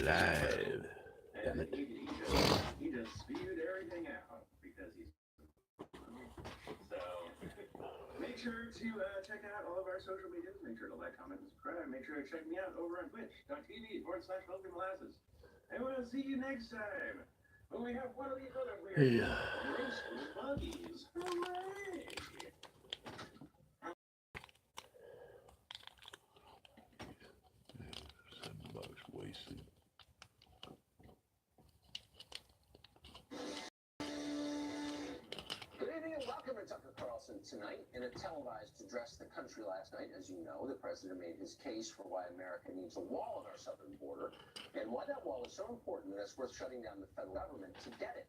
live. Damn it. He just spewed everything out because he's so. Make sure to check out all of our social medias. Make sure to like, comment, and subscribe. Make sure to check me out over on twitch.tv/healthymolasses. And we'll see you next time when we have one of these other weird graceful buggies. Hooray! $7 wasted. Good evening and welcome to Tucker Carlson Tonight. In a televised address to the country last night, as you know, the president made his case for why America needs a wall at our southern border and why that wall is so important that it's worth shutting down the federal government to get it.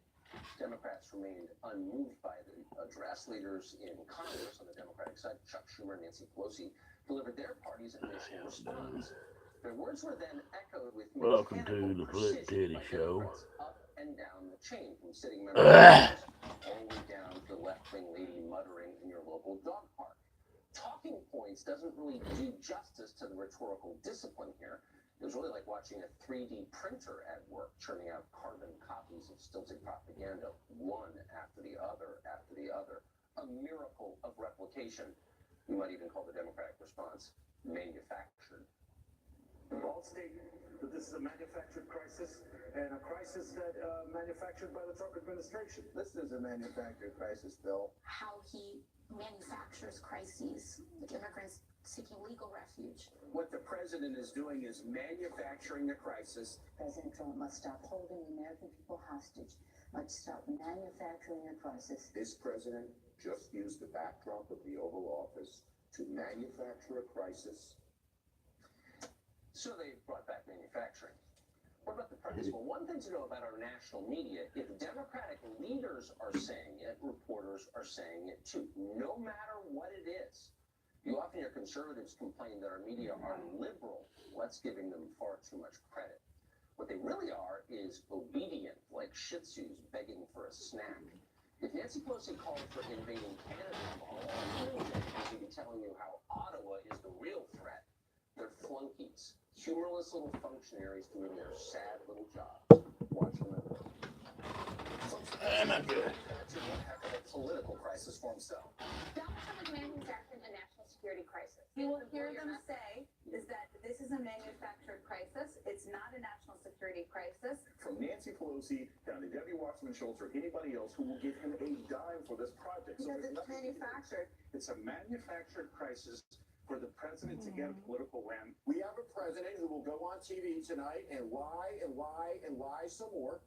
Democrats remained unmoved by the address. Leaders in Congress on the Democratic side, Chuck Schumer and Nancy Pelosi, delivered their party's initial response. Their words were then echoed with Welcome to the Flip Teddy Show. Up and down the chain, from sitting members all the way down to the left-wing lady muttering in your local dog park. Talking points doesn't really do justice to the rhetorical discipline here. It was really like watching a 3D printer at work, churning out carbon copies of stilted propaganda, one after the other after the other. A miracle of replication. You might even call the Democratic response manufactured. All state that this is a manufactured crisis and a crisis that manufactured by the Trump administration. This is a manufactured crisis, Bill. How he manufactures crises with immigrants seeking legal refuge. What the president is doing is manufacturing the crisis. President Trump must stop holding the American people hostage, must stop manufacturing a crisis. This president just used the backdrop of the Oval Office to manufacture a crisis. So they brought back manufacturing. What about the premise? Well, one thing to know about our national media, if Democratic leaders are saying it, reporters are saying it too, no matter what it is. You often hear conservatives complain that our media are liberal. Well, that's giving them far too much credit. What they really are is obedient, like Shih Tzus begging for a snack. If Nancy Pelosi called for invading Canada tomorrow, all she'd be telling you how Ottawa is the real threat. They're flunkies, humorless little functionaries doing their sad little jobs. Watch them. I'm not good. A political crisis for himself. Donald Trump is manufacturing a national security crisis. You will hear them say is that this is a manufactured crisis. It's not a national security crisis. From Nancy Pelosi down to Debbie Wasserman Schultz or anybody else who will give him a dime for this project. Because it's manufactured. It's a manufactured crisis for the president to get a political win. We have a president who will go on TV tonight and lie and lie and lie some more.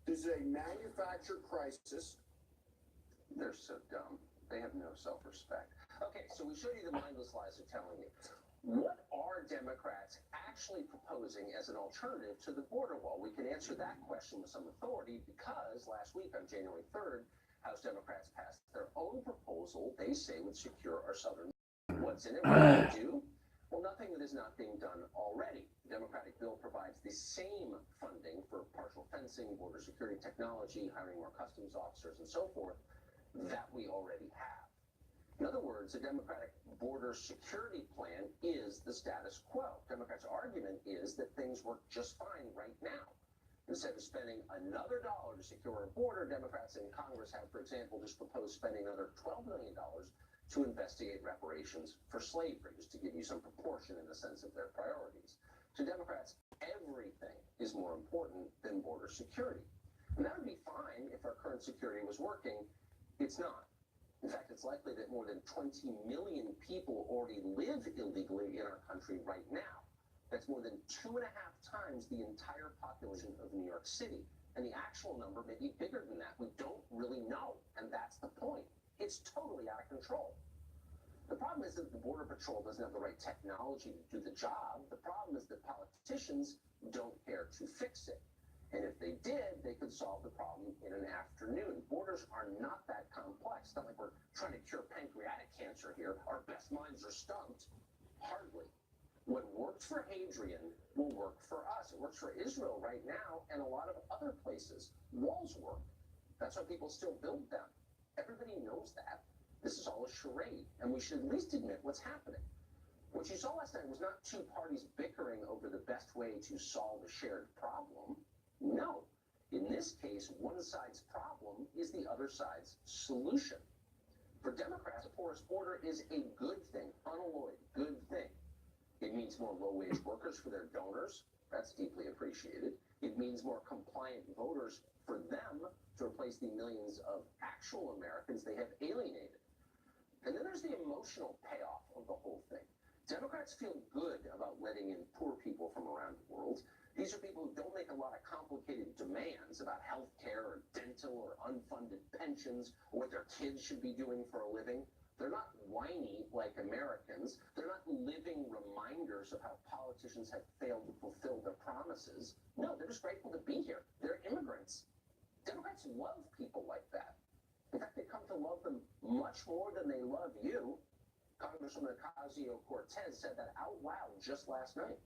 This is a manufactured crisis. They're so dumb. They have no self-respect. Okay, so we showed you the mindless lies they're telling you. What are Democrats actually proposing as an alternative to the border wall? We can answer that question with some authority because last week on January 3rd, House Democrats passed their own proposal they say would secure our southern. What's in it? What do they do? Well, nothing that is not being done already. The Democratic bill provides the same funding for partial fencing, border security technology, hiring more customs officers, and so forth that we already have. In other words, the Democratic border security plan is the status quo. Democrats' argument is that things work just fine right now. Instead of spending another dollar to secure a border, Democrats in Congress have, for example, just proposed spending another $12 million to investigate reparations for slavery, just to give you some proportion in the sense of their priorities. To Democrats, everything is more important than border security. And that would be fine if our current security was working. It's not. In fact, it's likely that more than 20 million people already live illegally in our country right now. That's more than 2.5 times the entire population of New York City. And the actual number may be bigger than that. We don't really know. And that's the point. It's totally out of control. The problem is that the Border Patrol doesn't have the right technology to do the job. The problem is that politicians don't care to fix it. And if they did, they could solve the problem in an afternoon. Borders are not that complex. It's not like we're trying to cure pancreatic cancer here. Our best minds are stumped. Hardly. What works for Hadrian will work for us. It works for Israel right now and a lot of other places. Walls work. That's why people still build them. Everybody knows that. This is all a charade, and we should at least admit what's happening. What you you saw last night was not two parties bickering over the best way to solve a shared problem. No. In this case, one side's problem is the other side's solution. For Democrats, a porous border is a good thing, unalloyed, good thing. It means more low-wage workers for their donors. That's deeply appreciated. It means more compliant voters for them to replace the millions of actual Americans they have alienated. And then there's the emotional payoff of the whole thing. Democrats feel good about letting in poor people from around the world. These are people who don't make a lot of complicated demands about health care or dental or unfunded pensions or what their kids should be doing for a living. They're not whiny like Americans. They're not living reminders of how politicians have failed to fulfill their promises. No, they're just grateful to be here. They're immigrants. Democrats love people like that. In fact, they come to love them much more than they love you. Congresswoman Ocasio-Cortez said that out loud just last night.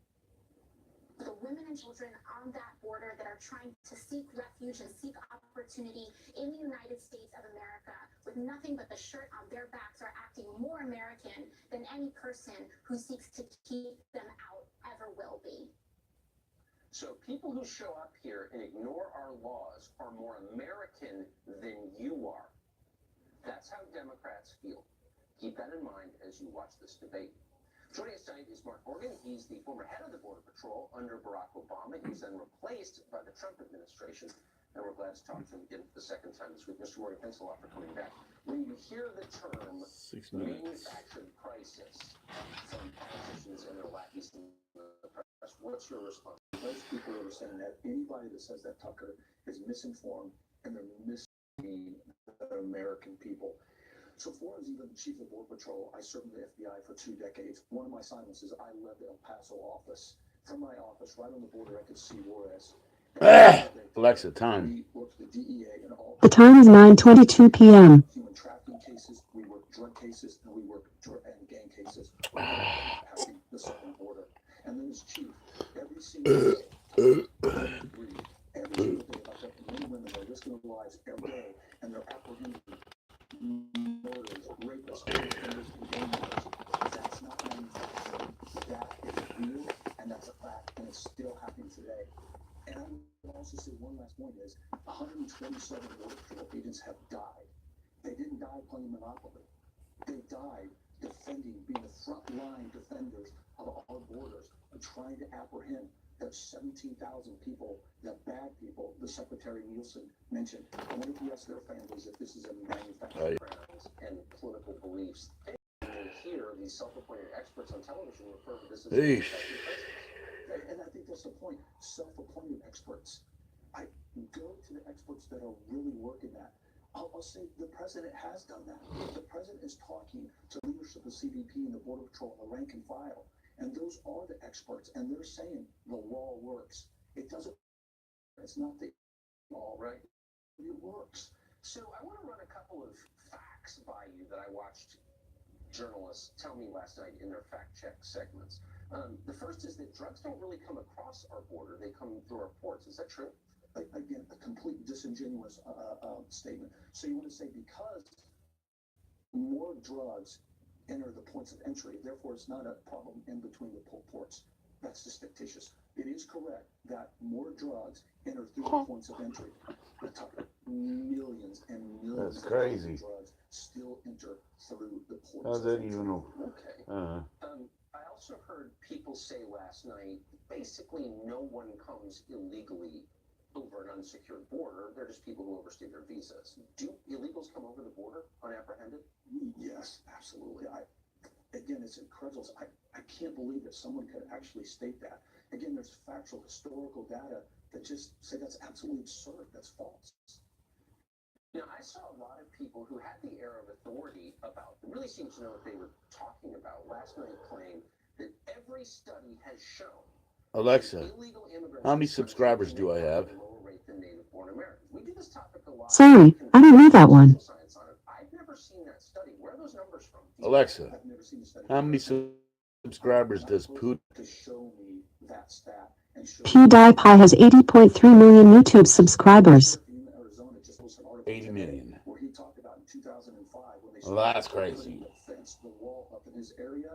The women and children on that border that are trying to seek refuge and seek opportunity in the United States of America with nothing but the shirt on their backs are acting more American than any person who seeks to keep them out ever will be. So people who show up here and ignore our laws are more American than you are. That's how Democrats feel. Keep that in mind as you watch this debate. Joining us tonight is Mark Organ. He's the former head of the Border Patrol under Barack Obama. He was then replaced by the Trump administration. And we're glad to talk to him again for the second time this week. Mr. Morgan, thanks a lot for coming back. When you hear the term manufactured crisis from politicians and their lackeys in the press, what's your response? Most people are saying that anybody that says that, Tucker, is misinformed and they're misleading the American people. So before I was even chief of Border Patrol, I served in the FBI for 2 decades. One of my assignments is I led the El Paso office. From my office, right on the border, I could see Juarez. Alexa, time. We worked the DEA and all. The time is 9:22 p.m. Human trafficking cases, we work drug cases, and we work and gang cases. Passing the southern border. And then as chief, every single day, every single day, about that, men and women are risking their lives every day, and they're apprehending murders, rapists, offenders, and gang members. That's not manufactured. That is real, and that's a fact, and it's still happening today. And I would also say one last point is 127 Border Patrol agents have died. They didn't die playing Monopoly. They died defending, being the frontline defenders of our borders and trying to apprehend those 17,000 people, the bad people, the Secretary Nielsen mentioned. I wonder if you ask their families if this is a manufactured Backgrounds and political beliefs. And here, these self-appointed experts on television refer to this as manufactured crisis. And I think that's the point. Self-appointed experts. I go to the experts that are really working that. I'll say the president has done that. The president is talking to leadership of CBP and the Border Patrol and the rank and file. And those are the experts. And they're saying the law works. It doesn't. It's not the law, right? It works. So I want to run a couple of facts by you that I watched journalists tell me last night in their fact check segments. The first is that drugs don't really come across our border. They come through our ports. Is that true? Again, a complete disingenuous statement. So you want to say because more drugs enter the points of entry, therefore it's not a problem in between the ports. That's just fictitious. It is correct that more drugs enter through the points of entry. Millions and millions That's crazy. of drugs still enter through the ports. How's that even know? Okay. I also heard people say last night, basically no one comes illegally over an unsecured border. They're just people who overstay their visas. Do illegals come over the border unapprehended? Yes, absolutely. Again, it's incredible. I can't believe that someone could actually state that. Again, there's factual, historical data that just say that's absolutely absurd. That's false. Now, I saw a lot of people who had the air of authority about, really seemed to know what they were talking about last night, claim that every study has shown Alexa, how many subscribers do I have? We do this topic a lot. Sorry, I didn't know that one. I've never seen that study. Where are those numbers from? Alexa, how many subscribers does Putin? To show me that stat and show PewDiePie has 80.3 million YouTube subscribers. 80 million. Where he talked about in 2005 when they Well, that's crazy. fenced the wall up in his area,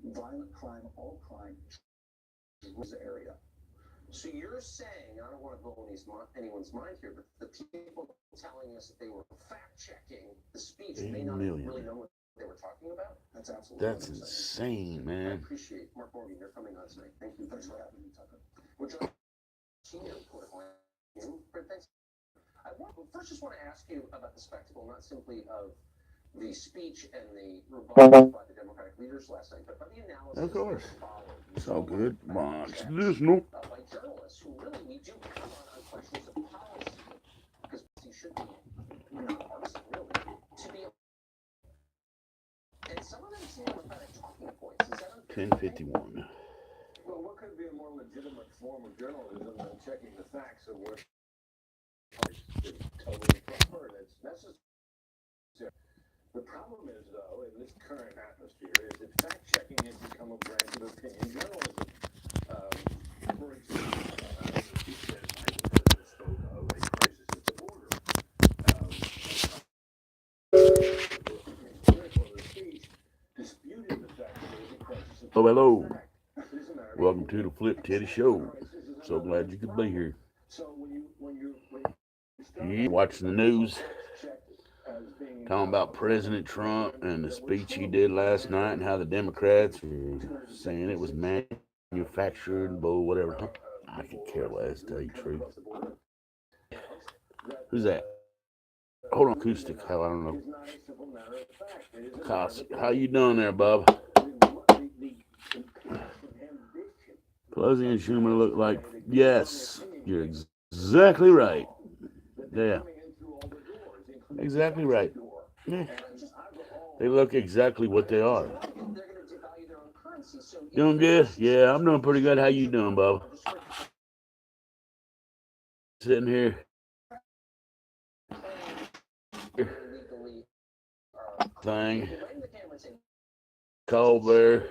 violent crime, all crime, was the area. So you're saying, I don't want to blow anyone's mind here, but the people telling us that they were fact-checking the speech may not have really known what they were talking about? That's absolutely That's what I'm insane, saying. I man. appreciate Mark Morgan, you're coming on tonight. Thank you. Thanks for having me, Tucker. We're John Senior political analyst. First, just want to ask you about the spectacle, not simply of the speech and the rebuttal by the Democratic leaders last night, but by the analysis Of course. that followed. It's all good. Traditional. By journalists who really we do come on questions of policy, because he should be nonpartisan, really, to be. And some of them seem Democratic talking points. Is that unfair? 10:51. Well, what could be a more legitimate form of journalism than checking the facts of what is totally proper and it's necessary? The problem is, though, in this current atmosphere, is that fact-checking has become a branch of opinion journalism. For example, he said the president spoke of a crisis at the border. Critical of the speech disputed the fact that there was a crisis at the Oh, hello. border. Welcome to the Flip Teddy Show. So glad you could be here. So when you You watching the news? Talking about President Trump and the speech he did last night and how the Democrats were saying it was manufactured, bull, whatever. I could care less, to tell you the truth. Who's that? Hold on, acoustic. How I don't know. How you doing there, Bob? Pelosi and Schumer look like, yes, you're exactly right. Yeah. Exactly right. Yeah. They look exactly what they are. Doing good? Yeah, I'm doing pretty good. How you doing, Bob? Sitting here. Thing. Colbert.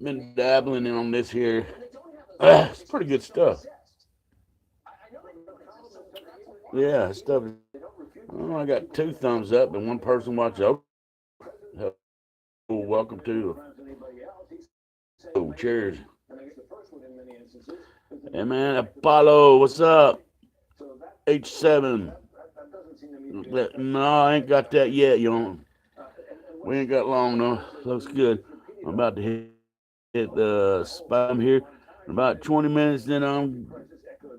Been dabbling in on this here. It's pretty good stuff. Yeah, stuff. Oh, I got 2 thumbs up and 1 person watching. Oh, welcome to. Oh, cheers. Hey man, Apollo, what's up? H7. No, I ain't got that yet, you know. We ain't got long though. Looks good. I'm about to hit the spot here. In about 20 minutes, then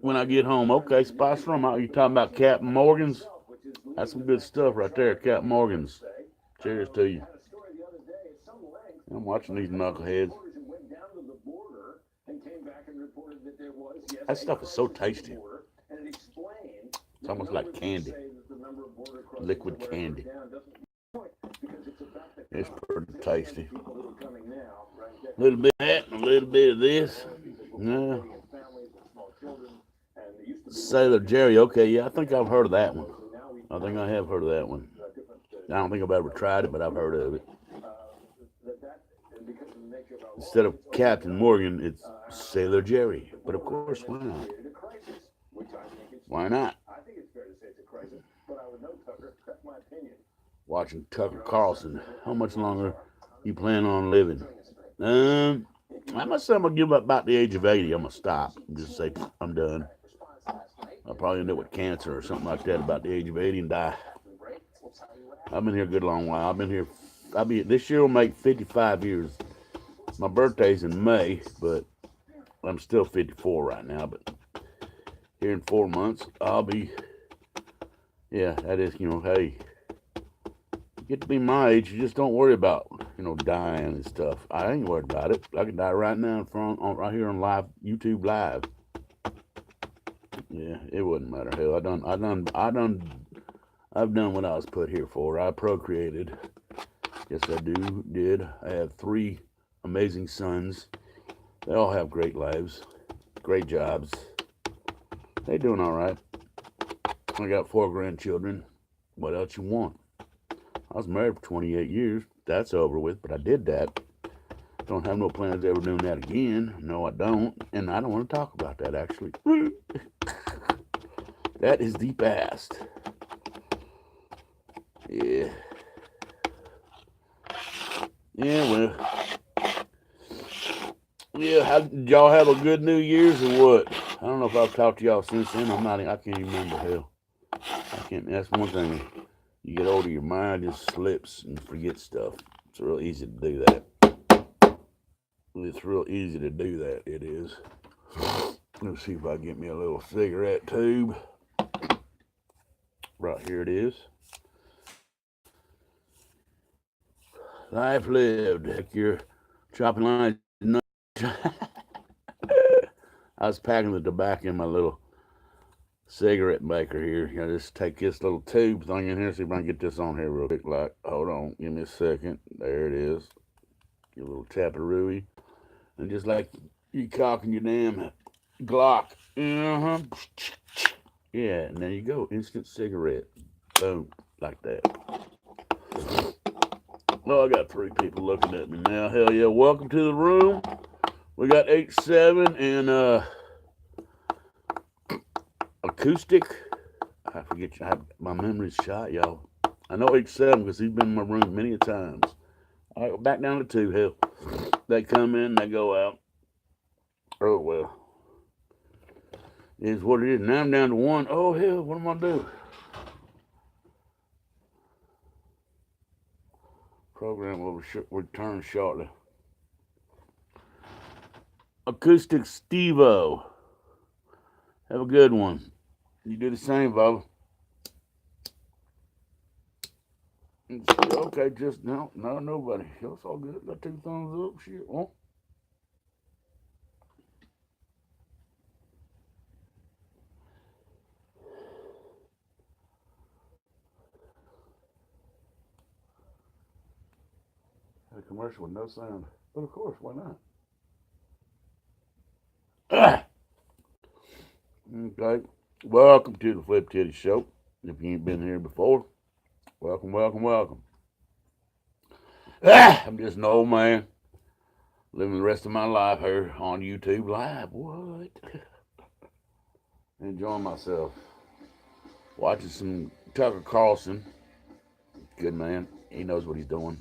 when I get home. Okay, Spice from. You talking about Captain Morgan's? That's some good stuff right there, Captain Morgan's. Cheers to you. I'm watching these knuckleheads. That stuff is so tasty. It's almost like candy. Liquid candy. It's pretty tasty. A little bit of that and a little bit of this. No. Sailor Jerry. Okay, yeah, I think I've heard of that one. I think I have heard of that one. I don't think I've ever tried it, but I've heard of it. Instead of Captain Morgan, it's Sailor Jerry. But of course, why not? Why not? Watching Tucker Carlson. How much longer you plan on living? I must say I'm gonna give up about the age of 80. I'm gonna stop and just say I'm done. I'll probably end up with cancer or something like that about the age of 80 and die. I've been here a good long while. I've been here. This year will make 55 years. My birthday's in May, but I'm still 54 right now. But here in 4 months, I'll be. Yeah, that is, hey, you get to be my age, you just don't worry about, dying and stuff. I ain't worried about it. I can die right now right here on live YouTube Live. Yeah, it wouldn't matter. Hell, I've done what I was put here for. I procreated. Yes, I did. I have 3 amazing sons. They all have great lives, great jobs. They doing all right. I got 4 grandchildren. What else you want? I was married for 28 years. That's over with, but I did that. Don't have no plans of ever doing that again. No, I don't. And I don't want to talk about that, actually. That is the past. Yeah. Yeah, well, yeah. How, did y'all have a good New Year's or what? I don't know if I've talked to y'all since then. I can't even remember. Hell, I can't. That's one thing. You get older, your mind just slips and forgets stuff. It's real easy to do that. It's real easy to do that. It is. Let's see if I can get me a little cigarette tube. Right here it is. Life lived. Heck, you're chopping lines. I was packing the tobacco in my little cigarette maker here. You know, just take this little tube thing in here. See if I can get this on here real quick. Like, hold on, give me a second. There it is. Give a little taparooey. And just like you cocking your damn Glock. Yeah, and there you go. Instant cigarette. Boom. Like that. Oh, I got 3 people looking at me now. Hell yeah. Welcome to the room. We got H7 and acoustic. I forget, my memory's shot, y'all. I know H7 because he's been in my room many a times. All right, back down to 2. Hell, they come in, they go out. Oh well, it is what it is. Now I'm down to 1. Oh hell, what am I doing? Program will return shortly. Acoustic Steve-O. Have a good one. You do the same, Bubba. Okay, just no, nobody. It's all good. Got 2 thumbs up. Shit. Oh. A commercial with no sound. But of course, why not? Okay. Welcome to the Flip Titty Show. If you ain't been here before, welcome, welcome, welcome. I'm just an old man living the rest of my life here on YouTube Live. What? Enjoying myself. Watching some Tucker Carlson. Good man. He knows what he's doing.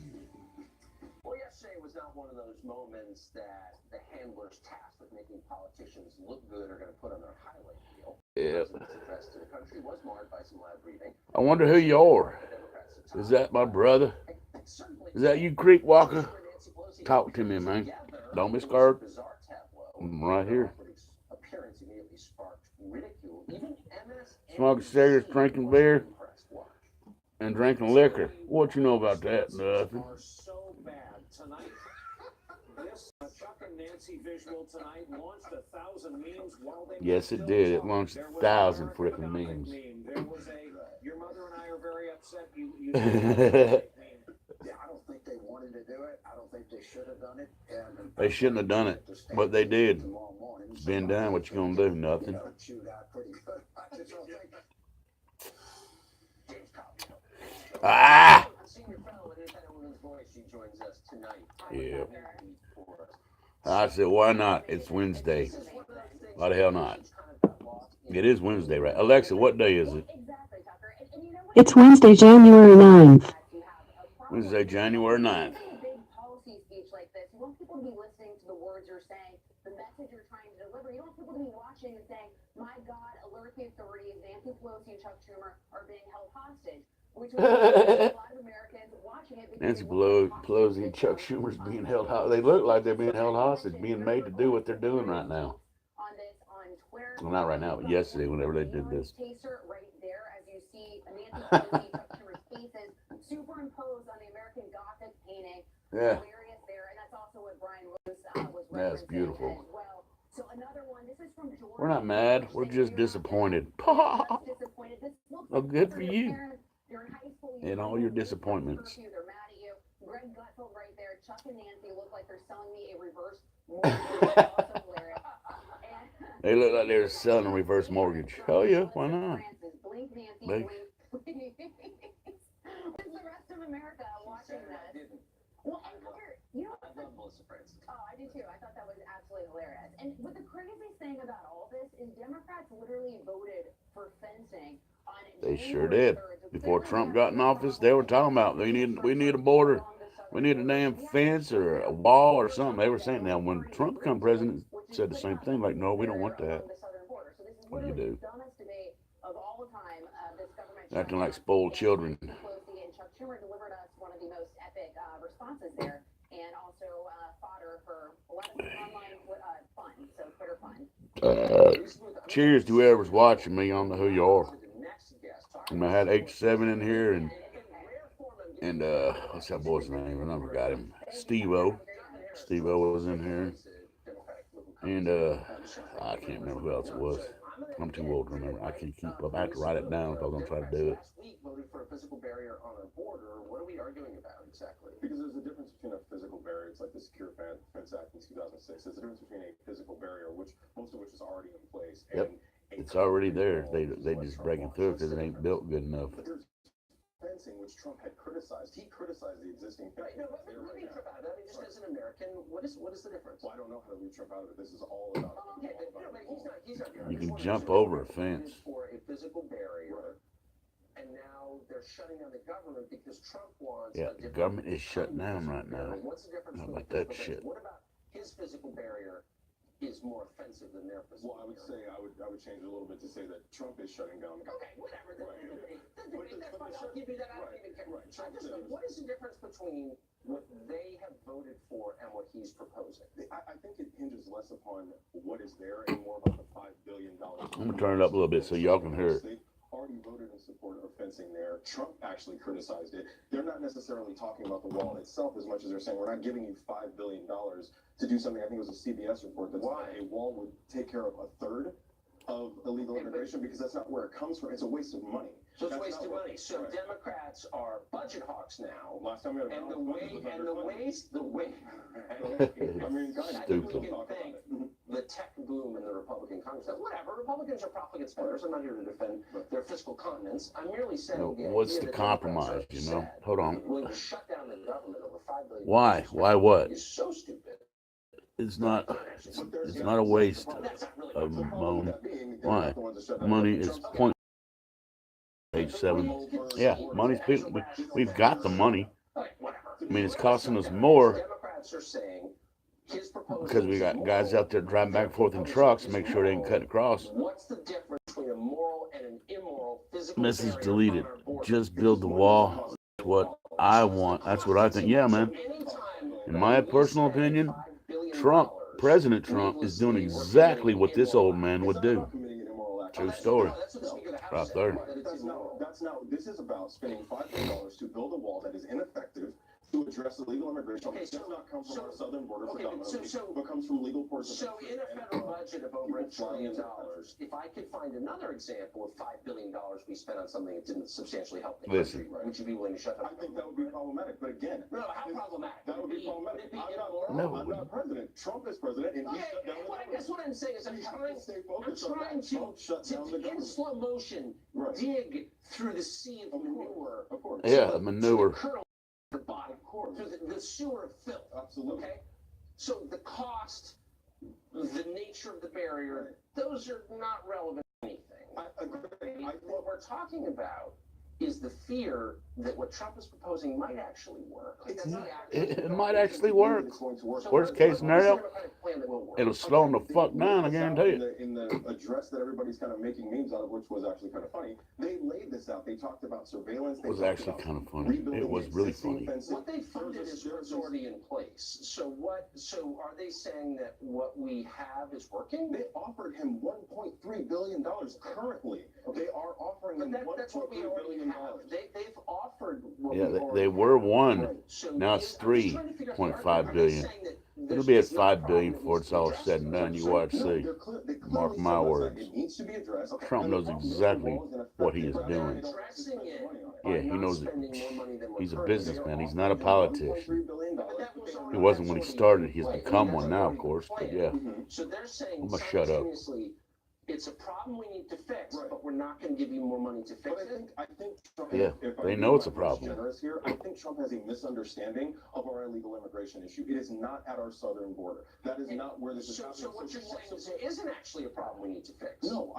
Well, yesterday was not one of those moments that the handlers tasked with making politicians look good are going to put on their highlight reel. Yeah. The address to the country was marred by some loud breathing. I wonder who you are. Is that my brother? Is that you, Creek Walker? Talk to me, man. Don't be scared. I'm right here. Smoking cigarettes, drinking beer, and drinking liquor. What you know about that? Nothing. Yes, it did. It launched 1,000 freaking memes. Your mother and I are very upset. Yeah, I don't think they wanted to do it. I don't think they should have done it. And They shouldn't have done it, but they did. It's been done. What you gonna do? Nothing. Ah! Yeah. I said, why not? It's Wednesday. Why the hell not? It is Wednesday, right? Alexa, what day is it? It's Wednesday, January 9th. Wednesday, January 9th. Policy speech like this. You want people to be listening to the words you're saying, the message you're trying to deliver. You want people to be watching and saying, my God, alert the authorities. Nancy Pelosi and Chuck Schumer are being held hostage. Which was a lot of Americans watching it. Nancy Pelosi and Chuck Schumer's being held hostage. They look like they're being held hostage, being made to do what they're doing right now. Well, not right now, but yesterday, whenever they did this. Right there, as you see Nancy Pelosi and Chuck Schumer's faces superimposed on the American Gothic painting. Yeah. Hilarious there, and that's also what Brian Lewis was That's beautiful. as well. So another one. This is from Georgia. We're not mad. We're just disappointed. Oh, good for you. And all your disappointments. They're mad at you. Greg Gutfeld right there. Chuck and Nancy look like they're selling me a reverse mortgage. They look like they're selling a reverse mortgage. Oh yeah, why not? Blink Nancy, blink. Where's the rest of America watching this? Well, and you know, I love Melissa Francis. Oh, I do too. I thought that was absolutely hilarious. And what the craziest thing about all this is Democrats literally voted for fencing on They sure did. Before Trump got in office, they were talking about we need a border. We need a damn fence or a wall or something. They were saying now when Trump became president, said the same thing. Like, no, we don't want that. What do you do? Acting like spoiled children. Chuck Schumer delivered us one of the most epic responses there, and also fodder for a lot of online fun, so Twitter fun. Cheers to whoever's watching me. I don't know who you are. And I had H7 in here and what's that boy's name? I never got him. Steve-O. Steve-O was in here. And I can't remember who else it was. I'm too old to remember. I can't keep up. I have to write it down if I was going to try to do it. Last week voted for a physical barrier on our border. What are we arguing about exactly? Because there's a difference between a physical barrier. It's like the Secure Fence Act in 2006. There's a difference between a physical barrier, most of which is already in place. Yep. It's already there. They just breaking through because it ain't built good enough. But there's fencing, which Trump had criticized. He criticized the existing fencing. No, let me trip out of it. I mean, just as an American, what is the difference? Well, I don't know how to leave Trump out of it. This is all about. Okay, but he's not. You can jump over a fence. For a physical barrier, and now they're shutting down the government because Trump wants. Yeah, the government is shut down right now. What's the difference? How about that shit? What about his physical barrier? Is more offensive than their physical. Well, I would say I would change it a little bit to say that Trump is shutting down the government. Okay, whatever. That's fine. I'll give you that. I don't even care. What is the difference between what they have voted for and what he's proposing? I think it hinges less upon what is there and more about the $5 billion. I'm gonna turn it up a little bit so y'all can hear it. They already voted in support of fencing there. Trump actually criticized it. They're not necessarily talking about the wall itself as much as they're saying we're not giving you $5 billion to do something. I think it was a CBS report that said a wall would take care of a third of illegal immigration because that's not where it comes from. It's a waste of money. So it's a waste of money. So Democrats are budget hawks now. Last time we had and the way. I mean, guys, Stupid. We can thank the tech boom in the Republican Congress. Whatever. Republicans are profligate spenders. I'm not here to defend their fiscal continence. I'm merely saying. What's the compromise? You know. Hold on. Willing to shut down the government over $5 billion. Why? Why what? Is so stupid. It's not a waste of money. Why? Money is point. H7. Yeah, money's people. We've got the money. I mean, it's costing us more because we got guys out there driving back and forth in trucks to make sure they ain't cutting across. What's the difference between a moral and an immoral physical Message deleted. Just build the wall. That's what I want. That's what I think. Yeah, man. In my personal opinion, President Trump is doing exactly what this old man would do. True story. Right there. This is about spending $5 billion to build a wall that is ineffective to address illegal immigration. It does not come from our southern border predominantly, but comes from legal ports of So in a federal budget of over $1 trillion, if I could find another example of $5 billion we spent on something that didn't substantially help the country, would you be willing to shut down? I think that would be problematic, but again... No, how problematic? That would be problematic. I'm not president. Trump is president, and he shut down the government. I guess what I'm saying is I'm trying to in slow motion, dig through the sea of manure. Of course. Yeah, manure. The bottom, through the sewer of filth. Absolutely. Okay? So the cost, the nature of the barrier, those are not relevant to anything. I agree. What we're talking about is the fear that what Trump is proposing might actually work. It might actually work. Worst case scenario, it'll slow them the fuck down, I guarantee it. In the address that everybody's kind of making memes out of, which was actually kind of funny, they laid this out. They talked about surveillance. It was actually kind of funny. It was really funny. What they funded is what's already in place. So are they saying that what we have is working? They offered him $1.3 billion currently. They are offering him $1.3 billion. They've offered. They were one. Now it's 3.5 billion. It'll be at 5 billion before it's all said and done. You watch, see. Mark my words. Trump knows exactly what he is doing. Yeah, he knows it. He's a businessman. He's not a politician. He wasn't when he started. He's become one now, of course. But yeah, I'm gonna shut up. It's a problem we need to fix, but we're not going to give you more money to fix it. I think Trump, they know it's a problem. I think Trump has a misunderstanding of our illegal immigration issue. It is not at our southern border. That is not where this is happening. So what you're saying is there isn't actually a problem we need to fix. No,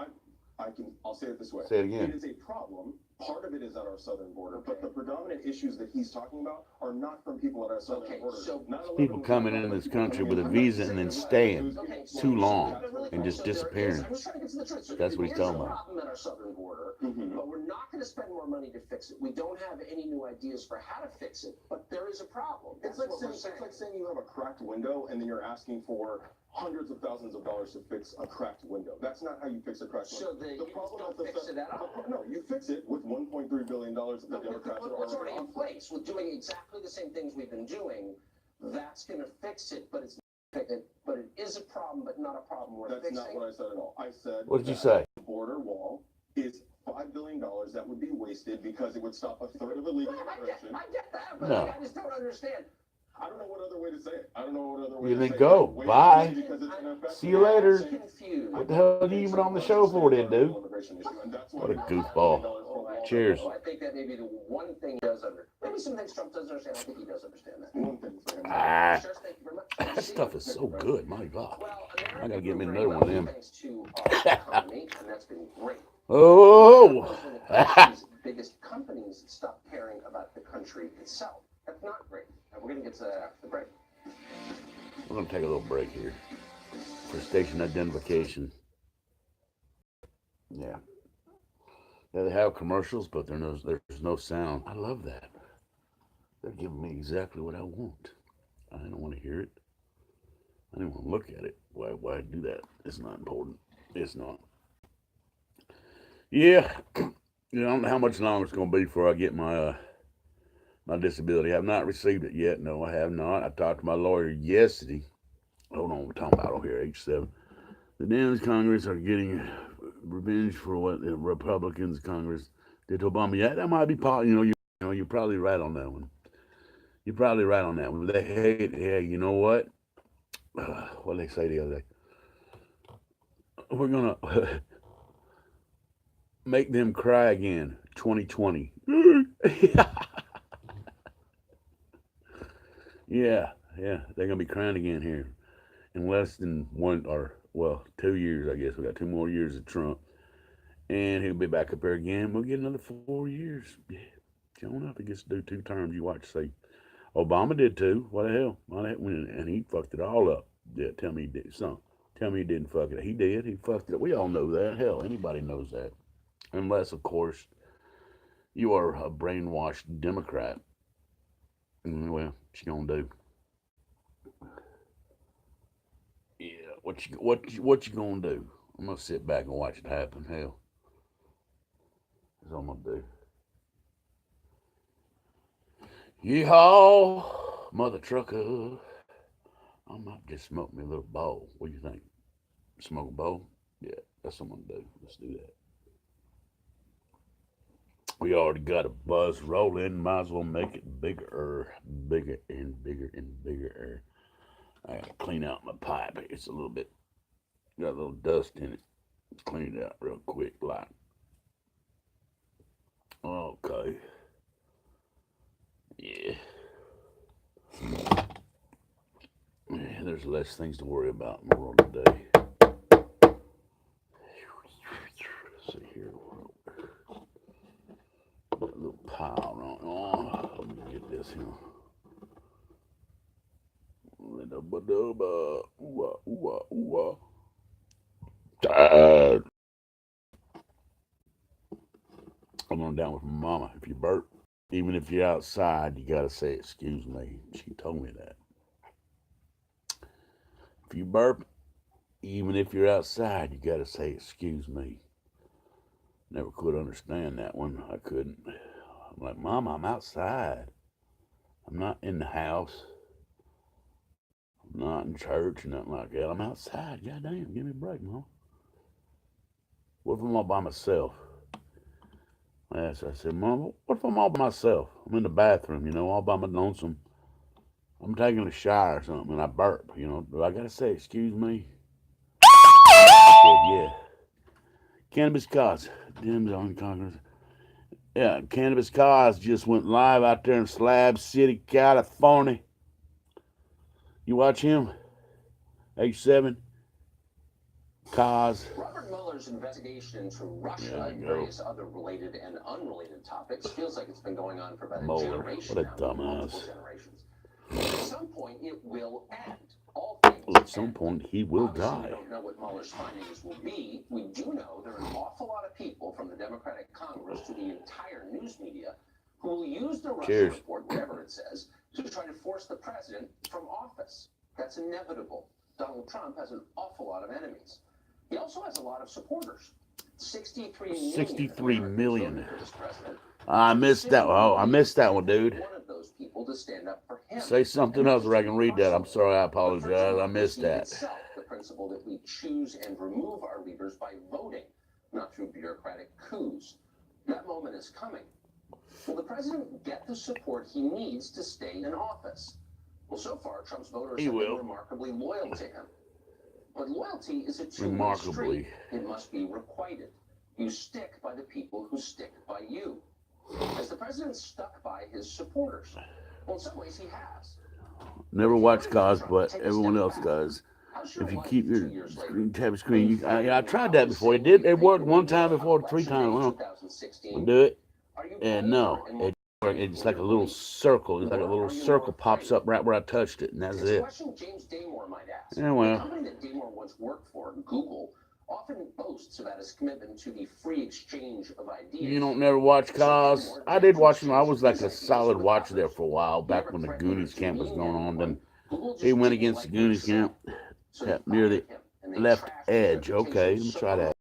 I'll say it this way. Say it again. It is a problem Part of it is at our southern border, but the predominant issues that he's talking about are not from people at our southern Okay, border. so- People coming in this country with a visa and then staying too long and just disappearing. I'm just trying to get to the truth. So That's what he's here's talking the about. problem at our southern border, Mhm. but we're not going to spend more money to fix it. We don't have any new ideas for how to fix it, but there is a problem. It's That's like, what saying, we're saying. it's like saying you have a cracked window and then you're asking for hundreds of thousands of dollars to fix a cracked window. That's not how you fix a cracked So window. you The just problem don't with the fix it at all. No, you fix it with $1.3 billion that the But Democrats are what's already already in offering. place with doing exactly the same things we've been doing, that's going to fix it, but it is a problem, but not a problem worth That's fixing. not what I said at all. I said What did you that say? the border wall is $5 billion that would be wasted because it would stop a third of illegal immigration. I get that, but No. I just don't understand. I don't know what other way to say it. I don't know what other way You to then say go. it. Wait, Bye. because it's gonna affect See you later. I'm confused. What the hell are you even on the show for then, dude? What a goofball. Cheers. I think that maybe the one thing he does maybe some things Trump doesn't understand. I think he does understand that. One thing for him. Ah, Sure, thank you very much. that stuff is so good. My God. Well, I gotta get me America another one of them. thanks to our economy, and that's been great. Oh. These biggest companies stop caring about the country itself. That's not great. And we're going to get to that after the break. We're going to take a little break here for station identification. Yeah. Yeah, they have commercials, but there's no sound. I love that. They're giving me exactly what I want. I don't want to hear it. I don't want to look at it. Why do that? It's not important. It's not. Yeah. I don't know how much longer it's going to be before I get my my disability. I have not received it yet. No, I have not. I talked to my lawyer yesterday. Hold on, we're talking about over here, H7. The Dems Congress are getting revenge for what the Republicans Congress did to Obama. Yeah, that might be part. You're probably right on that one. You're probably right on that one. They hate. Yeah, you know what? What did they say the other day? We're gonna make them cry again. 2020. Yeah, they're gonna be crying again here in less than 2 years. I guess we got 2 more years of Trump, and he'll be back up there again. We'll get another 4 years. Yeah, sure enough, he gets to do 2 terms. You watch, see. Obama did too. What the hell? And he fucked it all up. Yeah, tell me he did. Tell me he didn't fuck it. He did. He fucked it up. We all know that. Hell, anybody knows that, unless of course you are a brainwashed Democrat. Well, what you gonna do? Yeah, what you gonna do? I'm gonna sit back and watch it happen. Hell, that's all I'm gonna do. Yeehaw, mother trucker! I might just smoke me a little bowl. What do you think? Smoke a bowl? Yeah, that's what I'm gonna do. Let's do that. We already got a buzz rolling. Might as well make it bigger and bigger and bigger. I gotta clean out my pipe. It's a little bit, got a little dust in it. Let's clean it out real quick, like. Okay. Yeah. Yeah, there's less things to worry about in the world today. Let's see here. Got a little pile on. Oh, let me get this here. I'm going down with my mama. If you burp, even if you're outside, you gotta say excuse me. She told me that. If you burp, even if you're outside, you gotta say excuse me. Never could understand that one. I couldn't. I'm like, Mom, I'm outside. I'm not in the house. I'm not in church or nothing like that. I'm outside. Goddamn, give me a break, Mom. What if I'm all by myself? Yes, I said, Mom, what if I'm all by myself? I'm in the bathroom, all by my lonesome. I'm taking a shower or something and I burp, Do I gotta say excuse me? I said, yeah. Cannabis cause. Dems on Congress. Yeah, Cannabis Cause just went live out there in Slab City, California. You watch him? H7. Cause. Robert Robert Mueller's investigation into Russia There and you go. various other related and unrelated topics feels like it's been going on for about a Mueller, generation what a now, dumbass. multiple generations. At some point, it will end. All things Well, at some end. point, he will Obviously, die. we don't know what Mueller's findings will be. We do know there are an awful lot of people from the Democratic Congress to the entire news media who will use the Russia Cheers. report, whatever it says, to try to force the president from office. That's inevitable. Donald Trump has an awful lot of enemies. He also has a lot of supporters. 63 million. 63 million. voted for this president. I missed that. Oh, I missed that one, dude. One of those people to stand up for him. Say something else where I can read that. I'm sorry. I apologize. I missed that. Itself, the principle that we choose and remove our leaders by voting, not through bureaucratic coups. That moment is coming. Will the president get the support he needs to stay in office? Well, so far, Trump's voters He have will. been remarkably loyal to him. But loyalty is a two-way Remarkably. street. It must be requited. You stick by the people who stick by you. Has the president stuck by his supporters? Well, in some ways he has. Never watched Cos, but everyone else does. If you keep your tab screen, I tried that before. It worked one time before, 3 times. Well, I'll do it, and no, it's like a little circle. It's like a little circle pops up right where I touched it, and that's It's a it. question James Damore might ask. Yeah, well. The company that Damore once worked for, Google, often boasts about its commitment to the free exchange of ideas. You don't never watch Cos? I did watch them. I was like a solid watcher there for a while, back when the Goonies camp was going on. Then he went against the Goonies camp near the left edge. Okay, let me try that.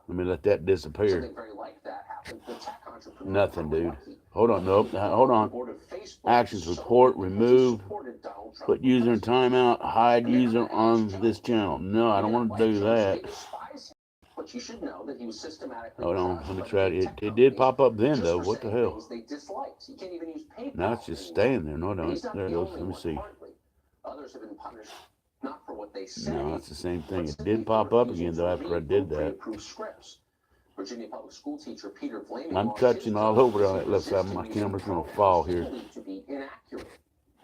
Let me let that disappear. Something very like that happened to tech entrepreneur Nothing, dude. Rocky. Hold on, nope. Hold on. Board of Facebook Actions so report, many remove, supported Donald Trump put user in timeout, hide And they user haven't on asked this Trump. channel. No, I don't They want to didn't do like that. Trump. They despise him. But you should know that he was systematically Hold on, crushed let me by try it. big tech It did companies pop up then, just though. for What the saying hell? things they disliked. You can't even use PayPal Now it's just anymore. staying there. No, And no, he's not there it the goes. only Let me one, see. hardly. Others have been punished not for what they say, No, it's the same thing. but It simply did pop for up refusing again, to though, after I read did from that. pre-approved scripts. Virginia public school teacher Peter Blamey I'm lost his touching job all over because on he that left side. resisted My reading camera's going to pronouns fall he here. believed to be inaccurate.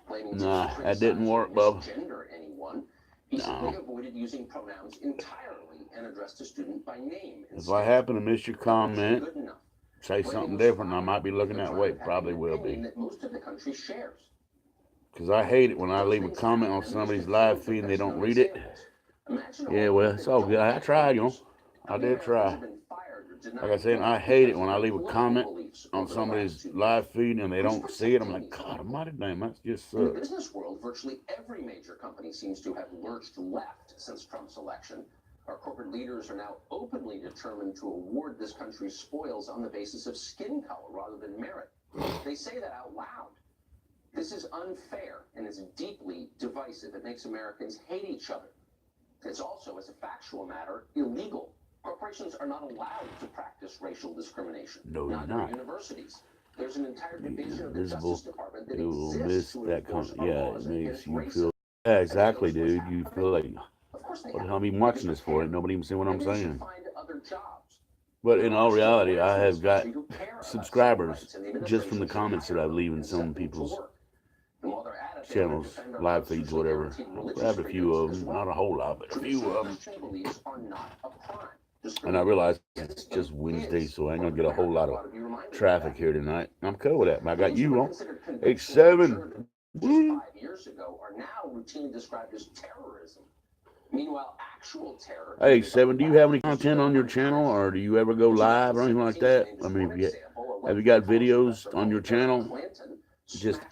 Blamey Nah, didn't that didn't criticize work, or Bub. misgender anyone. He No. simply avoided using pronouns entirely and addressed a student by name If instead. I happen to miss your That wasn't comment, good enough. say Blamey something was different, I fired might be looking for that trying way. to have Probably an will opinion be. that most of the country shares. Because I hate it when I Those leave a things comment on happen, and somebody's there's a few live feed and they don't best-known read it. examples. Imagine Yeah, all well, of it's the all good. I don't tried, you know. believers. I How many did try. Americans have been fired or denied Like I said, I work hate it because when of I their leave a political comment beliefs on over the somebody's last 2 live feed and they Who's don't see it. I'm protecting like, these God people? almighty, damn, that just In the sucks. business world, virtually every major company seems to have lurched left since Trump's election. Our corporate leaders are now openly determined to award this country's spoils on the basis of skin color rather than merit. They say that out loud. This is unfair and is deeply divisive. It makes Americans hate each other. It's also, as a factual matter, illegal. Corporations are not allowed to practice racial discrimination. No, you're Neither are not. universities. There's an entire division of the Invisible. Justice Department that You will exists miss to that enforce comment. our Yeah, laws it makes against you racism. feel. Yeah, exactly, dude. You feel like, Of course they what the have. hell am I even watching this for? Ain't nobody even see what I'm Maybe they should saying. find other jobs. But There in are all still reality, I Americans have got who care about civil subscribers rights, and the just from the administration should comments that I hire leave them in and some send them to people's work. And while they're at it, they channels, ought to defend our live feeds, constitutionally whatever. guaranteed I religious have a few freedoms of as them, well. not a whole lot, but a few Traditional of them. Christian beliefs are not a crime. And I realize it's just Wednesday, so I ain't gonna get a whole lot of traffic here tonight. I'm cool with that. But I got you on H7. Woo. 5 years ago are now routinely described as terrorism. Meanwhile, actual terror. Hey, Seven, do you have any content on your channel, or do you ever go live or anything like that? I mean, have you got videos on your channel?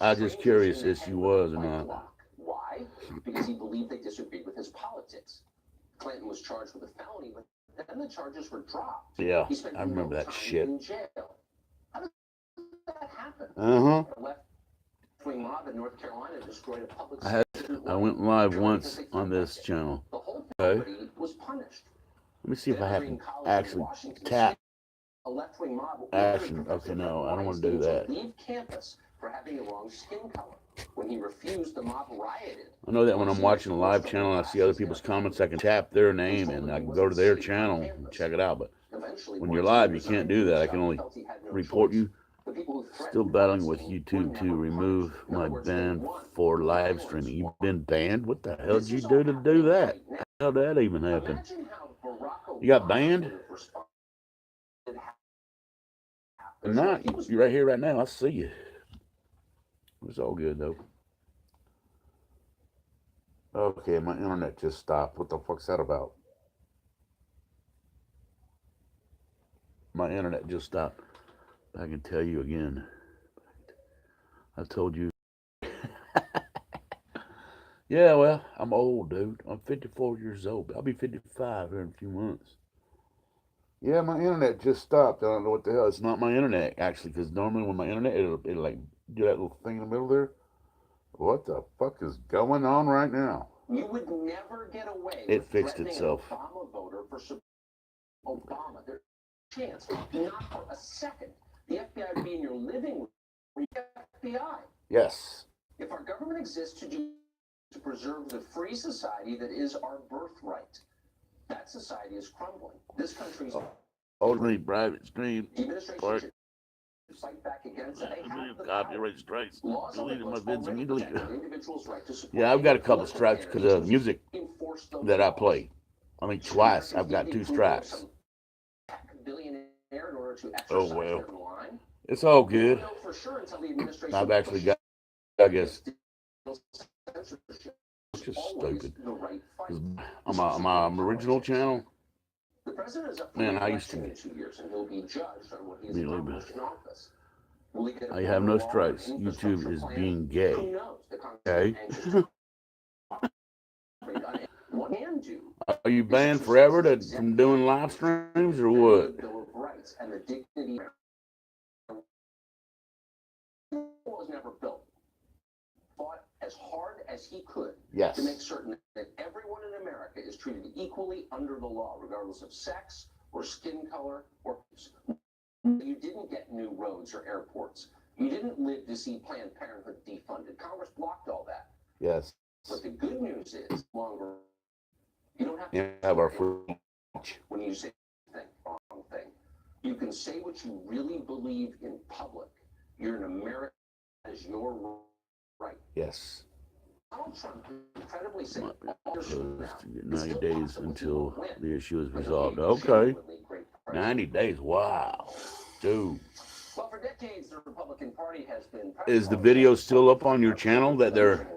I just curious if you was or not. Why? Because he believed they disagreed with his politics. Clinton was charged with a felony, but then the charges were dropped. Yeah, He spent I remember no that time shit. in jail. How did that happen? Uh-huh. A left-wing mob in North Carolina destroyed a public I went live once on this channel. The whole Okay. property was punished. Let me see if I Evergreen have College in actually Washington tap a left-wing mob action. ordered Professor Okay, no, I don't want to Weinstein do that. leave campus for having the wrong skin color. When he refused, the mob rioted. I know that when I'm watching a live channel and I see other people's comments, I can tap their name and I can go to their channel and check it out. But Eventually, when you're live, you can't do that. I can only report you. The people who threatened Still battling with Weinstein YouTube were to never remove punished. In my other words, they ban won. for live streaming. You've been banned? What the hell did you do to do that? How did that even happen? Imagine how Barack You got banned? Not. You're right here, right now. I see you. It's all good, though. Okay, my internet just stopped. What the fuck's that about? My internet just stopped. I can tell you again. I told you. Yeah, well, I'm old, dude. I'm 54 years old. I'll be 55 here in a few months. Yeah, my internet just stopped. I don't know what the hell. It's not my internet, actually, because normally when my internet, it'll like do that little thing in the middle there. What the fuck is going on right now? You would never get away. It with fixed threatening itself. An Obama voter for Obama. There's a chance, not for a second. The FBI would be in your living room. FBI. Yes. If our government exists to preserve the free society that is our birthright, that society is crumbling. This country's Only private stream. the administration should fight back against it. They have the Copyright strikes. laws on the Deleted my books vids already immediately. protect an individual's right to support Yeah, I've got a couple political strikes because candidates of music enforce those that I laws. play. I mean, twice I've got 2 strikes. Some billionaire in order to Oh, exercise well. their line. It's all We don't good. know for sure until the administration I've actually got, I guess, censorship. it's just Always stupid. the right fight. 'Cause on my original channel, The president is up for Man, I used re-election to- in 2 years, and he'll be judged on what he has Be a little accomplished in office. Will he get a I have no border wall, strikes. an YouTube infrastructure is plan? being Who gay. knows? The Congress Okay. is anxious to operate on it. What can do Are you banned forever from doing live streams or the what? Bill of Rights and the dignity was never built. Fought as hard as he could Yes. to make certain that everyone in America is treated equally under the law, regardless of sex or skin color or. You didn't get new roads or airports. You didn't live to see Planned Parenthood defunded. Congress blocked all that. Yes. But the good news is, longer, you don't have to You have our free. when you say the wrong thing. You can say what you really believe in public. You're an American, as your right. Yes. Donald Trump incredibly safe. Might be all years from now. close to get It's 90 still days possible he until will win. the issue is But he'll resolved. be a Okay. genuinely great president. 90 days. Wow. Dude. Well, for decades, the Republican Party has been. Is the video still up on your channel that they're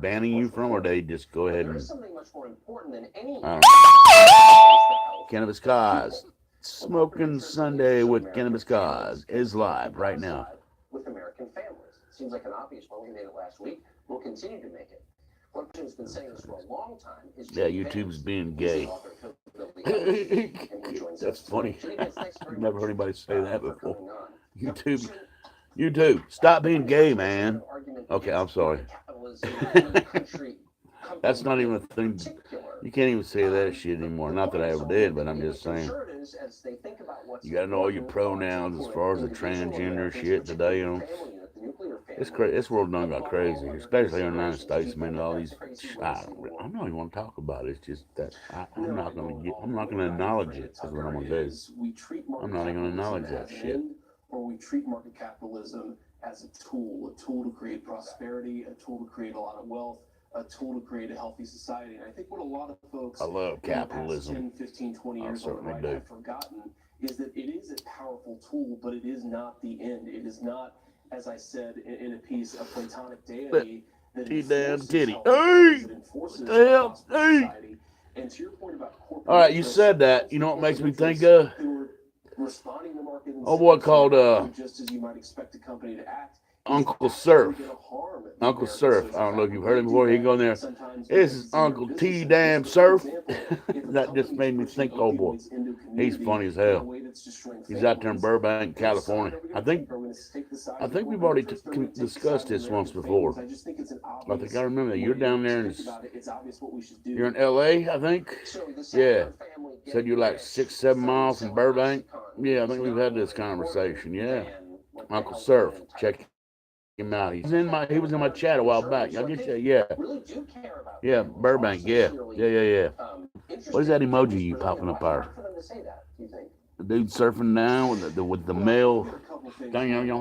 banning you from, or they just go ahead There and is something much more important than any. I don't know. Cannabis Cause. Smoking Sunday with Cannabis Cause is live right now. With American families. Seems like an obvious one. We made it last week. We'll continue to make it. One person who's been saying this for a long time is Yeah, Jay YouTube's Vance. being He's gay. the author of Hillbilly Elephant, and he joins That's us. funny. Jay Vance, thanks very I've never much, heard anybody say that for before. coming on. YouTube, stop being gay, man. Okay, I'm sorry. That's not even a thing. You can't even say that shit anymore. Not that I ever did, but I'm just saying. You gotta know all your pronouns as far as the transgender shit today, you know. It's crazy. This world done got crazy, especially in the United States. Man, all these. I'm not even want to talk about it. It's just that I'm not gonna acknowledge it. That's what I'm gonna do. I'm not even gonna acknowledge that shit. Or we treat market capitalism as a tool to create prosperity, a tool to create a lot of wealth, a tool to create a healthy society. And I think what a lot of folks I love capitalism. in the past 10, 15, 20 I years on the certainly right do. have forgotten is that it is a powerful tool, but it is not the end. It is not, as I said in a piece, a platonic deity that T-damn enforces titty. health, Hey! that enforces What the hell? a prosperous Hey! society. And to your point about corporate All right, you interests, said that. You know what makes me think of? who are responding to market Oh, boy, called just as you might expect a company to act. Uncle Surf. Uncle Surf. I don't know if you've heard him before. He go in there. This is Uncle T Damn Surf. That just made me think, oh boy, he's funny as hell. He's out there in Burbank, California. I think we've already discussed this once before. I think I remember that. You're down there and you're in LA, I think. Yeah. Said you're like 6-7 miles from Burbank. Yeah, I think we've had this conversation. Yeah. Uncle Surf. Check him out. He was in my chat a while back. I guess yeah, Burbank. Yeah. What is that emoji you popping up there? The dude surfing now with the male couple things.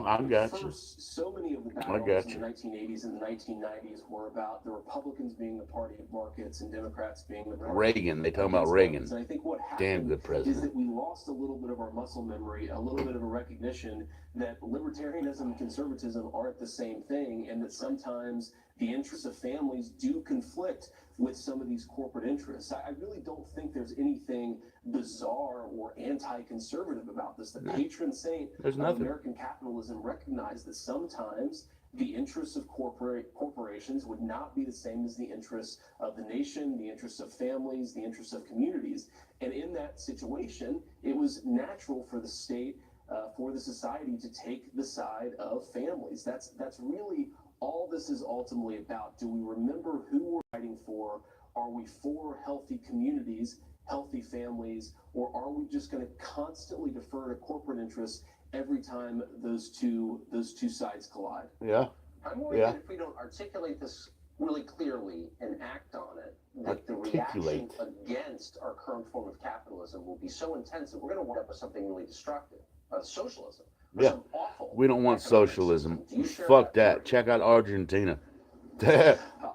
I got you. First, so many of the I battles got in you. the 1980s and the 1990s were about the Republicans being the party of markets and Democrats being the party Reagan. They talking about against Reagan. markets. And I think what Damn happened good is president. that we lost a little bit of our muscle memory, a little bit of a recognition that libertarianism and conservatism aren't the same thing, and that sometimes the interests of families do conflict with some of these corporate interests. I really don't think there's anything bizarre or anti-conservative about this. The patron saint There's of nothing. American capitalism recognized that sometimes the interests of corporations would not be the same as the interests of the nation, the interests of families, the interests of communities. And in that situation, it was natural for the state, for the society to take the side of families. That's really all this is ultimately about. Do we remember who we're fighting for? Are we for healthy communities, healthy families, or are we just going to constantly defer to corporate interests every time those two sides collide? Yeah. I'm worried that if we don't articulate this really clearly and act on it, that the reaction against our current form of capitalism will be so intense that we're going to wind up with something really destructive, socialism. Yeah. We don't want socialism. Fuck that. Check out Argentina.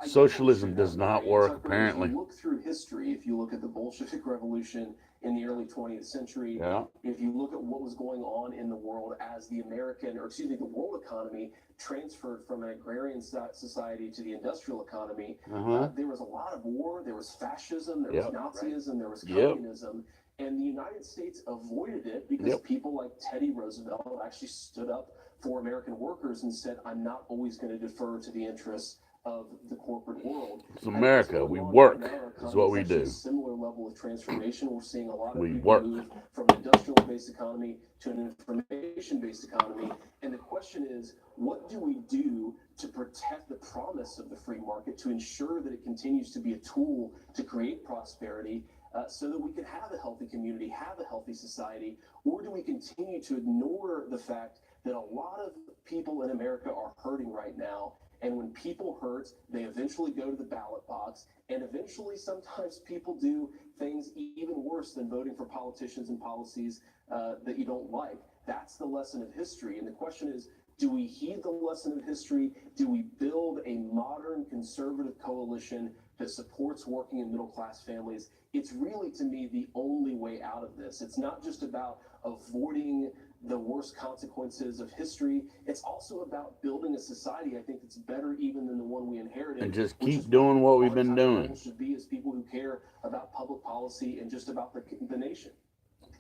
Socialism does not work, apparently. If you look through history, if you look at the Bolshevik Revolution in the early 20th century, if you look at what was going on in the world as the world economy transferred from an agrarian society to the industrial economy, there was a lot of war, there was fascism, there was Nazism, there was communism. And the United States avoided it because people like Teddy Roosevelt actually stood up for American workers and said, I'm not always going to defer to the interests of the corporate world. It's America. We work is what we do. A similar level of transformation. We're seeing a lot of We people work. move from an industrial-based economy to an information-based economy. And the question is, what do we do to protect the promise of the free market, to ensure that it continues to be a tool to create prosperity, so that we can have a healthy community, have a healthy society? Or do we continue to ignore the fact that a lot of people in America are hurting right now? And when people hurt, they eventually go to the ballot box, and eventually sometimes people do things even worse than voting for politicians and policies that you don't like. That's the lesson of history. And the question is, do we heed the lesson of history? Do we build a modern conservative coalition that supports working and middle-class families? It's really, to me, the only way out of this. It's not just about avoiding the worst consequences of history. It's also about building a society, I think, that's better even than the one we inherited. And just keep doing what we've been doing. People should be as people who care about public policy and just about the nation.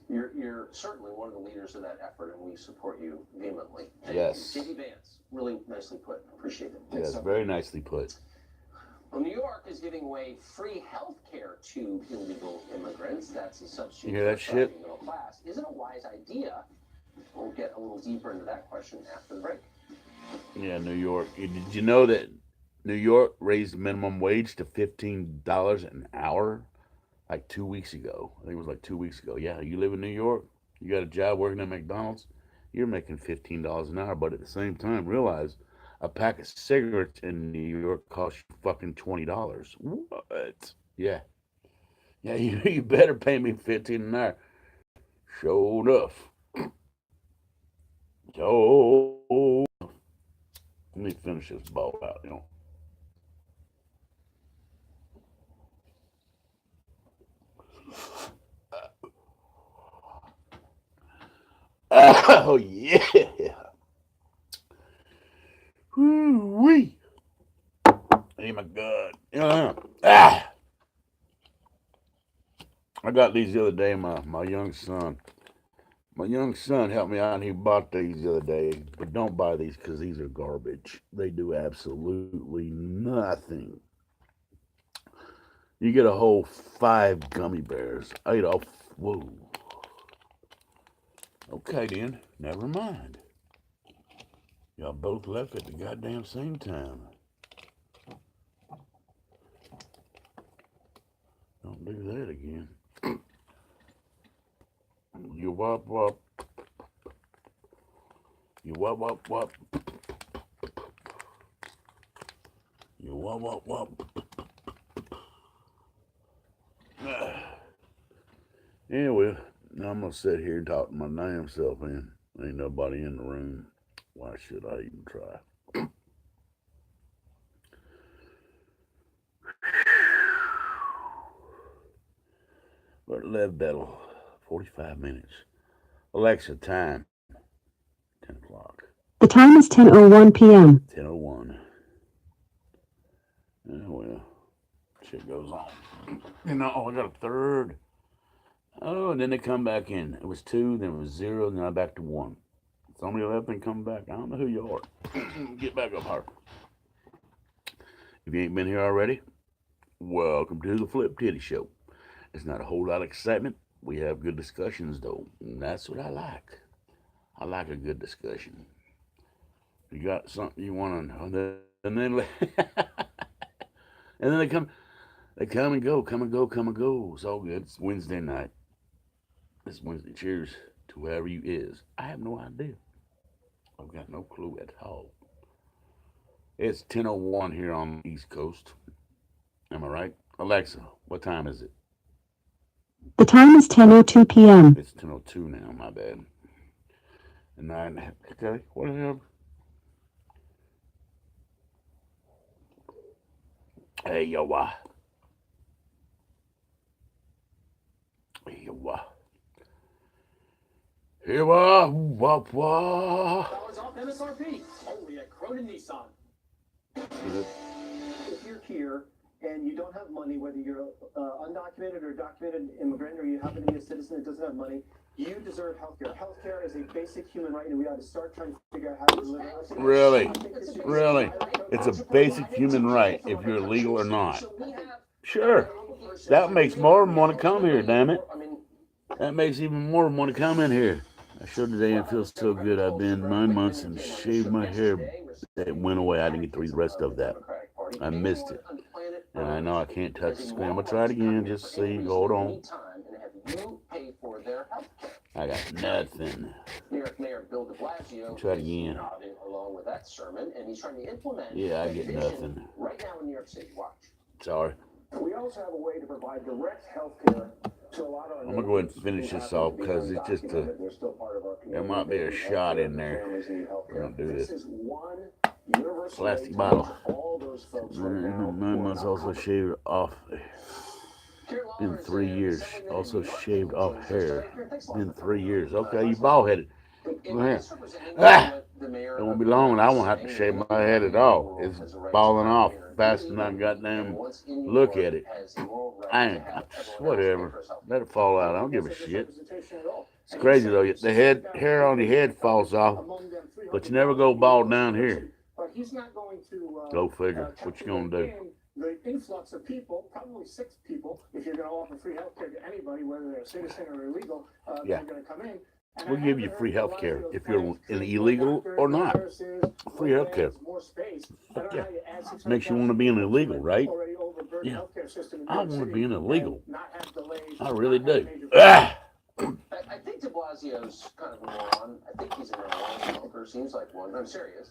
You're certainly one of the leaders of that effort, and we support you vehemently. Yes. J.D. Vance, really nicely put. Appreciate it. Yes, very nicely put. Well, New York is giving away free health care to illegal immigrants. That's a substitute You hear that for shit? the middle class. Is it a wise idea? We'll get a little deeper into that question after the break. Yeah, New York. Did you know that New York raised minimum wage to $15 an hour like 2 weeks ago? I think it was like 2 weeks ago. Yeah, you live in New York, you got a job working at McDonald's, you're making $15 an hour. But at the same time, realize a pack of cigarettes in New York costs you fucking $20. What? Yeah. Yeah, you better pay me $15 an hour. Sure enough. So let me finish this ball out, you know. Oh yeah. Woo-wee. Hey my God. I got these the other day, my young son. My young son helped me out and he bought these the other day. But don't buy these because these are garbage. They do absolutely nothing. You get a whole 5 gummy bears. I ate all. Whoa. Okay then, never mind. Y'all both left at the goddamn same time. Don't do that again. You wop wop. You wop wop wop. You wop wop wop. Anyway, now I'm gonna sit here and talk to my damn self, man. Ain't nobody in the room. Why should I even try? But Lev Battle, 45 minutes. Alexa, time. 10 o'clock. The time is 10:01 p.m. 10:01. Yeah, well, shit goes on. You know, I got a third. Oh, and then they come back in. It was 2, then it was 0, and then I'm back to 1. Somebody left and come back. I don't know who you are. Get back up here. If you ain't been here already, welcome to the Flip Titty Show. It's not a whole lot of excitement. We have good discussions, though. And that's what I like. I like a good discussion. You got something you want to, and then and then they come and go, come and go. It's all good. It's Wednesday night. It's Wednesday. Cheers to whoever you is. I have no idea. I've got no clue at all. It's 10:01 here on the East Coast. Am I right? Alexa, what time is it? The time is 10:02 p.m. It's 10:02 now, my bad. And 9, okay, whatever. Hey, yo, Hey, yo, Here, $1 off MSRP, only at Cronin Nissan. If you're here and you don't have money, whether you're undocumented or documented immigrant, or you happen to be a citizen that doesn't have money, you deserve healthcare. Healthcare is a basic human right, and we ought to start trying to figure out how to deliver it. Really? It's a basic human right if you're legal or not. Sure. That makes more than want to come here, damn it. That makes even more than want to come in here. I sure today it feels so good. I've been 9 months and shaved my hair. It went away. I didn't get through the rest of that. I missed it. And I know I can't touch the screen. I'm going to try it again. Just see. Hold on. I got nothing. New York Mayor Bill de Blasio try it again. Along with that sermon, and he's trying to implement. Yeah, I get nothing. Right now in New York City. Watch. Sorry. We also have a way to provide direct health care to a lot of our. I'm gonna go ahead and finish this off because it's just a. There might be a shot in there. We're gonna do this. Plastic bottle. 9 months also shaved off. Been 3 years. Also shaved off hair. Been 3 years. Okay, you bald headed. Go ahead. It won't be long and I won't have to shave my head at all. It's falling off faster than I goddamn look at it. I ain't, whatever. Let it fall out. I don't give a shit. It's crazy though. The hair on your head falls off, but you never go bald down here. Go figure. What you gonna do? The influx of people, probably 6 people, if you're going to offer free health care to anybody, whether they're a citizen or illegal, they're going to come in. We'll give you free health care if you're illegal or not. Free health care. Yeah. Makes you want to be an illegal, right? Yeah. I want to be an illegal. I really do. I think de Blasio's kind of a moron. I think he's a moron. Smoker seems like one. I'm serious.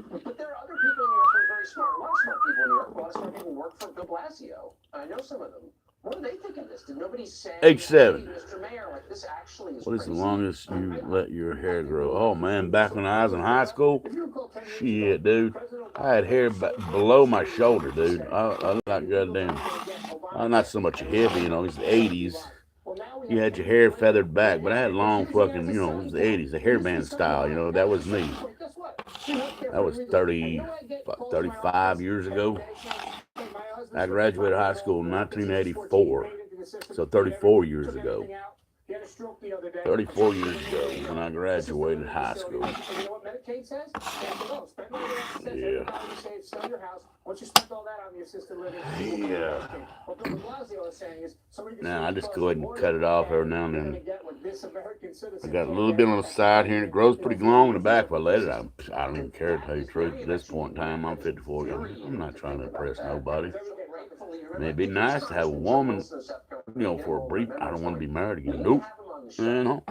But there are other people in New York who are very smart. A lot of smart people in New York. A lot of smart people work for de Blasio. I know some of them. What do they think of this? Did nobody say, H7. hey, Mr. Mayor, like this actually is What is the crazy? longest you let your hair grow? Oh man, back when I was in high school, shit, dude, I had hair below my shoulder, dude. I like goddamn. I'm not so much a hippie, you know. It's the '80s. You had your hair feathered back, but I had long fucking, you know, it was the '80s, the hairband style, you know. That was me. That was 35 years ago. I graduated high school in 1984, so 34 years ago. 34 years ago when I graduated high school. Yeah. Yeah. Now I just go ahead and cut it off every now and then. I got a little bit on the side here and it grows pretty long in the back. If I let it, I don't even care to tell you the truth. At this point in time, I'm 54. I'm not trying to impress nobody. I mean, it'd be nice to have a woman, you know, for a brief. I don't want to be married again. Nope. You know,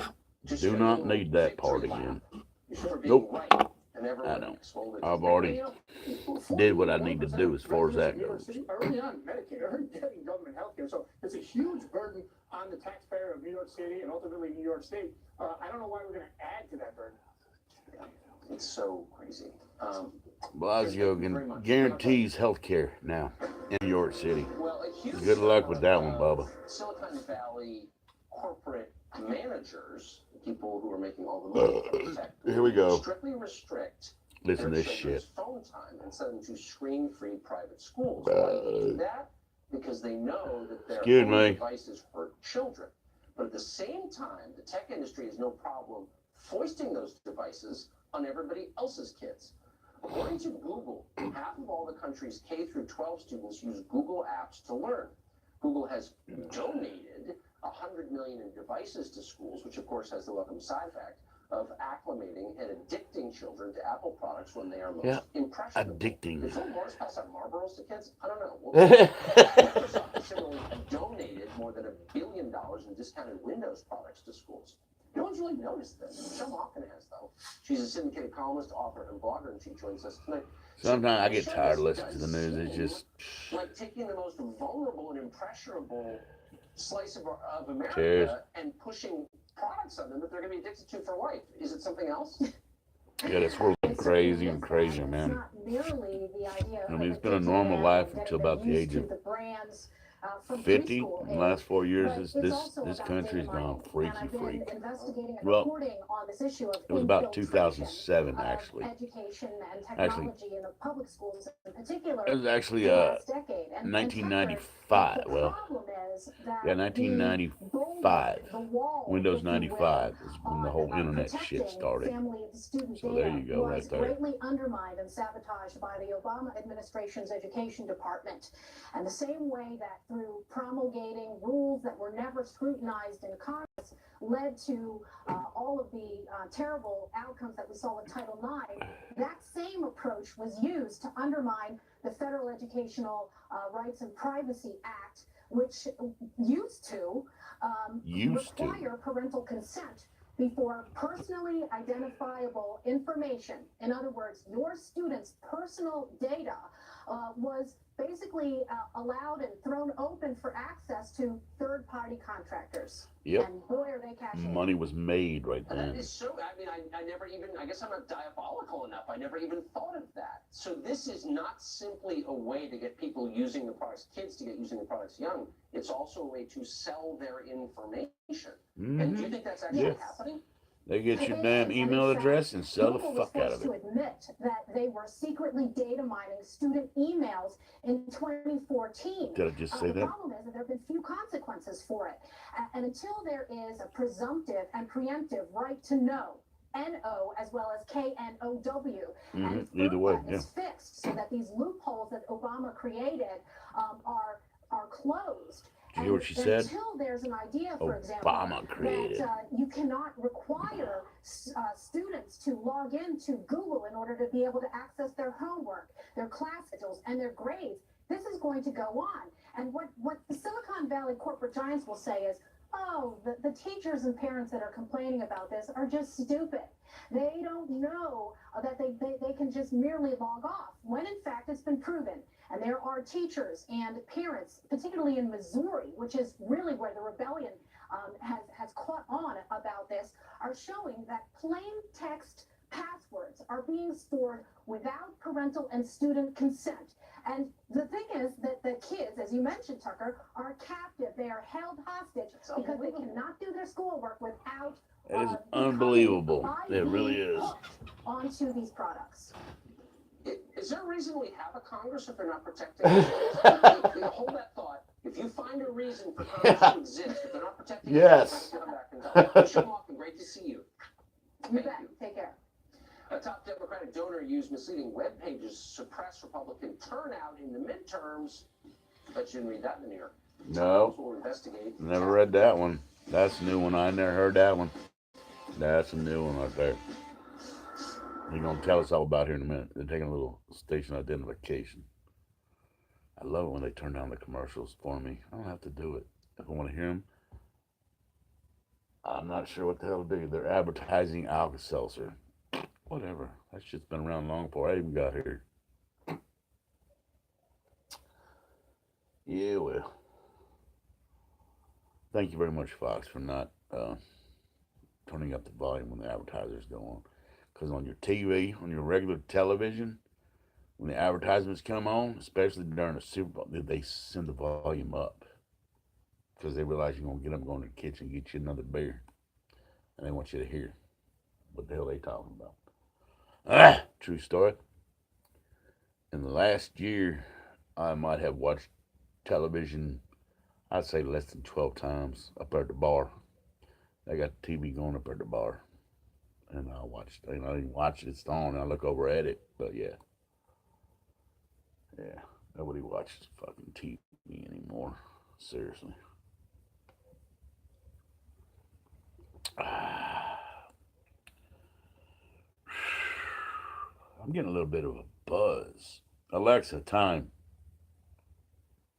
do not need that part again. Nope. I don't. I've already did what I need to do as far as that goes. Early on, Medicaid, getting government health care, so it's a huge burden on the taxpayer of New York City and ultimately New York State. I don't know why we're going to add to that burden. It's so crazy. Blasio guarantees health care now in New York City. Well, a huge Good luck with that one, Bubba. Silicon Valley corporate managers, people who are making all the money from tech, Here we go. strictly restrict Listen to their this children's shit. phone time and send them to screen-free private schools. Why do they do that? Because they know that their Excuse own me. devices hurt children. But at the same time, the tech industry has no problem foisting those devices on everybody else's kids. According to Google, half of all the country's K through 12 students use Google apps to learn. Google has donated 100 million in devices to schools, which of course has the welcome side effect of acclimating and addicting children to Apple products when they are most impressionable. Addicting. Did Philip Morris pass out Marlboros to kids? I don't know. Microsoft similarly donated more than $1 billion in discounted Windows products to schools. No one's really noticed this. Michelle Malkin has, though. She's a syndicated columnist, author, and blogger, and she joins us tonight. Sometimes I get tired of listening to the news. It's just like taking the most vulnerable and impressionable slice of America Cheers. And pushing products on them that they're going to be addicted to for life. Is it something else? Yeah, this world's crazy and crazy, man. I mean, it's been a normal life until about the age of 50. In the last 4 years, this country's gone freaky freak. Well, it was about 2007, actually. Actually, it was actually 1995. Well, yeah, 1995. Windows 95 is when the whole internet shit started. So there you go, right there. Greatly undermined and sabotaged by the Obama administration's education department. And the same way that through promulgating rules that were never scrutinized in Congress led to all of the terrible outcomes that we saw with Title IX, that same approach was used to undermine the Federal Educational Rights and Privacy Act, which used to require parental consent before personally identifiable information, in other words, your student's personal data, was basically allowed and thrown open for access to third-party contractors. Yep. And boy, are they cashing. Money was made right That then. is so, I mean, I never even, I guess I'm not diabolical enough. I never even thought of that. So this is not simply a way to get people using the products, kids to get using the products young. It's also a way to sell their information. And do you think that's actually happening? They get your damn email address and sell the fuck out of it. Google was forced to admit that they were secretly data mining student emails in 2014. Did I just say that? The problem is that there have been few consequences for it. And until there is a presumptive and preemptive right to know, N-O as well as K-N-O-W, and either way, is fixed so that these loopholes that Obama created are closed. Did you hear what she said? Until there's an idea, for example, Obama created. that you cannot require students to log into Google in order to be able to access their homework, their class schedules, and their grades. This is going to go on. And what the Silicon Valley corporate giants will say is, oh, the teachers and parents that are complaining about this are just stupid. They don't know that they can just merely log off, when in fact it's been proven. And there are teachers and parents, particularly in Missouri, which is really where the rebellion has caught on about this, are showing that plain text passwords are being stored without parental and student consent. And the thing is that the kids, as you mentioned, Tucker, are captive. They are held hostage because they cannot do their schoolwork without It is unbelievable. It really is. Onto these products. Is there a reason we have a Congress if they're not protecting kids? Hold that thought. If you find a reason for Congress to exist, if they're not protecting Yes. kids, come back and talk. Michelle Malkin, great to see you. You bet. Take care. A top Democratic donor used misleading web pages to suppress Republican turnout in the midterms. Bet you didn't read that in the New York. No. We'll investigate. Never read that one. That's a new one. I never heard that one. That's a new one right there. You're going to tell us all about here in a minute. They're taking a little station identification. I love it when they turn down the commercials for me. I don't have to do it. If I want to hear them, I'm not sure what the hell to do. They're advertising Alka-Seltzer. Whatever. That shit's been around long before I even got here. Yeah, well. Thank you very much, Fox, for not turning up the volume when the advertisers go on. Because on your TV, on your regular television, when the advertisements come on, especially during the Super Bowl, they send the volume up because they realize you're going to get them going to the kitchen and get you another beer. And they want you to hear what the hell they talking about. True story. In the last year, I might have watched television, I'd say less than 12 times up at the bar. I got the TV going up at the bar. And I watched it. I didn't watch it, it's on, and I look over at it. But yeah. Yeah. Nobody watches fucking TV anymore. Seriously. I'm getting a little bit of a buzz. Alexa, time.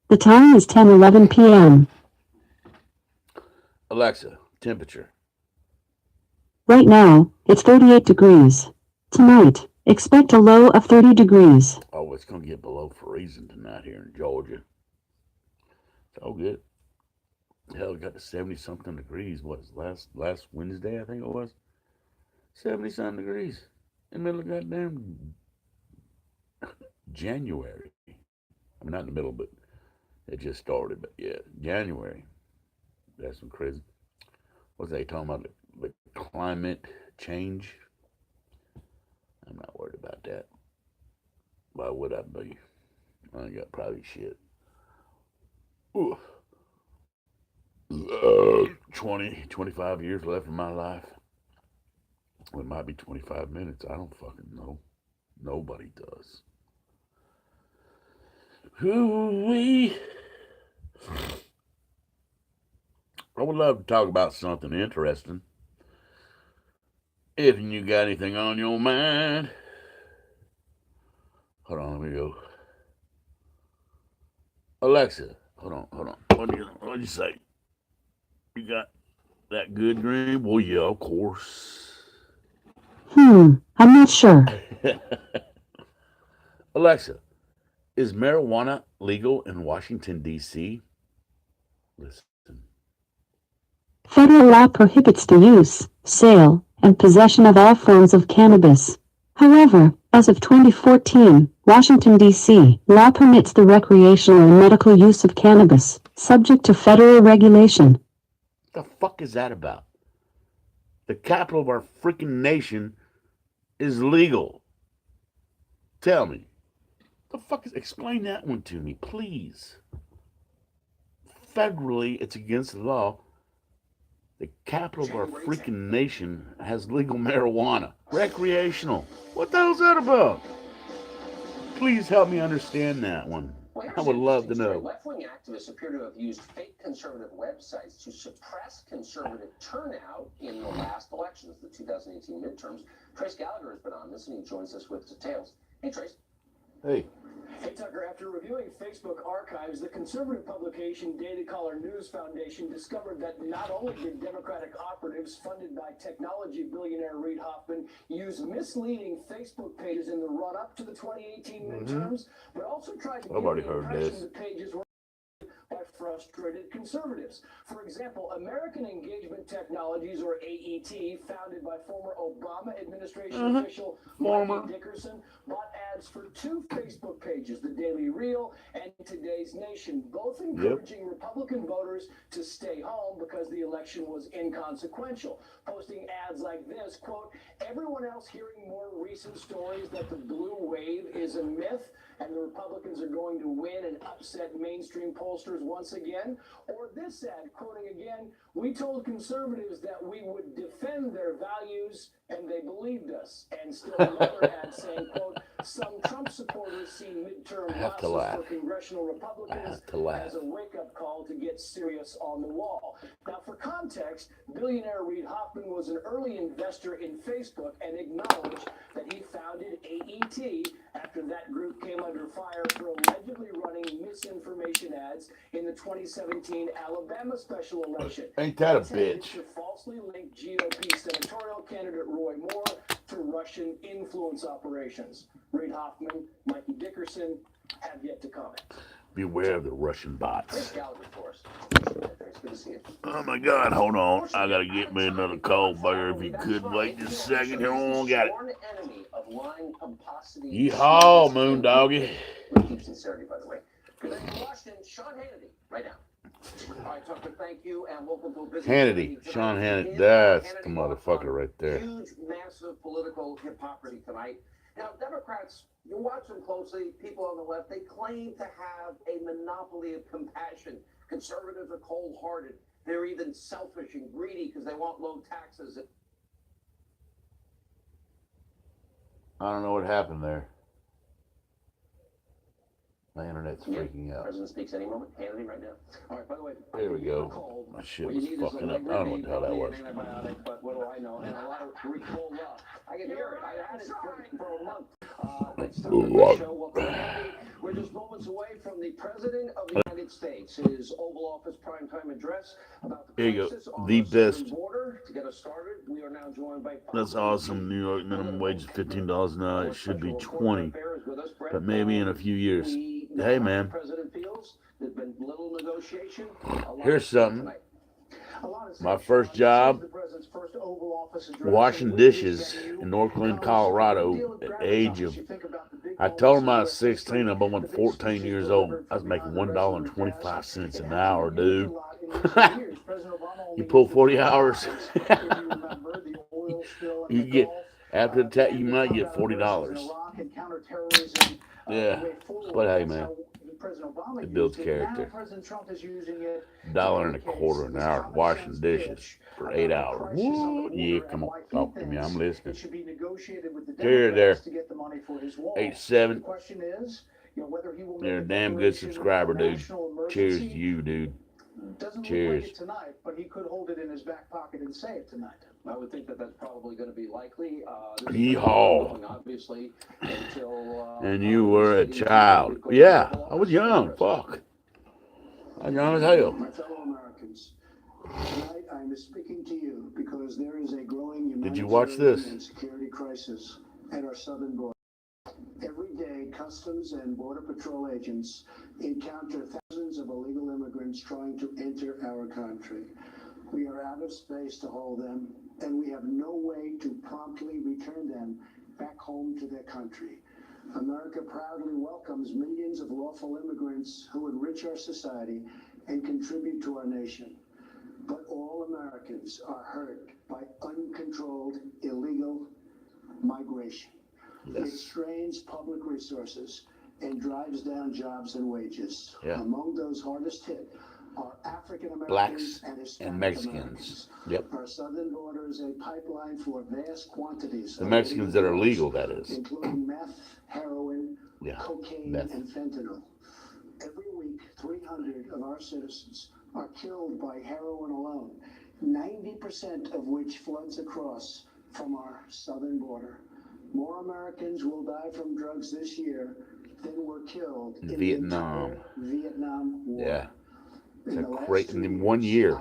The time is 10:11 p.m. Alexa, temperature. Right now, it's 38 degrees. Tonight, expect a low of 30 degrees. Oh, it's going to get below freezing tonight here in Georgia. It's all good. Hell, it got to 70-something degrees. What was last Wednesday, I think it was? 70-something degrees. In the middle of goddamn January. I mean, not in the middle, but it just started. But yeah, January. That's some crazy. What's they talking about? The climate change? I'm not worried about that. Why would I be? I ain't got probably shit. Ooh. 20, 25 years left in my life. It might be 25 minutes. I don't fucking know. Nobody does. Hoo-wee. I would love to talk about something interesting. If you got anything on your mind. Hold on, let me go. Alexa, hold on. What'd you say? You got that good dream? Well, yeah, of course. I'm not sure. Alexa, is marijuana legal in Washington, D.C.? Listen. Federal law prohibits the use, sale, and possession of all forms of cannabis. However, as of 2014, Washington, D.C. law permits the recreational and medical use of cannabis, subject to federal regulation. What the fuck is that about? The capital of our freaking nation is legal. Tell me. The fuck is... Explain that one to me, please. Federally, it's against the law. The capital of our freaking nation has legal marijuana. Recreational. What the hell's that about? Please help me understand that one. I would love to know. Left-wing activists appear to have used fake conservative websites to suppress conservative turnout in the last elections, the 2018 midterms. Trace Gallagher has been on this, and he joins us with details. Hey, Trace. Hey. Hey, Tucker, after reviewing Facebook archives, the conservative publication Data Caller News Foundation discovered that not only did Democratic operatives funded by technology billionaire Reid Hoffman use misleading Facebook pages in the run-up to the 2018 midterms, but also tried to give the impression the pages were by frustrated conservatives. For example, American Engagement Technologies, or AET, founded by former Obama administration official Mikey Dickerson, bought ads for two Facebook pages, The Daily Reel and Today's Nation, both encouraging Republican voters to stay home because the election was inconsequential, posting ads like this, quote, everyone else hearing more recent stories that the blue wave is a myth and the Republicans are going to win and upset mainstream pollsters once again? Or this ad, quoting again, we told conservatives that we would defend their values and they believed us. And still another ad saying, quote, some Trump supporters see midterm losses for congressional Republicans as a wake-up call to get serious on the wall. Now, for context, billionaire Reid Hoffman was an early investor in Facebook and acknowledged that he founded AET after that group came under fire for allegedly running misinformation ads in the 2017 Alabama special election. Ain't that a bitch? To falsely link GOP senatorial candidate Roy Moore to Russian influence operations. Reid Hoffman, Mikey Dickerson have yet to comment. Beware of the Russian bots. Trace Gallagher for us. Good to see you. Oh my God, hold on. I gotta get me another cold beer if you could wait just a second. Here on, got it. Yeehaw, Moon Doggy. We keep sincerity, by the way. Good night from Washington, Sean Hannity, right now. All right, Tucker, thank you. And welcome to a busy Hannity, Sean Hannity. That's the motherfucker right there. Huge, massive political hypocrisy tonight. Now, Democrats, you watch them closely, people on the left, they claim to have a monopoly of compassion. Conservatives are cold-hearted. They're even selfish and greedy because they want low taxes. I don't know what happened there. My internet's freaking out. President speaks any moment. Hannity right now. All right, by the way. There we go. My shit was fucking up. I don't know what the hell that was. But what do I know? And a lot of Ricola. I can hear it. I had it for a month. Next time on the show, welcome to Hannity. We're just moments away from the President of the United States, his Oval Office primetime address about the crisis on the southern border. To get us started, we are now joined by... That's awesome. New York minimum wage is $15 an hour. It should be $20, but maybe in a few years. Hey, man. President feels there's been little negotiation. Here's something. My first job, washing dishes in Northland, Colorado, at the age of, I told him I was 16, I'm only 14 years old. I was making $1.25 an hour, dude. You pull 40 hours, you get, after the tax, you might get $40. Yeah, but hey, man, it builds character. $1.25 an hour washing dishes for 8 hours. Woo, yeah, come on, talk to me. I'm listening. Cheers there. 87. You're a damn good subscriber, dude. Cheers to you, dude. Cheers. Tonight, but he could hold it in his back pocket and say it tonight. I would think that that's probably going to be likely. Yeehaw. Obviously, until, and you were a child. Yeah, I was young. Fuck. I was young as hell. My fellow Americans, tonight I am speaking to you because there is a growing Did you watch this? and security crisis at our southern border. Every day, Customs and Border Patrol agents encounter thousands of illegal immigrants trying to enter our country. We are out of space to hold them, and we have no way to promptly return them back home to their country. America proudly welcomes millions of lawful immigrants who enrich our society and contribute to our nation. But all Americans are hurt by uncontrolled illegal migration. It strains public resources and drives down jobs and wages. Among those hardest hit are African Americans Blacks and Hispanic and Mexicans. Americans. Yep. Our southern border is a pipeline for vast quantities. The Mexicans that are legal, that is. Including meth, heroin, cocaine, and fentanyl. Every week, 300 of our citizens are killed by heroin alone, 90% of which floods across from our southern border. More Americans will die from drugs this year than were killed in Vietnam. the Vietnam War. Yeah. In 1 year,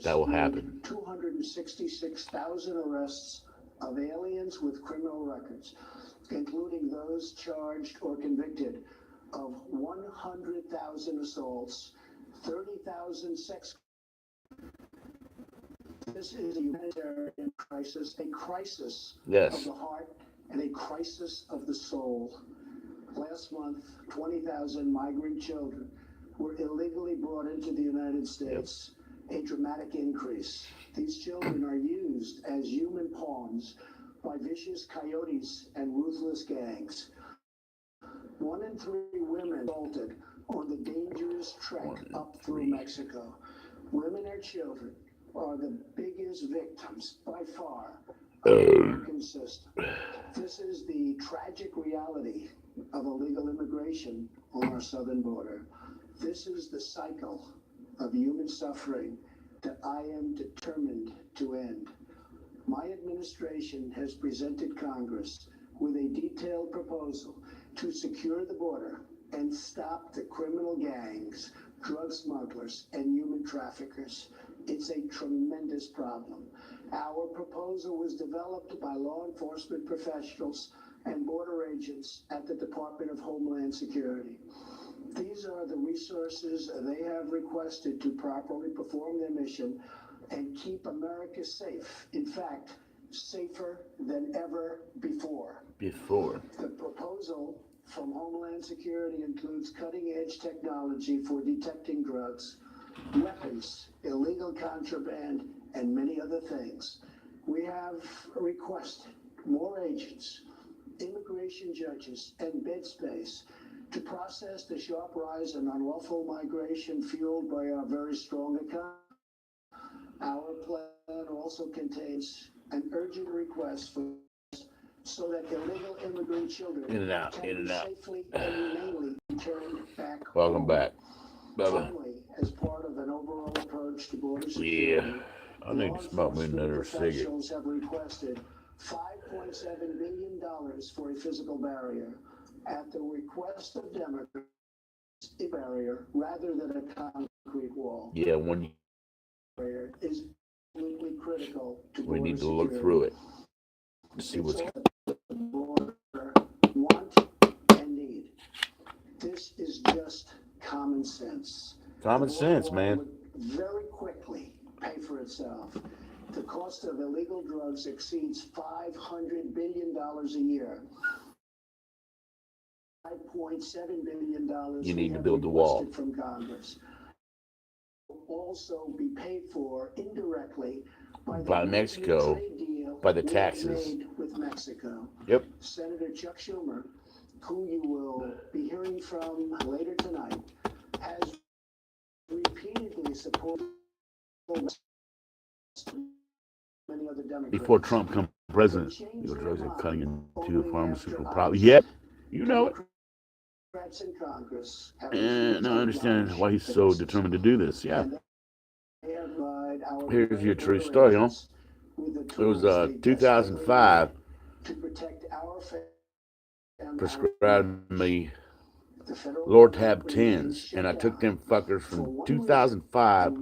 that will happen. 266,000 arrests of aliens with criminal records, including those charged or convicted of 100,000 assaults, 30,000 sex. This is a humanitarian crisis, a crisis of the heart and a crisis of the soul. Last month, 20,000 migrant children were illegally brought into the United States, a dramatic increase. These children are used as human pawns by vicious coyotes and ruthless gangs. 1 in 3 women assaulted on the dangerous trek up through Mexico. Women and children are the biggest victims by far of the American system. This is the tragic reality of illegal immigration on our southern border. This is the cycle of human suffering that I am determined to end. My administration has presented Congress with a detailed proposal to secure the border and stop the criminal gangs, drug smugglers, and human traffickers. It's a tremendous problem. Our proposal was developed by law enforcement professionals and border agents at the Department of Homeland Security. These are the resources they have requested to properly perform their mission and keep America safe. In fact, safer than ever before. The proposal from Homeland Security includes cutting-edge technology for detecting drugs, weapons, illegal contraband, and many other things. We have requested more agents, immigration judges, and bed space to process the sharp rise in unlawful migration fueled by our very strong economy. Our plan also contains an urgent request for so that illegal immigrant children In and out, can in and be out. safely and humanely returned back Welcome home. back. Bye-bye. Finally, as part of an overall approach to border Yeah. security, I need to smoke me another cigarette. professionals have requested $5.7 billion for a physical barrier. At the request of Democrats, a barrier rather than a concrete wall. Yeah, when Barrier is absolutely critical to we need border to look security. through it to see It's what's all the border want and need. This is just common sense. common The sense, border man. would very quickly pay for itself. The cost of illegal drugs exceeds $500 billion a year. $5.7 billion You need we to have build the wall. requested from Congress. Will also be paid for indirectly By the Mexico, trade deal by the we have taxes. made with Mexico. Yep. Senator Chuck Schumer, who you will be hearing from later tonight, has repeatedly supported many other Democrats. Before Trump become president, illegal drugs are cutting into the pharmaceutical problem. Yep, you know it. Democrats in Congress have And I understand why he's so determined to do this. Yeah. Here's your true story, huh? It was 2005. To protect our Prescribed me Lortab 10s, and I took them fuckers from 2005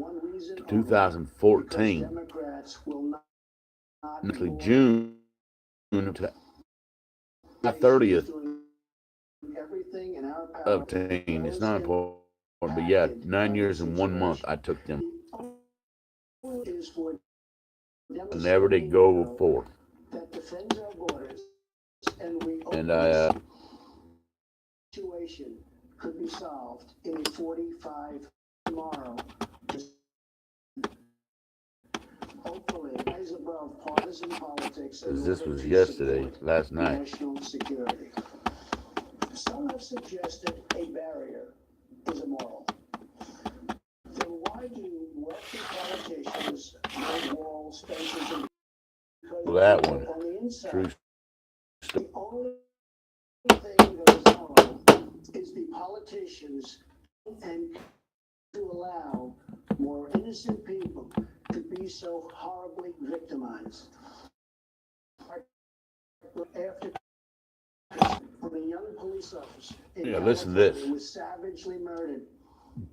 to 2014. Until June to 30th of 10. It's not important, but yeah, 9 years and 1 month I took them. I never did go before. And I situation could be solved in a 45 tomorrow. Hopefully, rise above partisan politics. this was yesterday, last night. National security. Some have suggested a barrier is immoral. Then why do wealthy politicians build walls, fences, and Well, that one. on the inside? True. The only thing that is moral is the politicians and to allow more innocent people to be so horribly victimized. After when a young police officer in Yeah, listen to this. was savagely murdered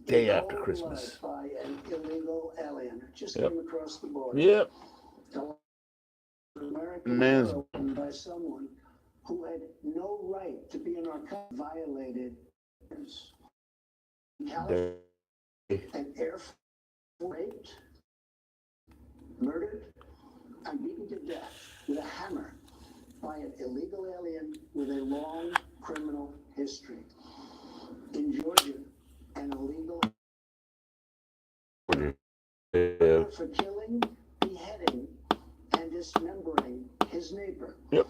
Day in after cold Christmas. blood by an illegal alien just Yep. came across the border. Yep. An American Man's- girl by someone who had no right to be in our country violated California, an Air Force raped, murdered, and beaten to death with a hammer by an illegal alien with a long criminal history. In Georgia, an illegal Yeah. for killing, beheading, and dismembering his neighbor. Yep.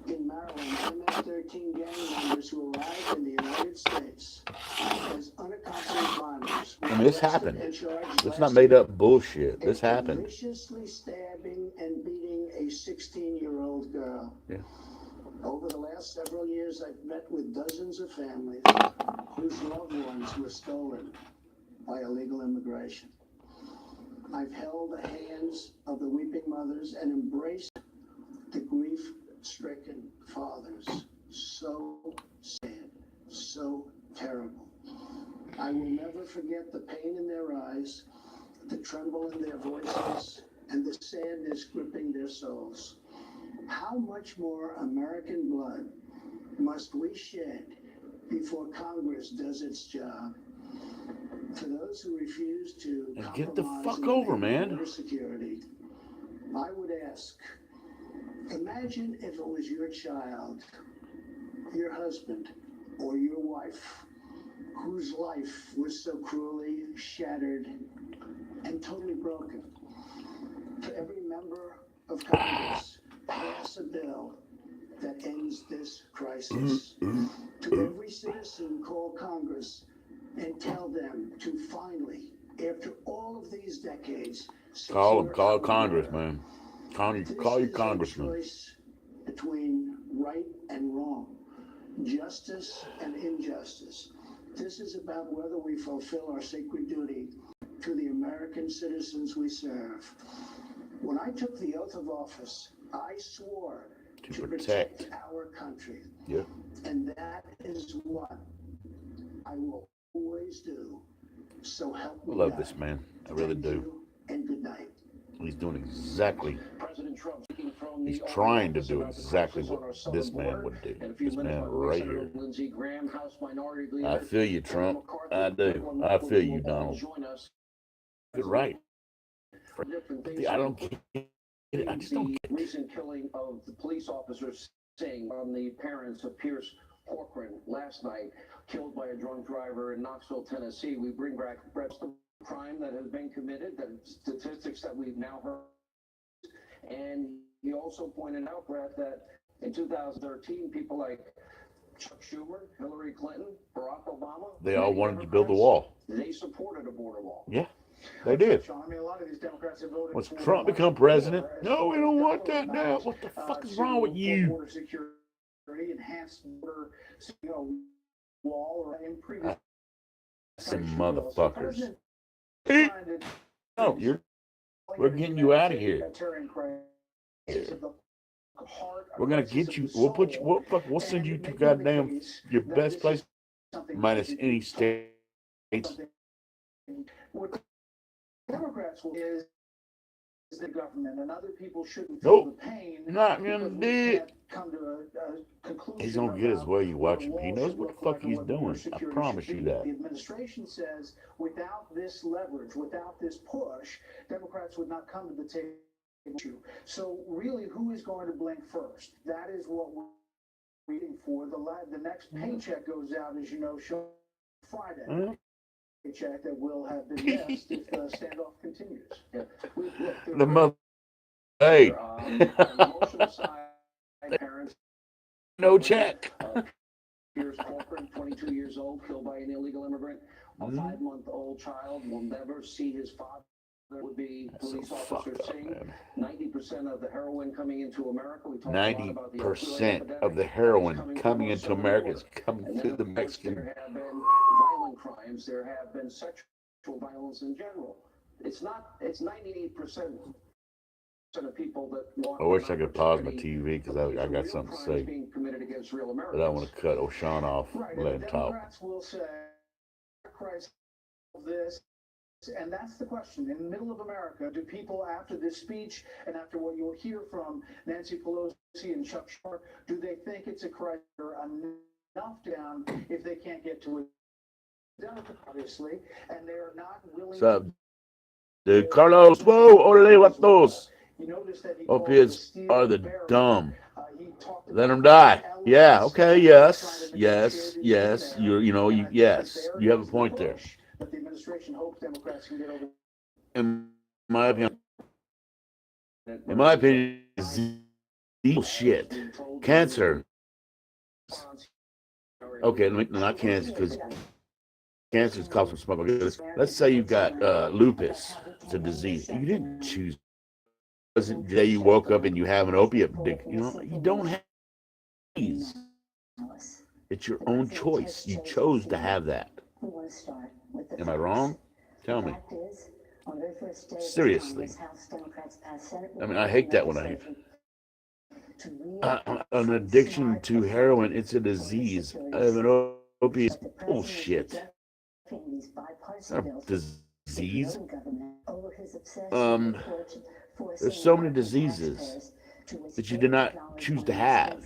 In Maryland, MS-13 gang members who arrived in the United States as unaccompanied minors. I mean, this happened. And charged It's not last made year up bullshit. This and happened. viciously stabbing and beating a 16-year-old girl. Yeah. Over the last several years, I've met with dozens of families whose loved ones were stolen by illegal immigration. I've held the hands of the weeping mothers and embraced the grief-stricken fathers. So sad, so terrible. I will never forget the pain in their eyes, the tremble in their voices, and the sadness gripping their souls. How much more American blood must we shed before Congress does its job. For those who refuse to And get the compromise fuck in the over, name of man. border security, I would ask, imagine if it was your child, your husband, or your wife, whose life was so cruelly shattered and totally broken. For every member of Congress, pass a bill that ends this crisis. To every citizen, call Congress and tell them to finally, after all of these decades, Call secure our Congress, border. man. Call This your is a congressman. choice between right and wrong, justice and injustice. This is about whether we fulfill our sacred duty to the American citizens we serve. When I took the oath of office, I swore to protect our country. Yeah. And that is what I will always do. So help I me love God. this man. I really Thank do. you and good night. He's doing exactly. President Trump speaking from He's the trying to Office do about the exactly crisis on what our southern this man border. would do. In a few This minutes, man by the way, right Senator here. Lindsey Graham, House Minority Leader. I feel you, Trump. I do. I feel you, Donald. Join us. You're right. Different things. I don't get it. I just don't The get it. recent killing of the police officers saying on the parents of Pierce Corcoran last night, killed by a drunk driver in Knoxville, Tennessee. We bring back the crime that has been committed, the statistics that we've now heard. And he also pointed out, Brett, that in 2013, people like Chuck Schumer, Hillary Clinton, Barack Obama, They all many wanted to build the Democrats, wall. They supported a border wall. Yeah, they did. Sean, I mean, a lot of these Democrats have voted Once for Trump the become Marshall president, Plan, no, we don't want that dollar now. amounts, What the fuck is to wrong with for you? border security, enhanced border, wall, or in previous Some country bills. motherfuckers. President Hey, trying to- no, we're getting you out of here. Humanitarian crisis of the heart, a We're gonna crisis get of you. the We'll put you. soul, We'll send you and to making the goddamn case your that best this place, is something minus that any states. what Democrats will is the government, and other people shouldn't Nope. feel the pain. Not because gonna we do it. can't come to a conclusion. He's gonna get his about way. You what watch a him. He wall knows should what the look fuck like and he's what border doing. I security promise should you be. that. The administration says without this leverage, without this push, Democrats would not come to the table. So really, who is going to blink first? That is what we're waiting for. The next paycheck goes out, as you know, Friday. Mhm. Paycheck that will have been missed if the standoff continues. Yeah. Look, The mother. Hey, on the emotional side, parents. no check. Pierce Corcoran, 22 years old, killed by an illegal immigrant. A Mhm. 5-month-old child will never see his father. Would be That's so police fucked officer up, saying man. 90% of the heroin coming into America. We talked a lot about the opioid 90% epidemic of the that is heroin coming coming from our into southern America border. is coming And through then, the of course, Mexican. there have been violent crimes. There have been sexual violence in general. It's 98% of people that want. I wish I could pause my opportunity. TV because These I are got real something to crimes say, being committed against real but Americans. I want to cut O'Shawn off Right, and and let the him talk. Democrats will say, Christ, this, and that's the question. In the middle of America, do people, after this speech and after what you'll hear from Nancy Pelosi and Chuck Schumer, do they think it's a crisis or enough down if they can't get to it? Obviously, and they're not willing. What's up, dude? Carlos, whoa, orale vatos. You notice that he called Opiates steel are the barrier. dumb. He talked Let about them die. elements Yeah. Okay. Yes. trying to Yes. negotiate Yes. in there. You. Yes. You have a point there. That the administration hopes Democrats can get over. In my opinion, is bullshit. Cancer. Okay, not cancer, because cancer is caused from smoke. Let's say you've got lupus. It's a disease. You didn't choose. It wasn't the day you woke up and you have an opiate addiction. You don't have disease. It's your own choice. You chose to have that. Am I wrong? Tell me. Seriously. I mean, I hate that when I hear an addiction to heroin. It's a disease. I have an opiate. Bullshit. It's not a disease. There's so many diseases that you did not choose to have.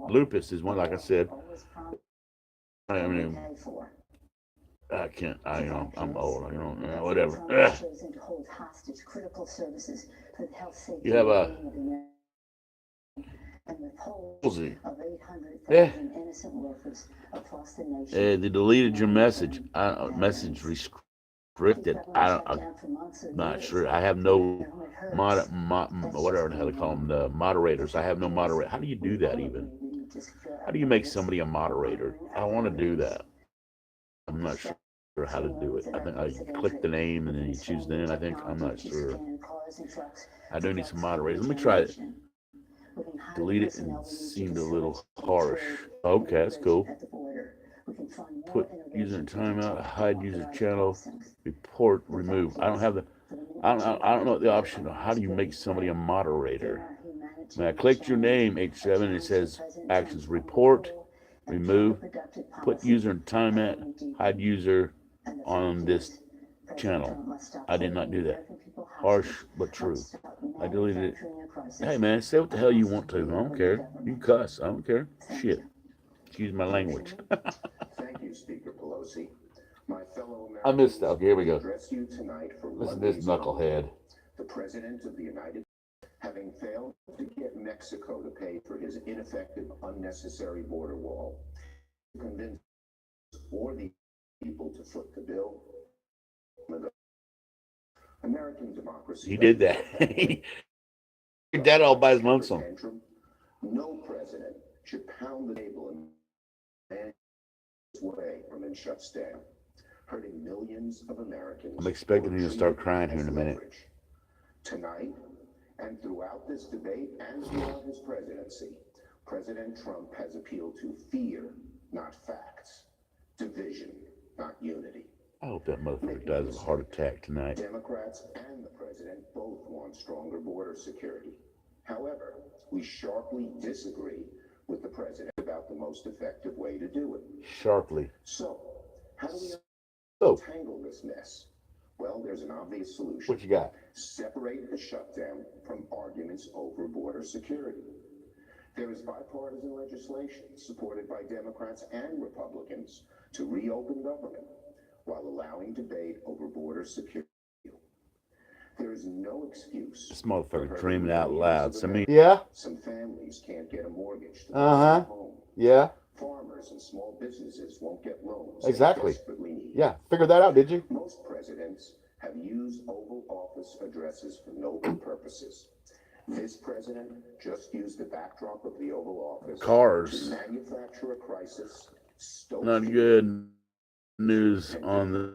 Lupus is one, like I said. I mean, Paid for. I can't. I'm old. Whatever. Trump has chosen to hold hostage critical services for the health, safety, You have a and well-being of Americans, and withhold Halsey. of 800,000 Yeah. innocent workers across the nation. They deleted your message. Message restricted. I'm not sure. I have no whatever the hell they call them, the moderators. I have no moderator. How do you do that even? How do you make somebody a moderator? I want to do that. I'm not sure how to do it. I think I click the name and then you choose the name. I think I'm not sure. I do need some moderators. Let me try it. Delete it and seemed a little harsh. Okay, that's cool. Put user in timeout, hide user channel, report, remove. I don't have the. I don't know the option. How do you make somebody a moderator? When I clicked your name, H7, and it says actions: report, remove, put user in timeout, hide user on this channel. I did not do that. Harsh but true. I deleted it. Hey man, say what the hell you want to. I don't care. You cuss. I don't care. Shit. Excuse my language. Thank you, Speaker Pelosi. My fellow Americans, I missed that. Okay, here we go. address you tonight for Listen one to this reason knucklehead. only. The President of the United States, having failed to get Mexico to pay for his ineffective, unnecessary border wall, convince or the people to foot the bill. American democracy. He did that. He did that all by his lonesome. No president should pound the table and man his way from and shuts down, hurting millions of Americans. I'm expecting him to start crying here in a minute. Tonight, and throughout this debate and throughout his presidency, President Trump has appealed to fear, not facts, division, not unity. I hope that motherfucker dies of a heart attack tonight. Democrats and the president both want stronger border security. However, we sharply disagree with the president about the most effective way to do it. Sharply. So, how do we untangle this mess? Well, there's an obvious solution. What you got? Separate the shutdown from arguments over border security. There is bipartisan legislation supported by Democrats and Republicans to reopen government while allowing debate over border security. There is no excuse. This motherfucker dreaming out loud. Some families can't get a mortgage to buy a home. Yeah. Farmers and small businesses won't get loans. Exactly. They desperately need. Yeah. Figured that out, did you? Most presidents have used Oval Office addresses for noble purposes. This president just used the backdrop of the Oval Office Cars. to manufacture a crisis. Not good news on the.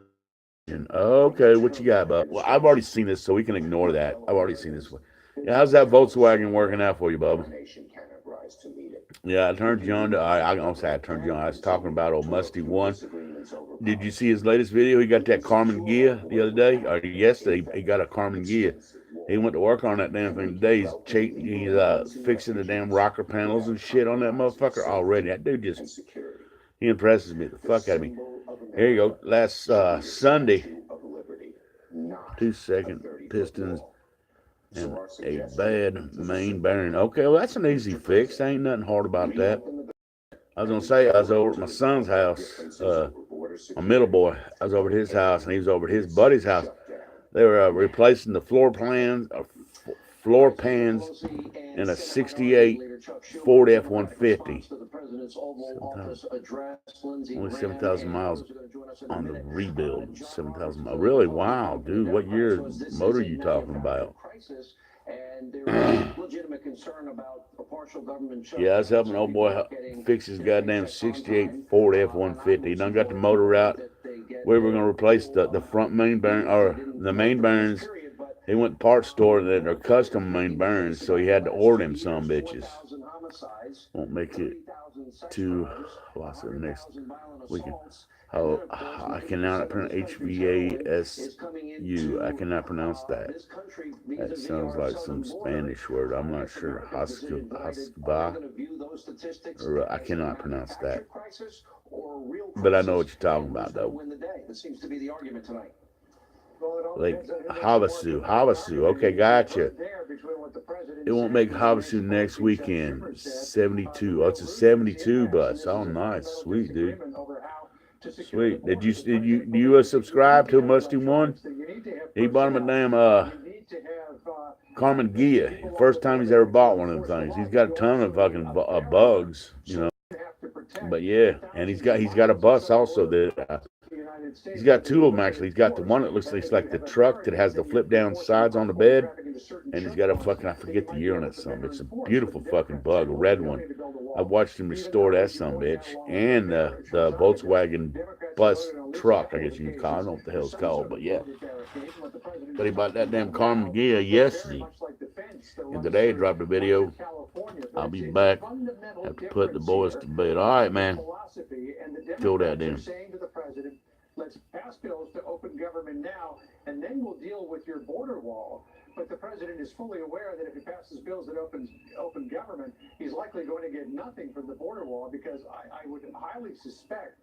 Okay, what you got, Bub? Well, I've already seen this, so we can ignore that. I've already seen this one. Yeah, how's that Volkswagen working out for you, Bub? Yeah, I turned you on to. I don't say I turned you on. I was talking about old Musty One. Did you see his latest video? He got that Carmen Gia the other day, or yesterday. He got a Carmen Gia. He went to work on that damn thing today. He's fixing the damn rocker panels and shit on that motherfucker already. That dude just, he impresses me the fuck out of me. Here you go. Last Sunday, 2-second pistons and a bad main bearing. Okay, well, that's an easy fix. There ain't nothing hard about that. I was going to say, I was over at my son's house, my middle boy. I was over at his house, and he was over at his buddy's house. They were replacing the floor pans in a 68 Ford F-150. Only 7,000 miles on the rebuild. 7,000 miles. Really? Wow, dude. What year motor are you talking about? Yeah, I was helping old boy fix his goddamn 68 Ford F-150. He done got the motor out. We were going to replace the front main bearing, or the main bearings. He went to the parts store that are custom main bearings, so he had to order them some bitches. Won't make it to, well, I said next weekend. Oh, I cannot pronounce HVASU. I cannot pronounce that. That sounds like some Spanish word. I'm not sure. Hasba. Or I cannot pronounce that. But I know what you're talking about, though. Like Havasu. Okay, gotcha. It won't make Havasu next weekend. 72. Oh, it's a 72 bus. Oh, nice, sweet, dude. Sweet. Do you subscribe to Musty One? He bought him a damn Carmen Gia. First time he's ever bought one of them things. He's got a ton of fucking bugs, you know. But yeah, and he's got a bus also that he's got two of them actually. He's got the one that looks like the truck that has the flip down sides on the bed, and he's got a fucking, I forget the year on it. Something. It's a beautiful fucking bug, a red one. I've watched him restore that son of a bitch, and the Volkswagen bus truck, I guess you can call it. I don't know what the hell it's called, but yeah. But he bought that damn Carmen Gia yesterday, and today he dropped a video. I'll be back. Have to put the boys to bed. All right, man. Kill that damn. Let's pass bills to open government now, and then we'll deal with your border wall. But the president is fully aware that if he passes bills that open government, he's likely going to get nothing from the border wall, because I would highly suspect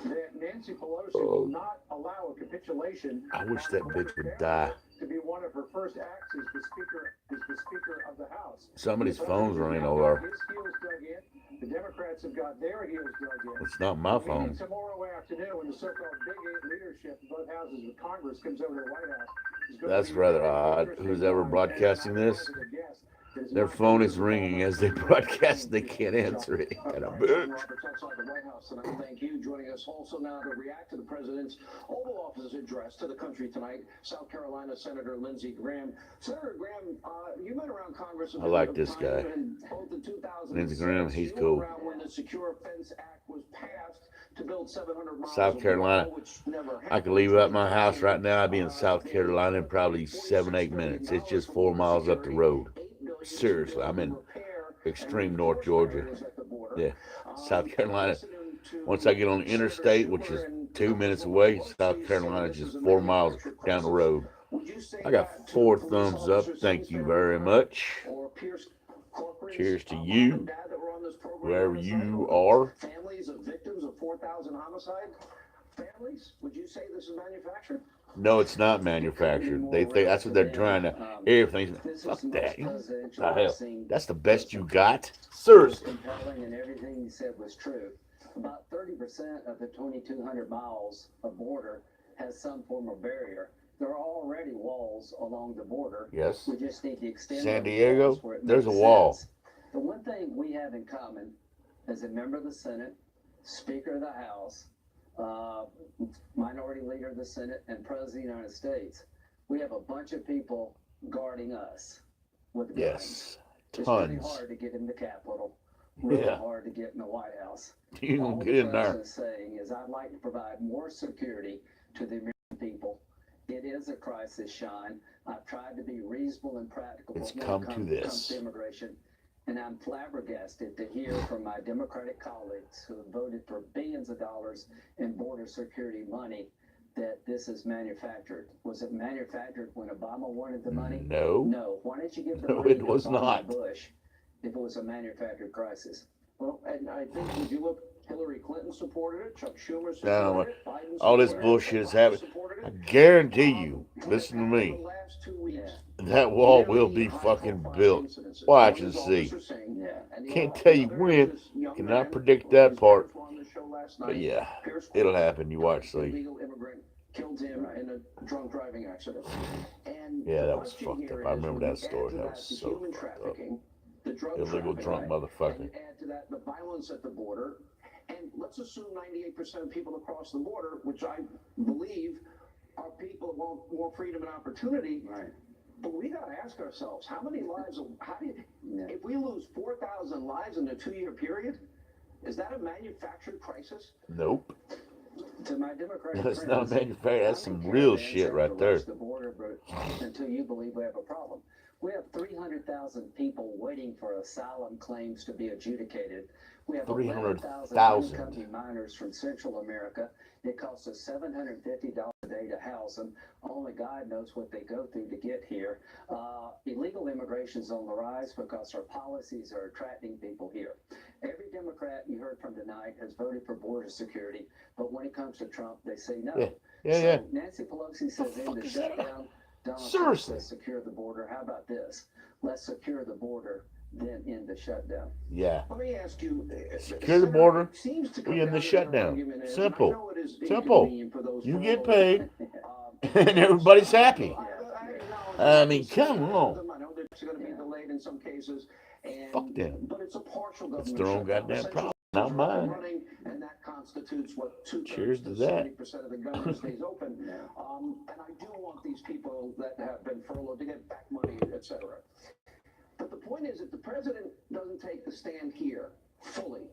that Nancy Pelosi will not allow a capitulation. I wish that bitch would die. To be one of her first acts as the speaker of the House. Somebody's phone's ringing over. His heels dug in. The Democrats have got their heels dug in. It's not my phone. Tomorrow afternoon, when the so-called Big Eight leadership in both houses of Congress comes over to the White House. That's rather odd. Who's ever broadcasting this? Their phone is ringing as they broadcast. They can't answer it. And a bitch. Thank you. Joining us also now to react to the president's Oval Office address to the country tonight, South Carolina Senator Lindsey Graham. Senator Graham, you've been around Congress. I like this guy. Lindsey Graham, he's cool. When the Secure Fence Act was passed to build 700 miles South Carolina. I could leave out my house right now. I'd be in South Carolina in probably 7-8 minutes. It's just 4 miles up the road. Seriously, I'm in extreme North Georgia. Yeah, South Carolina. Once I get on the interstate, which is 2 minutes away, South Carolina is just 4 miles down the road. I got 4 thumbs up. Thank you very much. Cheers to you, wherever you are. Families of victims of 4,000 homicide families, would you say this is manufactured? No, it's not manufactured. They think that's what they're trying to. Everything. Fuck that. What the hell? That's the best you got? Seriously. Compelling, and everything you said was true. About 30% of the 2,200 miles of border has some form of barrier. There are already walls along the border. Yes. We just need to extend San Diego, where it there's a makes wall. sense. The one thing we have in common as a member of the Senate, Speaker of the House, Minority Leader of the Senate, and President of the United States, we have a bunch of people guarding us with guns. Yes, It's pretty tons. hard to get in the Capitol. Really Yeah. hard to get in the White House. You All gonna the get in there? president's saying is, I'd like to provide more security to the American people. It is a crisis, Sean. I've tried to be reasonable and practical. It's when it come to comes this. to immigration. And I'm flabbergasted to hear from my Democratic colleagues who have voted for billions of dollars in border security money that this is manufactured. Was it manufactured when Obama wanted the money? No. No. Why didn't you give the No, money it to was Obama not. and Bush if it was a manufactured crisis? Well, and I think if you look, Hillary Clinton supported it, Chuck Schumer supported No, it, Biden all this supported it, bullshit is Obama happening. supported I it. guarantee you. Listen to me. The last 2 weeks, That wall will be fucking built. Watch and see. Can't tell you when. Cannot predict that part. But yeah, it'll happen. You watch, see. Illegal immigrant killed him in a drunk driving accident. And Yeah, the that was question fucked here up. I is, remember when that you add story. to That that was the so human fucked up. trafficking, the drug Illegal trafficking, drunk motherfucker. and add to that the violence at the border, and let's assume 98% of people across the border, which I believe are people who want more freedom and opportunity. Right. But we got to ask ourselves, how many lives, if we lose 4,000 lives in a 2-year period, is that a manufactured crisis? Nope. To my Democratic That's friends, not manufactured. That's I some don't care real if they shit accept right the there. rest of the border, but until you believe we have a problem. We have 300,000 people waiting for asylum claims to be adjudicated. We have 300,000. 11,000 incoming minors from Central America. It costs us $750 a day to house them. Only God knows what they go through to get here. Illegal immigration is on the rise because our policies are attracting people here. Every Democrat you heard from tonight has voted for border security, but when it comes to Trump, they say no. Yeah. Yeah. So Nancy Pelosi says in the shutdown, Donald Trump Seriously. says secure the border. How about this? Let's secure the border, then end the shutdown. Yeah. Let me ask you. Secure the border. Seems to We end the shutdown. Simple. Simple. You get paid, and everybody's happy. I mean, come on. I know it's going to be delayed in some cases. And, Fuck them. But it's a partial It's government their own shutdown. goddamn Essentially, problem, not mine. running, and that constitutes what Cheers to 2/3 that. 70% of the government stays open. And I do want these people that have been furloughed to get back money, etc. But the point is, if the president doesn't take the stand here fully,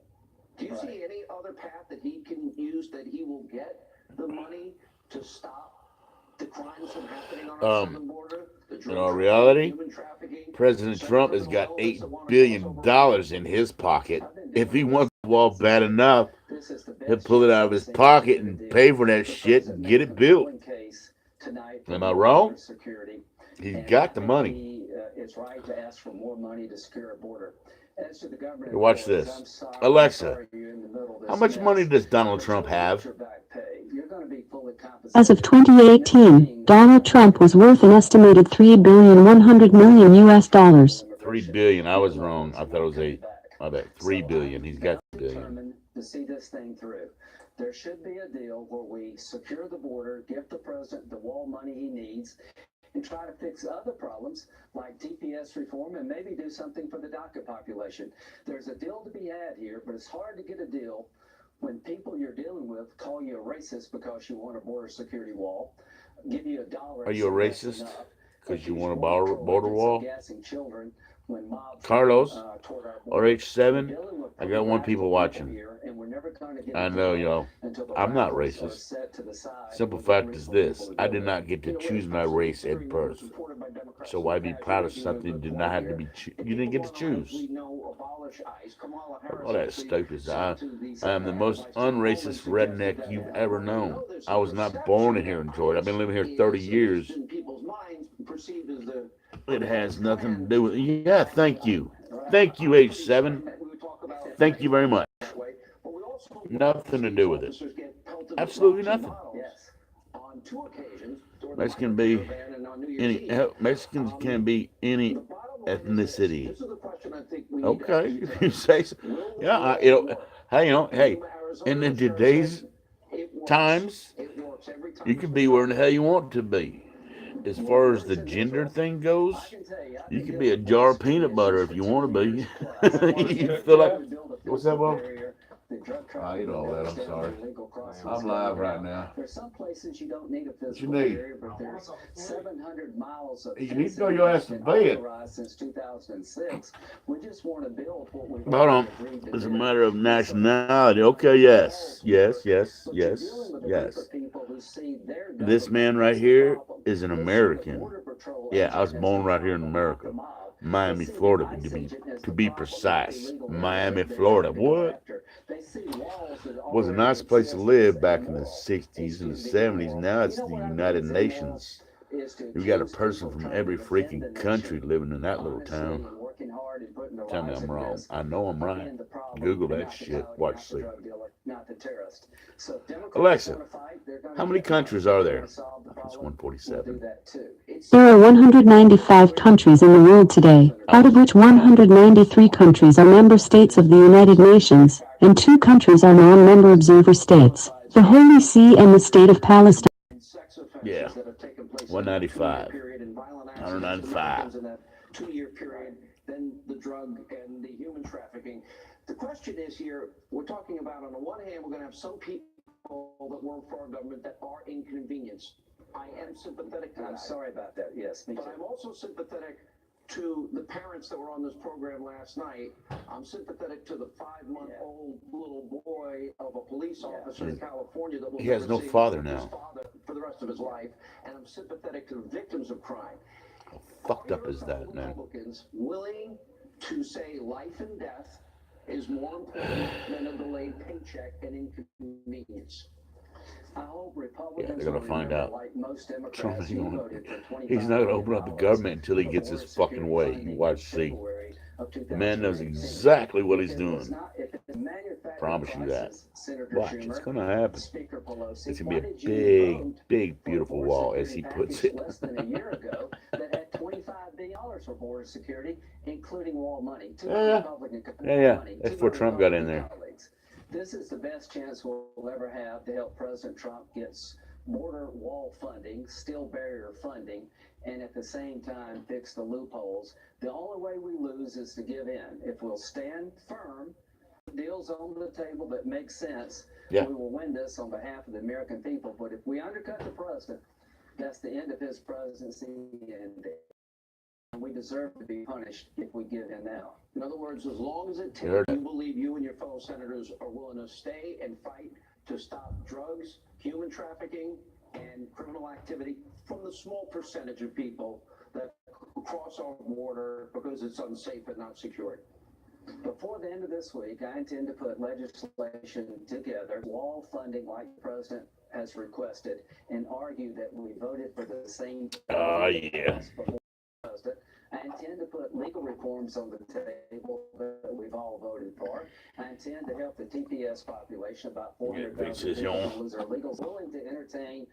do you see any other path that he can use that he will get the money to stop the crimes from happening on our southern border? In all reality, President Trump has got $8 billion in his pocket. If he wants the wall bad enough, he'll pull it out of his pocket and pay for that shit and get it built. Am I wrong? He's got the money. It's right to ask for more money to secure a border. As to the government, Watch this. Alexa, how much money does Donald Trump have? As of 2018, Donald Trump was worth an estimated $3.1 billion US. $3 billion. I was wrong. I thought it was 8. I bet $3 billion. He's got $1 billion. Determined to see this thing through. There should be a deal where we secure the border, give the president the wall money he needs, and try to fix other problems like TPS reform and maybe do something for the DACA population. There's a deal to be had here, but it's hard to get a deal when people you're dealing with call you a racist because you want a border security wall, give you $1. Are you a racist because you want a border wall? Children when mobs Carlos, toward our border. RH7, I got one people watching. I know, y'all. I'm not racist. Simple fact is this. I did not get to choose my race at birth. So why be proud of something you did not have to be you didn't get to choose? All that stupid. I am the most unracist redneck you've ever known. I was not born here in Georgia. I've been living here 30 years. It has nothing to do with yeah, thank you. Thank you, H7. Thank you very much. Nothing to do with it. Absolutely nothing. Mexicans can be any ethnicity. Okay, if you say so. Yeah, hey, and in today's times, you can be where the hell you want to be. As far as the gender thing goes, you can be a jar of peanut butter if you want to be. You feel like, what's that, Bob? I ate all that, I'm sorry. I'm live right now. There's some places you don't need a What you physical need? barrier, but there's 700 miles of You need to go your ass to bed. since 2006. We just want to build what we've Hold on. agreed to It's a do. matter of nationality. Okay, yes. This man right here is an American. Yeah, I was born right here in America. Miami, Florida, to be precise. Miami, Florida. What? Was a nice place to live back in the 60s and the 70s. Now it's the United Nations. You got a person from every freaking country living in that little town. Tell me I'm wrong. I know I'm right. Google that shit. Watch see. Alexa, how many countries are there? It's 147. There are 195 countries in the world today, out of which 193 countries are member states of the United Nations, and 2 countries are non-member observer states, the Holy See and the State of Palestine. Yeah, 195. 195. 2-year period, then the drug and the human trafficking. The question is here, we're talking about, on the one hand, we're going to have some people that work for our government that are inconvenienced. I am sympathetic to that. I'm sorry about that. Yes, me too. But I'm also sympathetic to the parents that were on this program last night. I'm sympathetic to the 5-month-old little boy of a police officer in California that will He has never no see father his now. father for the rest of his life. And I'm sympathetic to the victims of crime. How fucked up is that, man? Republicans willing to say life and death is more important than a delayed paycheck and inconvenience. I hope Republicans Yeah, they're gonna find out. like most Trump Democrats ain't who gonna- voted for 25 He's not going to open up the dollars government until he for gets border his fucking security way. funding You watch, in see. February of The man knows 2018. exactly what he's If doing. it's not- if it's manufactured promise you that. crisis, Senator Watch, Schumer, it's gonna happen. Speaker Pelosi, It's gonna why be a did you big, vote big, for a beautiful border wall, as security he puts package it. less than a year ago that had $25 billion for border security, including wall money? Too many Yeah. Republican Yeah. money, That's too before many Trump got in Republican there. colleagues. This is the best chance we'll ever have to help President Trump get border wall funding, steel barrier funding, and at the same time fix the loopholes. The only way we lose is to give in. If we'll stand firm, deals on the table that make sense, Yeah. we will win this on behalf of the American people. But if we undercut the president, that's the end of his presidency, and we deserve to be punished if we give in now. In other words, as long as it You heard takes, you believe you and your fellow senators are willing to stay and fight to stop drugs, human trafficking, and criminal activity from the small percentage of people that cross our border because it's unsafe and not secure. Before the end of this week, I intend to put legislation together, wall funding like the president has requested, and argue that we voted for the same. Oh, yeah. President. I intend to put legal reforms on the table that we've all voted for. I intend to help the TPS population, about 400,000 people who lose their legals, willing to entertain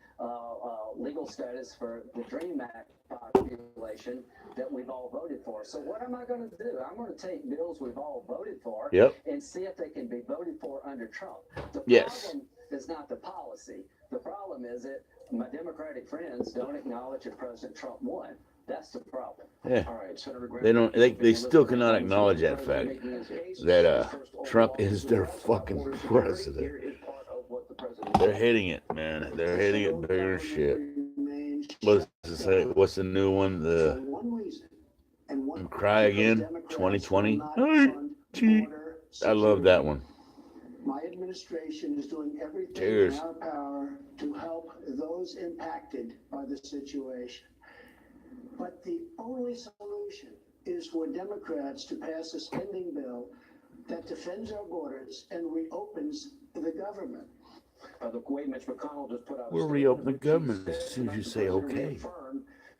legal status for the DREAM Act population that we've all voted for. So what am I going to do? I'm going to take bills we've all voted for and see if they can be voted for under Trump. The problem is not the policy. The problem is that my Democratic friends don't acknowledge that President Trump won. That's the problem. Yeah. All right, Senator Graham. They don't. They still cannot acknowledge that fact that Trump is their fucking president. They're hitting it, man. They're hitting it bigger than shit. What's the new one? The Cry Again 2020. I love that one. My administration is doing everything Cheers. in our power to help those impacted by the situation. But the only solution is for Democrats to pass a spending bill that defends our borders and reopens the government. The way Mitch McConnell just put out We'll reopen the government as soon as you say okay.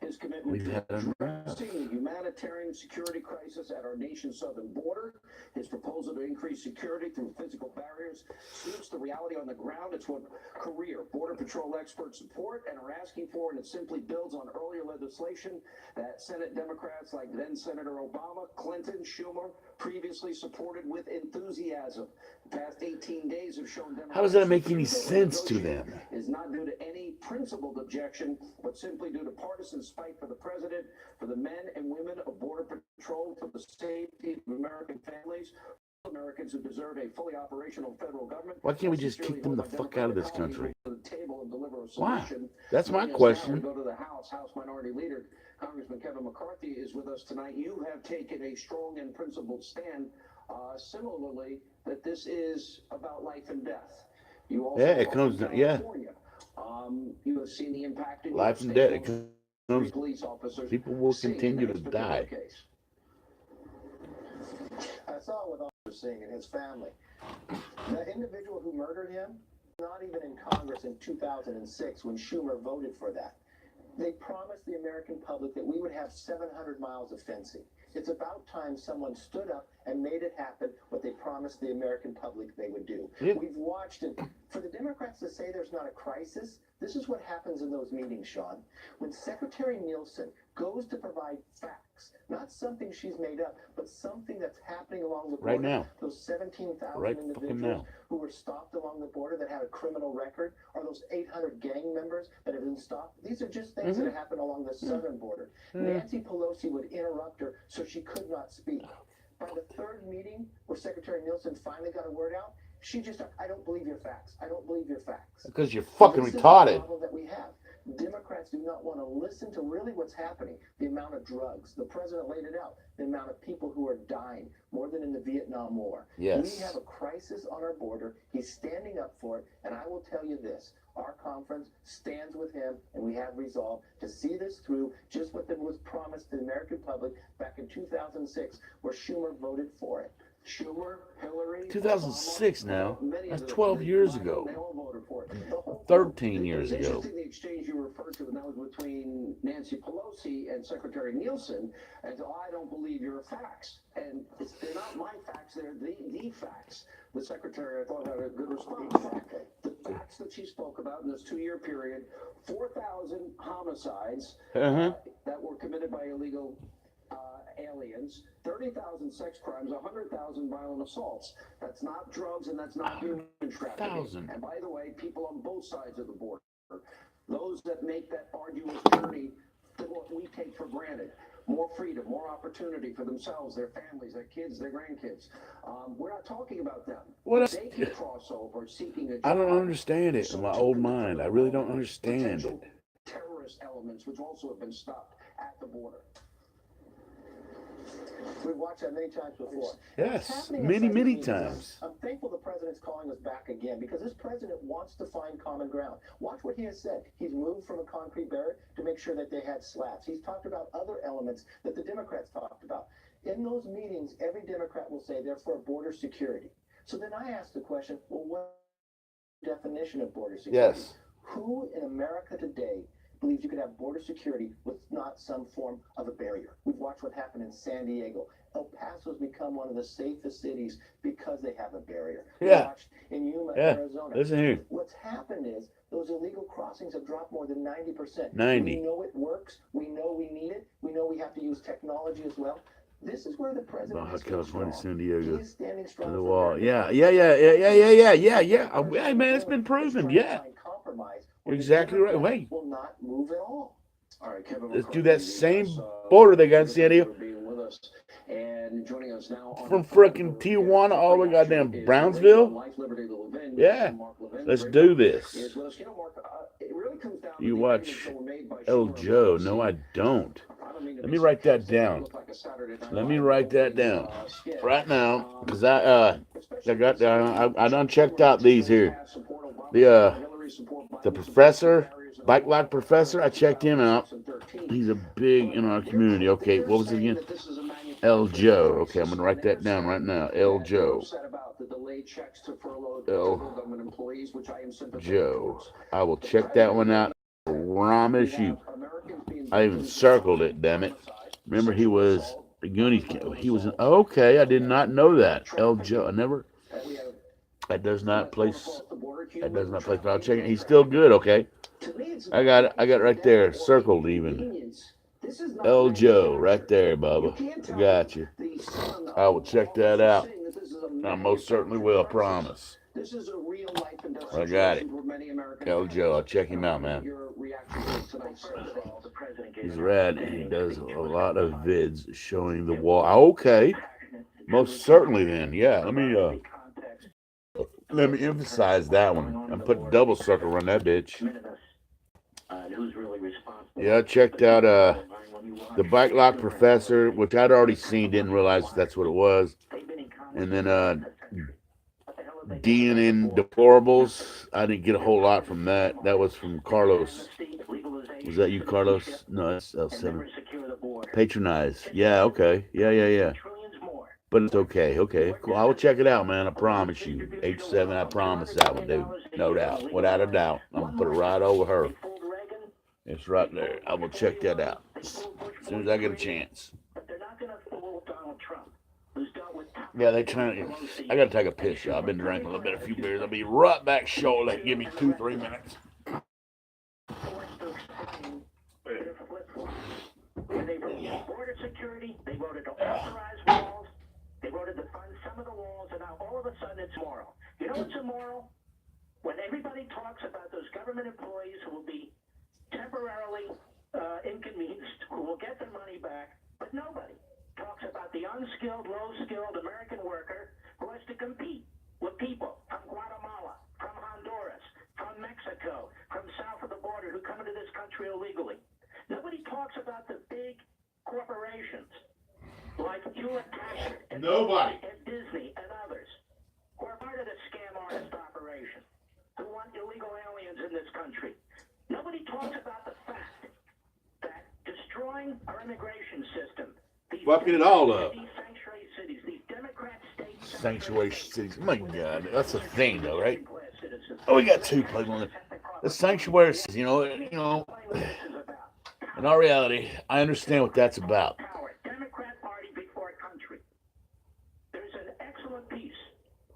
His commitment We've had to enough. addressing the humanitarian security crisis at our nation's southern border. His proposal to increase security through physical barriers suits the reality on the ground. It's what career Border Patrol experts support and are asking for, and it simply builds on earlier legislation that Senate Democrats like then Senator Obama, Clinton, Schumer previously supported with enthusiasm. The past 18 days have shown Democrats. How does that make any sense to them? Is not due to any principled objection, but simply due to partisan spite for the president, for the men and women of Border Patrol, for the safety of American families, Americans who deserve a fully operational federal government. Why can't we just kick them the fuck out of this country? Why? That's my question. Go to the House Minority Leader Congressman Kevin McCarthy is with us tonight. You have taken a strong and principled stand, similarly, that this is about life and death. You also it comes. Yeah. You have seen the impact in Life and death. It comes. Police officers. People will continue to die. I saw with Officer Singh and his family. The individual who murdered him, not even in Congress in 2006 when Schumer voted for that. They promised the American public that we would have 700 miles of fencing. It's about time someone stood up and made it happen what they promised the American public they would do. Yeah. We've watched it. For the Democrats to say there's not a crisis, this is what happens in those meetings, Sean. When Secretary Nielsen goes to provide facts, not something she's made up, but something that's happening along the border. Right now. Those 17,000 Right fucking individuals now. who were stopped along the border that had a criminal record, or those 800 gang members that have been stopped. These are just things that have happened along the southern border. Nancy Pelosi would interrupt her so she could not speak. By the third meeting where Secretary Nielsen finally got a word out, she just, I don't believe your facts. I don't believe your facts. Because you're fucking This is retarded. the problem that we have. Democrats do not want to listen to really what's happening. The amount of drugs. The president laid it out. The amount of people who are dying, more than in the Vietnam War. Yes. We have a crisis on our border. He's standing up for it. And I will tell you this. Our conference stands with him, and we have resolve to see this through, just what was promised to the American public back in 2006, where Schumer voted for it. Schumer, Hillary, 2006 Obama, now. many That's of them, 12 years Biden, ago. They all voted for it. The whole 13 It years was ago. interesting the exchange you referred to, and that was between Nancy Pelosi and Secretary Nielsen. And so I don't believe your facts. And they're not my facts, they're the facts. The secretary, I thought, had a good response. The facts that she spoke about in this 2-year period, 4,000 homicides that were committed by illegal aliens, 30,000 sex crimes, 100,000 violent assaults. That's not drugs and that's not human trafficking. And by the way, people on both sides of the border, those that make that arduous journey to what we take for granted, more freedom, more opportunity for themselves, their families, their kids, their grandkids. We're not talking about them. They can cross over seeking a job. I don't understand it in my old mind. I really don't understand it. Terrorist elements, which also have been stopped at the border. We've watched that many times before. Yes, many times. I'm thankful the president's calling us back again because this president wants to find common ground. Watch what he has said. He's moved from a concrete barrier to make sure that they had slabs. He's talked about other elements that the Democrats talked about. In those meetings, every Democrat will say they're for border security. So then I ask the question, well, what definition of border security? Yes. Who in America today believes you could have border security with not some form of a barrier? We've watched what happened in San Diego. El Paso's become one of the safest cities because they have a barrier. We watched in Yuma, Arizona. Listen here. What's happened is those illegal crossings have dropped more than 90%. 90. We know it works. We know we need it. We know we have to use technology as well. This is where the president is California, San Diego. He is standing strong The for wall. America. Hey, man, it's been proven. Yeah. You're exactly right. Wait. Will not move at all. All right, Kevin, Let's do that same border they got in San Diego. And joining us now From frickin' Tijuana all the way goddamn Brownsville. Yeah. Let's do this. You watch El Joe. No, I don't. Let me write that down. Let me write that down right now, because I done checked out these here. The professor, Bike Lock Professor. I checked him out. He's a big in our community. Okay, what was it again? El Joe. Okay, I'm gonna write that down right now. El Joe. El Joe. I will check that one out. I promise you. I even circled it. Damn it. Remember, he was the Goonies. He was an. Okay, I did not know that. El Joe. I never. That does not place. That does not place. But I'll check it. He's still good. Okay. I got it. I got it right there, circled even. El Joe, right there, Bubba. I got you. I will check that out. I most certainly will. I promise. I got it. El Joe. I'll check him out, man. He's rad, and he does a lot of vids showing the wall. Okay. Most certainly then. Yeah. Let me emphasize that one. I put double circle around that bitch. Yeah, I checked out the Bike Lock Professor, which I'd already seen, didn't realize that's what it was. And then DNN Deplorables. I didn't get a whole lot from that. That was from Carlos. Was that you, Carlos? No, that's L7. Patronize. Yeah, okay. Yeah. But it's okay. Okay, cool. I will check it out, man. I promise you. H7, I promise that one, dude. No doubt. Without a doubt. I'm going to put it right over her. It's right there. I will check that out as soon as I get a chance. Yeah, they trying to. I got to take a piss, y'all. I've been drinking a little bit, a few beers. I'll be right back shortly. Give me 2-3 minutes. When they voted border security, they voted to authorize walls, they voted to fund some of the walls, and now all of a sudden it's immoral. You know what's immoral? When everybody talks about those government employees who will be temporarily inconvenienced, who will get their money back, but nobody talks about the unskilled, low-skilled American worker who has to compete with people from Guatemala, from Honduras, from Mexico, from south of the border who come into this country illegally. Nobody talks about the big corporations like Hewlett Packard and Disney and others who are part of the scam artist operation, who want illegal aliens in this country. Nobody talks about the fact that destroying our immigration system, these fucking it all up. These sanctuary cities, these Democrat states Sanctuary cities. My God, that's a thing, though, right? Oh, we got two playing. The sanctuary cities, in our reality, I understand what that's about. Democrat Party before country. There's an excellent piece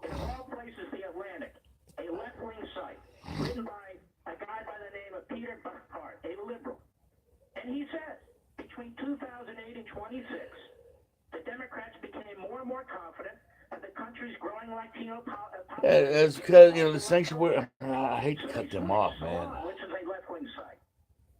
in all places, The Atlantic, a left-wing site, written by a guy by the name of Peter Buckard, a liberal. And he says, between 2008 and 26, the Democrats became more and more confident that the country's growing Latino population. Yeah, that's because, the sanctuary, I hate to cut them off, man. Which is a left-wing site.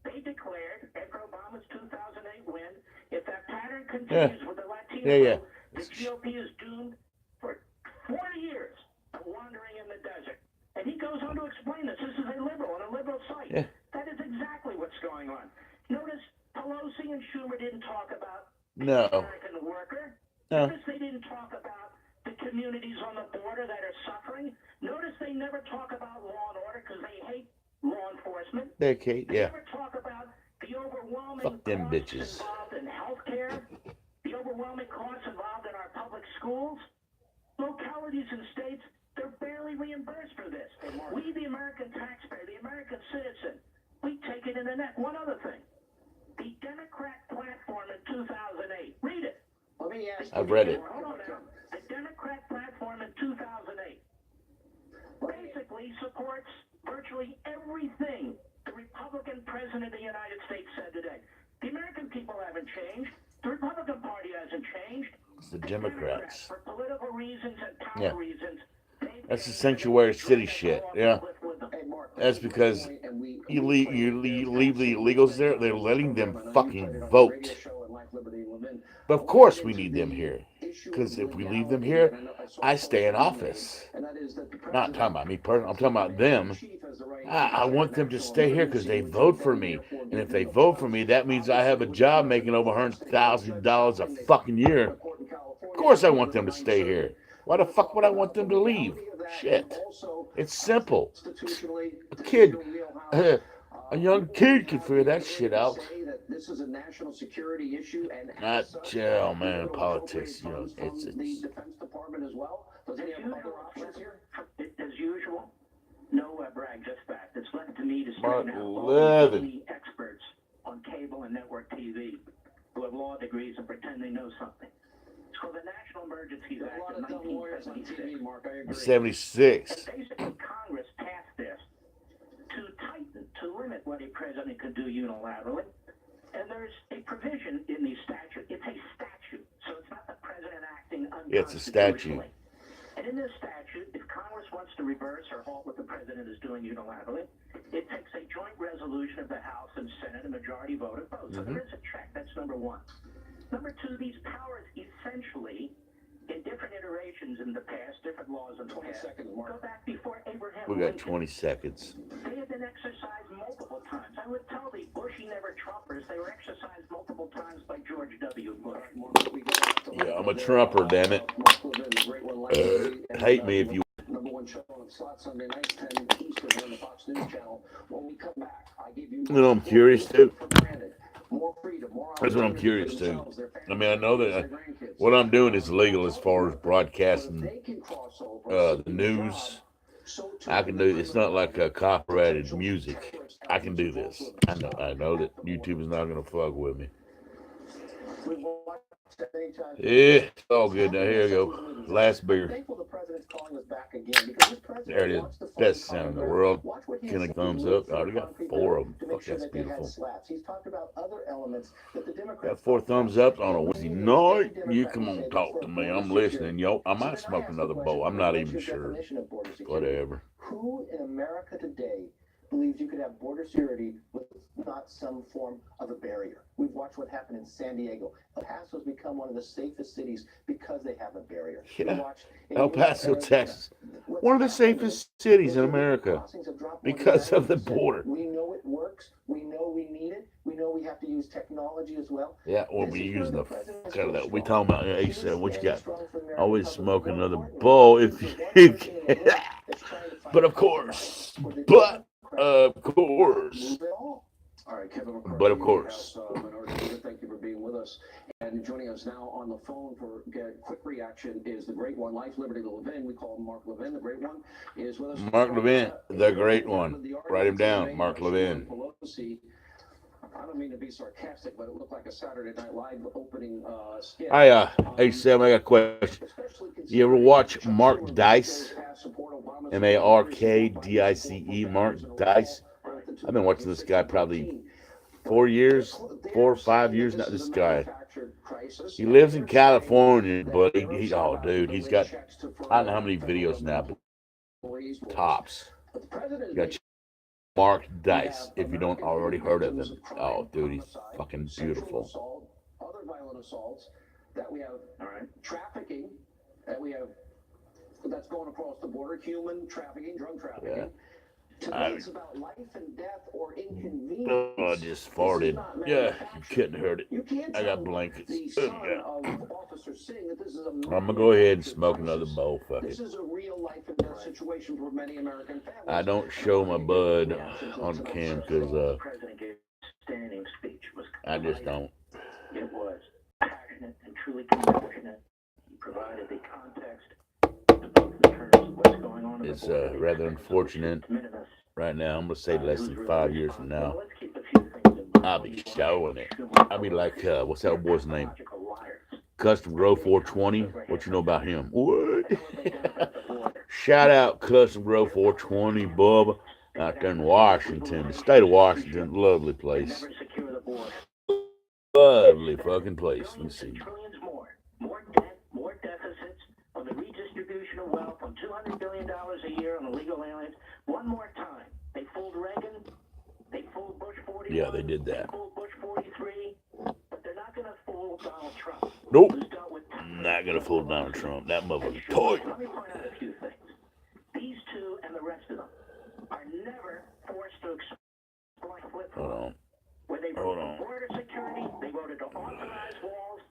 They declared, after Obama's 2008 win, if that pattern continues with the Latino, the GOP is doomed for 40 years of wandering in the desert. And he goes on to explain this. This is a liberal on a liberal site. Yeah. That is exactly what's going on. Notice Pelosi and Schumer didn't talk about No. the American worker. No. Notice they didn't talk about the communities on the border that are suffering. Notice they never talk about law and order because they hate law enforcement. Dedicate, They yeah. never talk about the overwhelming Fuck them costs bitches. involved in healthcare, the overwhelming costs involved in our public schools. Localities and states, they're barely reimbursed for this. We, the American taxpayer, the American citizen, we take it in the neck. One other thing. The Democrat platform in 2008. Read it. Let me ask I've read it. Hold on now. The Democrat platform in 2008 basically supports virtually everything the Republican president of the United States said today. The American people haven't changed. The Republican Party hasn't changed. It's the Democrats. For political reasons and power reasons, That's the sanctuary city shit, yeah. That's because you leave the illegals there, they're letting them fucking vote. But of course we need them here. Because if we leave them here, I stay in office. Not talking about me personally, I'm talking about them. I want them to stay here because they vote for me. And if they vote for me, that means I have a job making over $100,000 a fucking year. Of course I want them to stay here. Why the fuck would I want them to leave? Shit. It's simple. A kid, a young kid can figure that shit out. This is a national security issue and Not jail, man. Politics, it's Defense Department as well. Does he have other options here? as usual, no brag, just fact. It's left to me to Mark straighten out all 11. the experts on cable and network TV who have law degrees and pretend they know something. It's called the National Emergencies There's a Act lot of of dumb lawyers on 1976. TV, Mark. I agree. 76. And basically, Congress passed this to tighten, to limit what a president could do unilaterally. And there's a provision in the statute. It's a statute, so it's not the president acting unconstitutionally. Yeah, it's a statute. And in this statute, if Congress wants to reverse or halt what the president is doing unilaterally, it takes a joint resolution of the House and Senate, a majority vote of vote. So there is a check. That's number one. Number two, these powers essentially, in different iterations in the past, different laws in the 20 past, seconds, Mark. go back before Abraham We got Lincoln. 20 seconds. They have been exercised multiple times. I would tell the Bushy never Trumpers they were exercised multiple times by George W. Bush. Yeah, I'm a Trumper, damn it. Hate me if you. Number one show on slot Sunday nights, 10 Eastern on the Fox News Channel. When we come back, I give you. I'm curious too. More freedom, more That's what I'm curious too. I mean, I know that what I'm doing is legal as far as broadcasting the news. I can do. It's not like copyrighted music. I can do this. I know that YouTube is not gonna fuck with me. Yeah, it's all good. Now here we go. Last beer. There it is. Best sound in the world. Can I thumbs up? I already got 4 of them. Fuck, that's beautiful. He's talked about other elements that the Democrats Got 4 thumbs up on a Wednesday night. You come on, talk to me. I'm listening, yo. I might smoke another bowl. I'm not even sure. Whatever. Who in America today believes you could have border security with not some form of a barrier? We've watched what happened in San Diego. El Paso's become one of the safest cities because they have a barrier. Yeah. El Paso, Texas. One of the safest cities in America because of the border. We know it works. We know we need it. We know we have to use technology as well. Yeah, we'll be using the fuck out of that. We talking about H7. What you got? Always smoke another bowl if you can. But of course. All right, Kevin McCarthy, But of course. Minority Leader, thank you for being with us and joining us. us now on the phone for get quick reaction is the great one, Life, Liberty, Levin. We call him Mark Levin. The great one is with us. Mark Levin, the great one. Write him down, Mark Levin. Pelosi. I don't mean to be sarcastic, but it looked like a Saturday Night Live opening skit. Hey Sam, I got a question. You ever watch Mark Dice? M-A-R-K-D-I-C-E, Mark Dice. I've been watching this guy probably 4 or 5 years now. This guy, he lives in California, but oh dude, he's got, I don't know how many videos now, but tops. You got Mark Dice, if you don't already heard of him. Oh dude, he's fucking beautiful. Other violent assaults that we have, trafficking that we have, that's going across the border, human trafficking, drug trafficking. Yeah. To me, it's about life and death or inconvenience. Oh, I just farted. Yeah, you couldn't heard it. I got blankets. I'm gonna go ahead and smoke another bowl. Fuck it. This is a real life and death situation for many American families. I don't show my bud on cam because I just don't. It was passionate and truly compassionate. He provided the context to both in terms of what's going on. It's rather unfortunate right now. I'm gonna say less than 5 years from now, I'll be showing it. I'll be like, what's that old boy's name? Custom Grow 420. What you know about him? What? Shout out Custom Grow 420, Bubba, out there in Washington, the state of Washington. Lovely place. Lovely fucking place. Let me see. More debt, more deficits on the redistribution of wealth on $200 billion a year on illegal aliens. One more time. They fooled Reagan. They fooled Bush 41. Yeah, they did that. They fooled Bush 43. But they're not going to fool Donald Trump. Nope. Not going to fool Donald Trump. That motherfucker's toy. Let me point out a few things. These two and the rest of them are never forced to exploit flip-flop. When they voted for border security, they voted to authorize walls.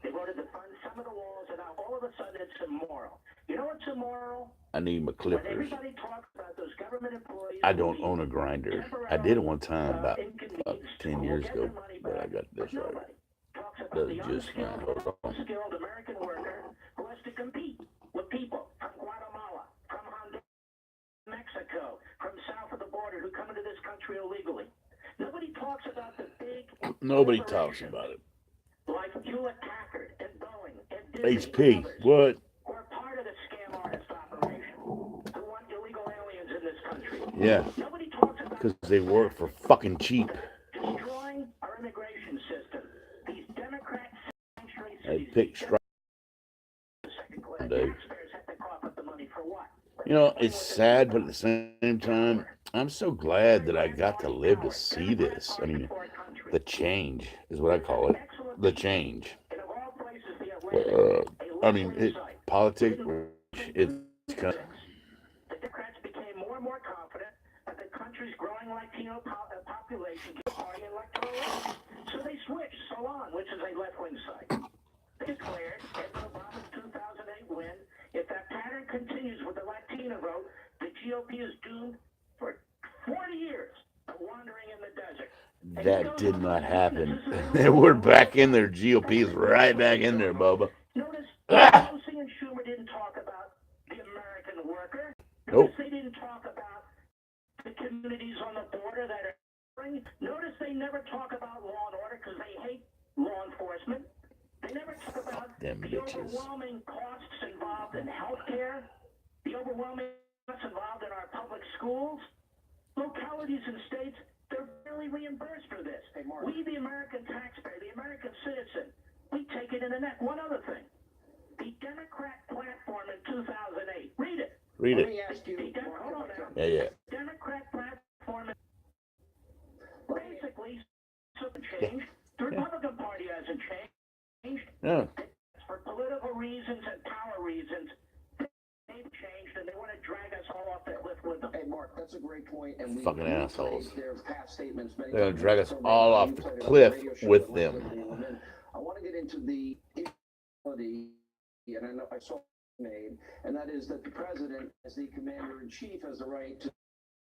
They voted to fund some of the walls, and now all of a sudden it's immoral. You know what's immoral? I need my clippers. When everybody talks about those government employees. I don't own a grinder. I did it one time about 10 years ago, but I got this right. Does just fine. Hold on. Skilled American worker who has to compete with people from Guatemala, from Honduras, Mexico, from south of the border who come into this country illegally. Nobody talks about the big. Nobody talks about it. Like Hewlett Packard and Boeing and Disney HP. and others, What? who are part of the scam artist operation, who want illegal aliens in this country. Yeah. Nobody talks about Because they work for fucking cheap. destroying our immigration system. These Democrat sanctuary They cities. pick strike. Taxpayers have to cough up the money for what? You know, it's sad, but at the same time, I'm so glad that I got to live to see this. I mean, the change is what I call it. The change. I mean, politics, it's kind of... The Democrats became more and more confident that the country's growing Latino population could party electoral law. So they switched Salon, which is a left-wing site. They declared after Obama's 2008 win, if that pattern continues with the Latino vote, the GOP is doomed for 40 years of wandering in the desert. That did not happen. We're back in there. GOP is right back in there, Bubba. Notice Pelosi and Schumer didn't talk about the American worker. Notice they didn't talk about the communities on the border that are suffering. Notice they never talk about law and order because they hate law enforcement. They never talk about the overwhelming costs involved in healthcare, the overwhelming costs involved in our public schools. Localities and states, they're barely reimbursed for this. We, the American taxpayer, the American citizen, we take it in the neck. One other thing. The Democrat platform in 2008. Read it. Read it. Let me ask you. Hold on now. Yeah. Democrat platform basically hasn't changed. The Republican Party hasn't changed. Yeah. For political reasons and power reasons, they've changed and they want to drag us all off the cliff with them. Hey, Mark, that's a great point. And Fucking assholes. Their past statements. They're going to drag us all off the cliff with them. I want to get into the equality, and I know I saw it made, and that is that the president, as the commander-in-chief, has the right to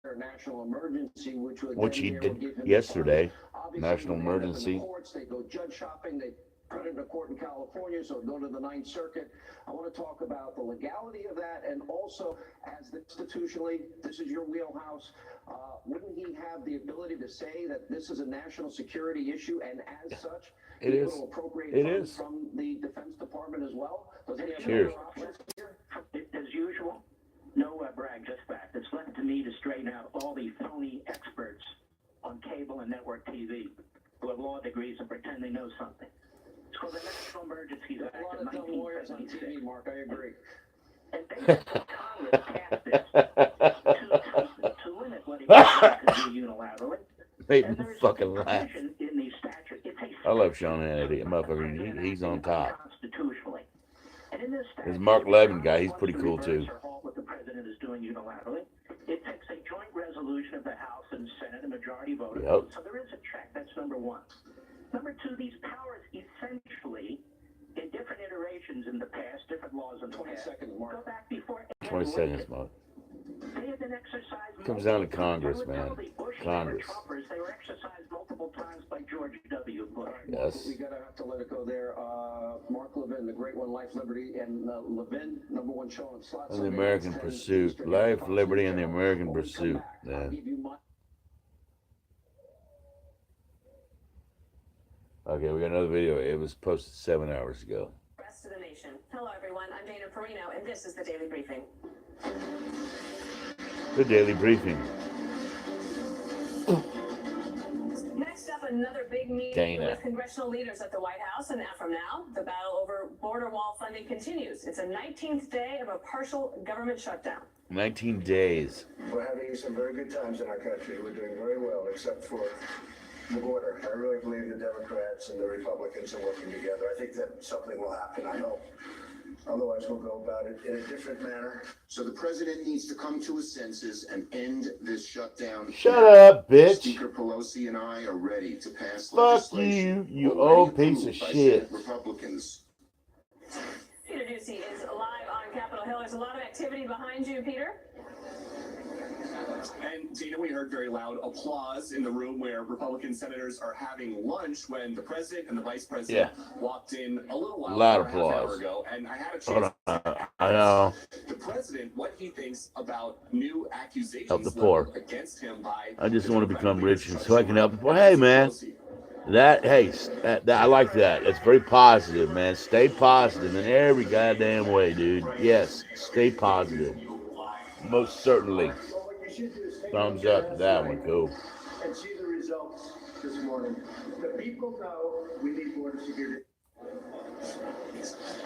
declare a national emergency, which he did yesterday. National emergency. They go judge shopping. They a court in California, so go to the Ninth Circuit. I want to talk about the legality of that, and also, as institutionally, this is your wheelhouse. Wouldn't he have the ability to say that this is a national security issue, and as such, It is. will appropriate It funds is. from the Defense Department as well? Does he have Cheers. other options here? As usual, no brag, just fact. It's left to me to straighten out all the phony experts on cable and network TV who have law degrees and pretend they know something. It's called the National Emergencies Act A lot of of dumb lawyers on 1976. TV, Mark, I agree. And basically, Congress passed this to limit what it could do unilaterally. Made And me there's fucking a laugh. provision in the statute. It's a I love Sean Hannity. Motherfucker, he's on top. constitutionally. And in this statute, This Mark Levin guy, he's pretty cool too. or halt what the president is doing unilaterally. It takes a joint resolution of the House and Senate, a majority vote. Yep. So there is a check. That's number one. Number two, these powers essentially, in different iterations in the past, different laws in the 20 past, seconds, Mark. go back before 20 seconds, Mark. they have been exercised. Comes down to multiple- Congress, they were man. totally Bush, Congress. They were Trumpers. They were exercised multiple times by George W. Bush. Yes. We gotta have to let it go there. Mark Levin, the great one, Life, Liberty, and Levin, number one show on slots. And the American Pursuit. Life, Liberty, and the American Pursuit, man. Okay, we got another video. It was posted 7 hours ago. Rest of the nation. Hello, everyone. I'm Dana Perino, and this is the Daily Briefing. The Daily Briefing. Next up, another big meeting Dana. with congressional leaders at the White House. And from now, the battle over border wall funding continues. It's a 19th day of a partial government shutdown. 19 days. We're having some very good times in our country. We're doing very well, except for the border. I really believe the Democrats and the Republicans are working together. I think that something will happen, I hope. Otherwise, we'll go about it in a different manner. So the president needs to come to his senses and end this shutdown. Shut up, bitch. Speaker Pelosi and I are ready to pass Fuck legislation you, you already old piece of approved by shit. Senate Republicans. Peter Ducey is live on Capitol Hill. There's a lot of activity behind you, Peter. And Dana, we heard very loud applause in the room where Republican senators are having lunch when the president and the vice president walked in a little while Loud over half an hour applause. ago, and I had a Hold chance on. I know. the president what he thinks about new accusations Help the poor. leveled against him by I just want to become rich and so I can help the poor. Hey, man. That I like that. It's very positive, man. Stay positive in every goddamn way, dude. Yes, stay positive. Most certainly. So what you should do is take Thumbs a up to that one, cool. and see the results this morning. The people know we need border security.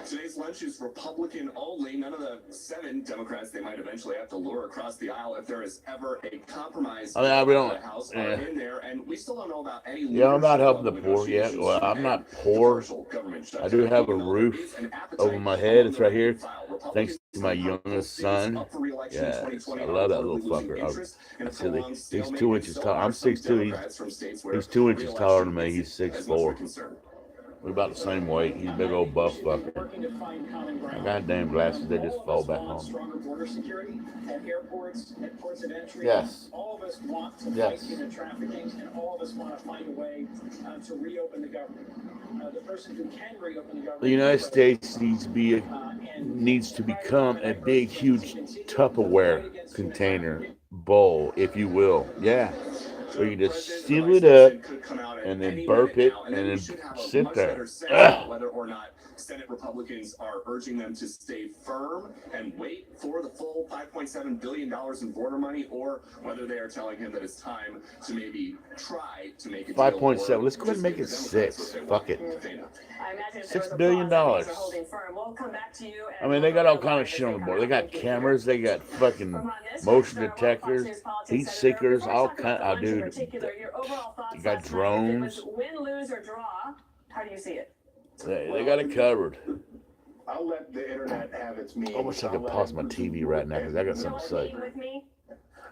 Today's lunch is Republican only. None of the 7 Democrats they might eventually have to lure across the aisle if there is ever a compromise. I mean, we don't- in the House yeah. are in there, and we still don't know about any. Yeah, I'm not leadership helping the level poor yet. negotiations Well, to I'm end not the poor. partial government I shutdown. do have a Even though there roof is an appetite over my from head. the It's right here. file. Thanks to my youngest son. Up for re-election in Yes, 2020 I love that are little losing fucker. interest in a See, prolonged he's stalemate, 2 and inches so tall. are I'm some 6'2". Democrats from states where He's 2 inches taller than me. re-election He's isn't as much of a 6'4". concern. We're about the same weight. He's a big old buff fucker. My goddamn glasses, they just fall back on. Stronger border security at airports, at ports of entry. Yes. All of us want to Yes. fight human trafficking, and all of us want to find a way to reopen the government. The person who can reopen the government. The United States needs to become a big, huge Tupperware container bowl, if you will. Yeah. Where you just seal it up and then burp it and then sit there. Ugh. Whether or not Senate Republicans are urging them to stay firm and wait for the full $5.7 billion in border money, or whether they are telling him that it's time to maybe try to make a deal. 5.7. or Let's go ahead and make it just give the Democrats 6. what they Fuck it. want. Dana. I imagine if there was $6 billion. applause, things are holding firm. We'll come back to you. I mean, they got all kind of shit on the board. They got cameras. They got fucking motion detectors, heat seekers, all kind. Oh, dude. You got drones. Win, lose, or draw. How do you see it? They got it covered. I'll let the internet have its means. I wish I could I'll let pause it- my TV right now because I got something to say. With me?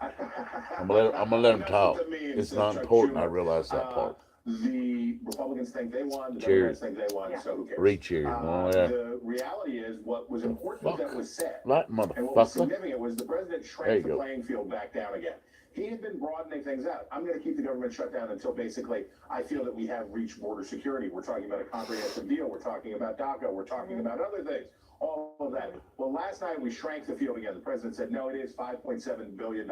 I'm gonna let them talk. It's not important. I realize that part. The Republicans think they won, the Cheers. Democrats think they won, so who cares? 3 cheers. Oh, yeah. The reality is what was important Fuck. that was said. Light And what was motherfucker. significant was the president There shrank you the go. playing field back down again. he had been broadening things out. I'm going to keep the government shut down until basically I feel that we have reached border security. We're talking about a comprehensive deal. We're talking about DACA. We're talking about other things. All of that. Well, last night we shrank the field again. The president said, no, it is $5.7 billion.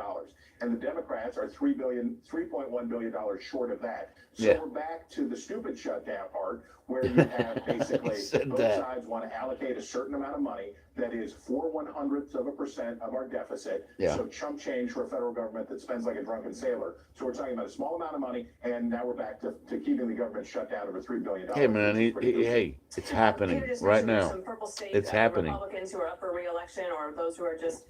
And the Democrats are $3.1 billion short of that. So Yeah. we're back to the stupid shutdown part where you have basically both sides want to allocate a certain amount of money that is 0.04% of our deficit. Yeah. So chump change for a federal government that spends like a drunken sailor. So we're talking about a small amount of money, and now we're back to keeping the government shut down over $3 billion. Hey, man, hey, it's happening right now. Some purple state It's happening. Republicans who are up for re-election, or those who are just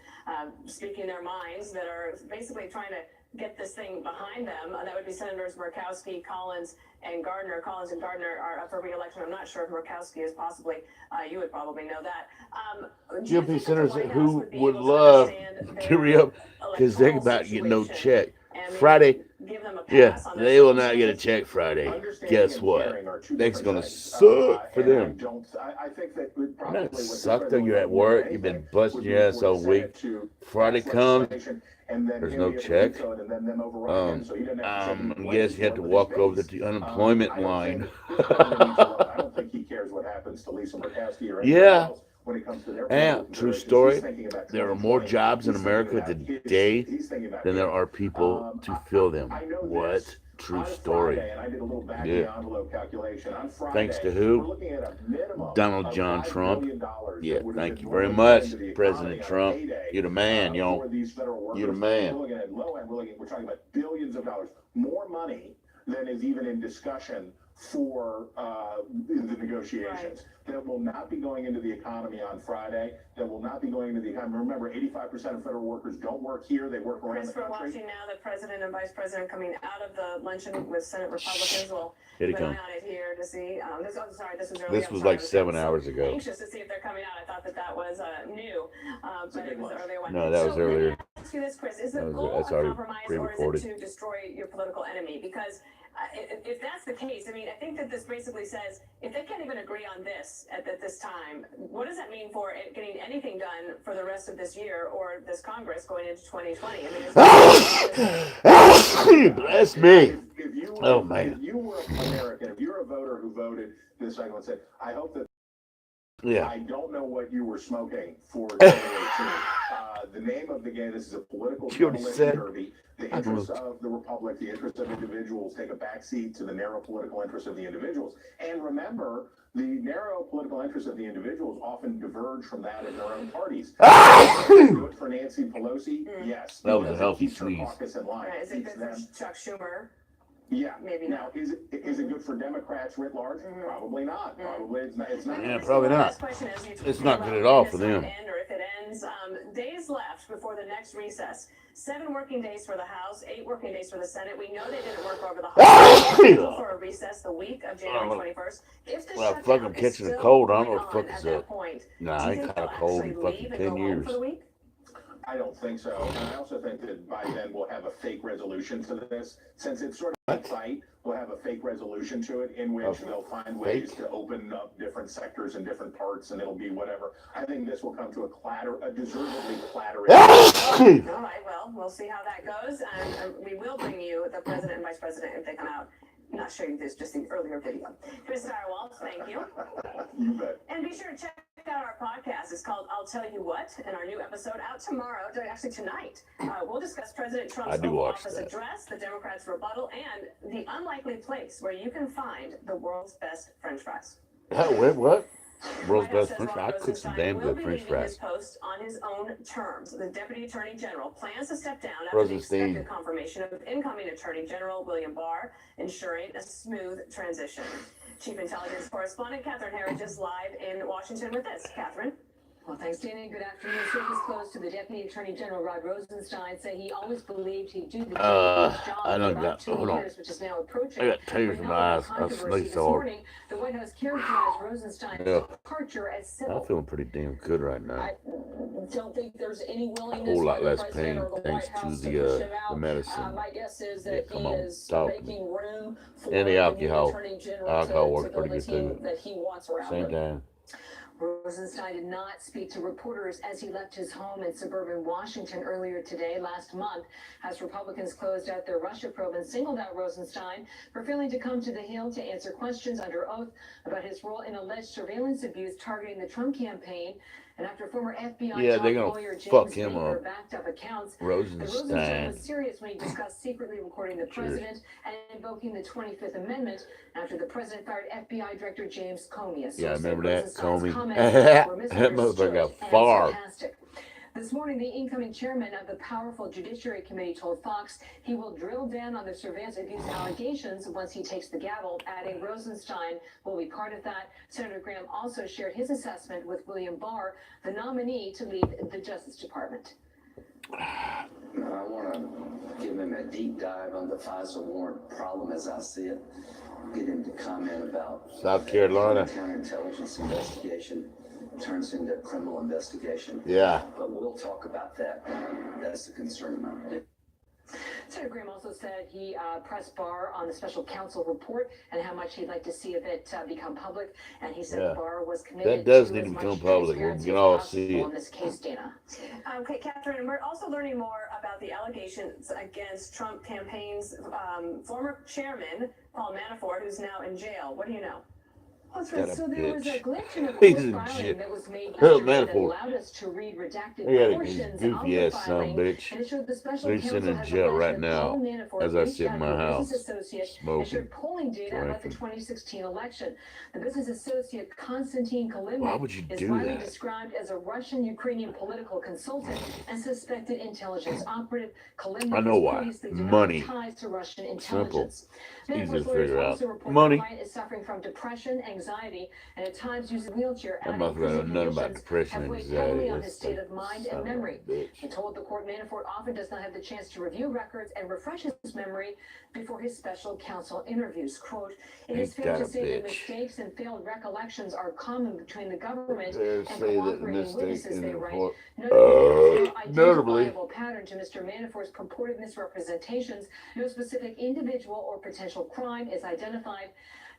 speaking their minds, that are basically trying to get this thing behind them. That would be Senators Murkowski, Collins, and Gardner. Collins and Gardner are up for re-election. I'm not sure if Murkowski is possibly. You would probably know that. GOP senators who would love to re-up because they're about to get no check. Friday, yeah, they will not get a check Friday. Guess what? It's going to suck for them. I think that Not suck though. You're at work. You've been busting your ass all week. Friday comes. There's no check. I guess you have to walk over to the unemployment line. I don't think he cares what happens to Lisa Murkowski or Yeah. else when it comes to their And true story, there are more jobs in America today than there are people to fill them. What? True story. Yeah. Thanks to who? Donald John Trump. Yeah, thank you very much, President Trump. You're the man, yo. You're the man. We're talking about billions of dollars, more money than is even in discussion for the negotiations. That will not be going into the economy on Friday. That will not be going into the economy. Remember, 85% of federal workers don't work here. They work around the Chris, we're country. watching now the president and vice president coming out of the luncheon with Senate Republicans. We'll Here they keep an come. eye on it here to see. This was early. This I'm was sorry, like I was 7 so hours ago. Anxious to see if they're coming out. I thought that was new, but it was the earlier one. No, that was So let me earlier. ask you this, Chris: is the That was- goal that's a already compromise, or pre-recorded. is it to destroy your political enemy? Because if that's the case, I mean, I think that this basically says if they can't even agree on this at this time, what does that mean for getting anything done for the rest of this year or this Congress going into 2020? I mean, Bless me. If you were, Oh, man. If you were American, if you're a voter who voted this cycle and said, I hope that Yeah. I don't know what you were smoking for 2018. The name of the game, this is a political You already demolition said. derby. The interests of the republic, the interests of individuals take a backseat to the narrow political interests of the individuals. And remember, the narrow political interests of the individuals often diverge from that of their own parties. Good for Nancy Pelosi? Yes. That was a Because it healthy keeps her sneeze. caucus in line. is it Keeps good them. for Chuck Schumer? Yeah. Maybe now, is it good for Democrats writ large? Probably not. Probably it's not. It's not. Yeah, probably My not. last question is, you It's talked not about good at all when for it's going them. to end, or if it ends. Days left before the next recess. 7 working days for the House, 8 working days for the Senate. We know they didn't work over the holidays for a recess the week of January 21st. If the Well, fuck, shutdown I'm is catching a still cold. I don't know going what the on fuck at is that up. point, Nah, do I you ain't think caught a they'll cold actually in fucking leave and 10 go home years. for the week? I don't think so. And I also think that by then we'll have a fake resolution to this. Since it's sort of a fight, we'll have a fake resolution to it in which they'll find ways to open up different sectors and different parts, and it'll be whatever. I think this will come to a deservedly clattering. All right, well, we'll see how that goes. And we will bring you the president and vice president if they come out. I'm not showing you this, just the earlier video. Chris Direwalt, thank you. You bet. And be sure to check out our podcast. It's called I'll Tell You What, and our new episode out tomorrow, actually tonight. We'll discuss President Trump's I do Oval watch Office that. address, the Democrats' rebuttal, and the unlikely place where you can find the world's best French fries. What? World's White House best says French Rod fries. I cook some Rosenstein damn will good be French leaving his fries. post on his own terms. The Deputy Attorney General plans to step down after the Rosenstein. expected confirmation of incoming Attorney General William Barr, ensuring a smooth transition. Chief Intelligence Correspondent Catherine Herridge is live in Washington with this. Catherine? Well, thanks, Dana. Good afternoon. Sources close to the Deputy Attorney General Rod Rosenstein say he always believed he'd do the job I for done about got, 2 hold on. years, which is now approaching. I got tears in my eyes. I Controversy sneezed this hard. morning, the White House characterized Rosenstein's Yeah. departure as I'm civil. feeling pretty damn good right now. I don't think there's any A willingness whole lot by the less president pain or the thanks White to House to the push him out. medicine. My guess is Yeah, that come he on, is talk to me. making room for And the new alcohol. Attorney General Alcohol to works build pretty a good team too. that he wants around Same him. time. Rosenstein did not speak to reporters as he left his home in suburban Washington earlier today. Last month, as Republicans closed out their Russia probe and singled out Rosenstein for failing to come to the Hill to answer questions under oath about his role in alleged surveillance abuse targeting the Trump campaign. And after former FBI top lawyer James Baker backed up accounts, Rosenstein was serious when he discussed secretly recording the president and invoking the 25th Amendment after the president fired FBI Director James Comey. Yeah, I remember that, Comey. That motherfucker got far. This morning, the incoming chairman of the powerful Judiciary Committee told Fox he will drill down on the surveillance abuse allegations once he takes the gavel, adding Rosenstein will be part of that. Senator Graham also shared his assessment with William Barr, the nominee to lead the Justice Department. I want to give him a deep dive on the FISA warrant problem as I see it. Get him to comment about South Carolina counterintelligence investigation turns into a criminal investigation. Yeah. But we'll talk about that. That's the concern of mine. Senator Graham also said he pressed Barr on the special counsel report and how much he'd like to see of it become public. And he said Barr was committed that does to need to as much become public. We can all see it. In this case, Dana. Okay, Catherine, we're also learning more about the allegations against Trump campaign's former chairman, Paul Manafort, who's now in jail. What do you know? That's right. So there was a glitch in the He's court in filing jail. that was made Harold yesterday that Manafort. allowed us to read redacted He got a portions goofy of ass the son filing. bitch. And it showed the special He's counsel sitting in has jail alleged right that now Paul Manafort as I reached sit in out my to a house business associate and smoking, shared polling data about the drinking. 2016 election. The business associate Konstantin Kalimnik Why would you is do widely that? described as a Russian-Ukrainian political consultant and suspected intelligence operative. Kalimnik I know has why. previously Money. denied ties to Russian Simple. intelligence. Easy to Manafort's lawyers figure out. also report Money. the client is suffering from depression, anxiety, and at times uses a wheelchair. That adding motherfucker prison knows nothing about conditions depression have and weighed anxiety. heavily on his That's state the of mind son and of a memory. bitch. He told the court Manafort often does not have the chance to review records and refresh his memory before his special counsel interviews. Quote, it is Ain't fair that to a say that bitch. mistakes and failed recollections are common between the government Fair and to say that cooperating mistake witnesses, in they the write. report. No Notably. identifiable pattern to Mr. Manafort's purported misrepresentations. No specific individual or potential crime is identified.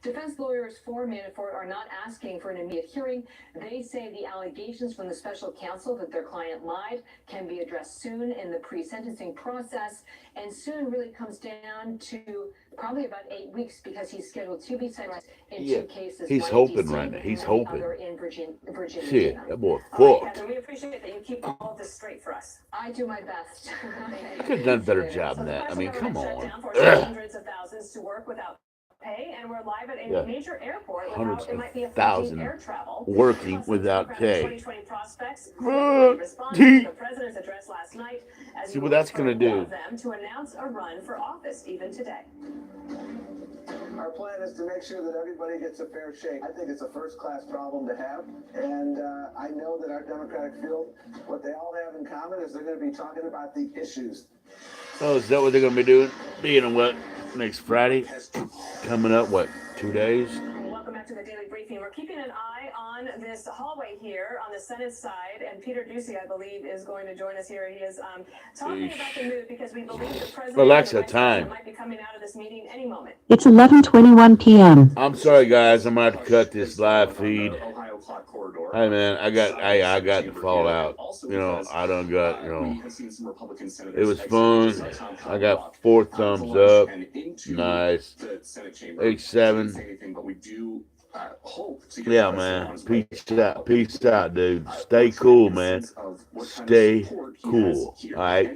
Defense lawyers for Manafort are not asking for an immediate hearing. They say the allegations from the special counsel that their client lied can be addressed soon in the pre-sentencing process. And soon really comes down to probably about 8 weeks because he's scheduled to be sentenced in two cases. He's one in hoping DC right now. He's and the hoping. other in Virginia. Shit, that boy All right, fucked. Catherine, we appreciate that you keep all of this straight for us. I do my best. Could have done a better job So than the that. I federal mean, come government on. shut down, forcing hundreds of thousands to work without pay, and we're live at a Yeah. major airport with Hundreds how it of might be affecting thousands air travel. working Plus, without Democratic pay. 2020 prospects quickly responded to the president's address last night as See he what that's looked for gonna do. one of them to announce a run for office even today. Our plan is to make sure that everybody gets a fair shake. I think it's a first-class problem to have, and I know that our Democratic field, what they all have in common is they're going to be talking about the issues. Oh, is that what they're going to be doing? Being on what? Next Friday? Coming up, what, 2 days? Welcome back to the Daily Briefing. We're keeping an eye on this hallway here on the Senate side, and Peter Ducey, I believe, is going to join us here. He is talking about the move because we believe the president Alexa, and the vice time. president might be coming out of this meeting any moment. It's 11:21 p.m. I'm sorry, guys. I'm going to have to cut this live feed. Ohio clock corridor. Hey, man, I got to fall out. You know, I done got, you know, it was fun. I got 4 thumbs up. Nice. 8-7. Yeah, man. Peace out, dude. Stay cool, man. Stay cool. All right?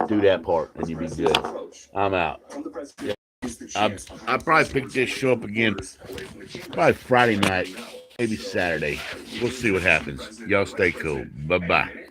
Do that part, and you be good. I'm out. I'll probably pick this show up again probably Friday night, maybe Saturday. We'll see what happens. Y'all stay cool. Bye-bye.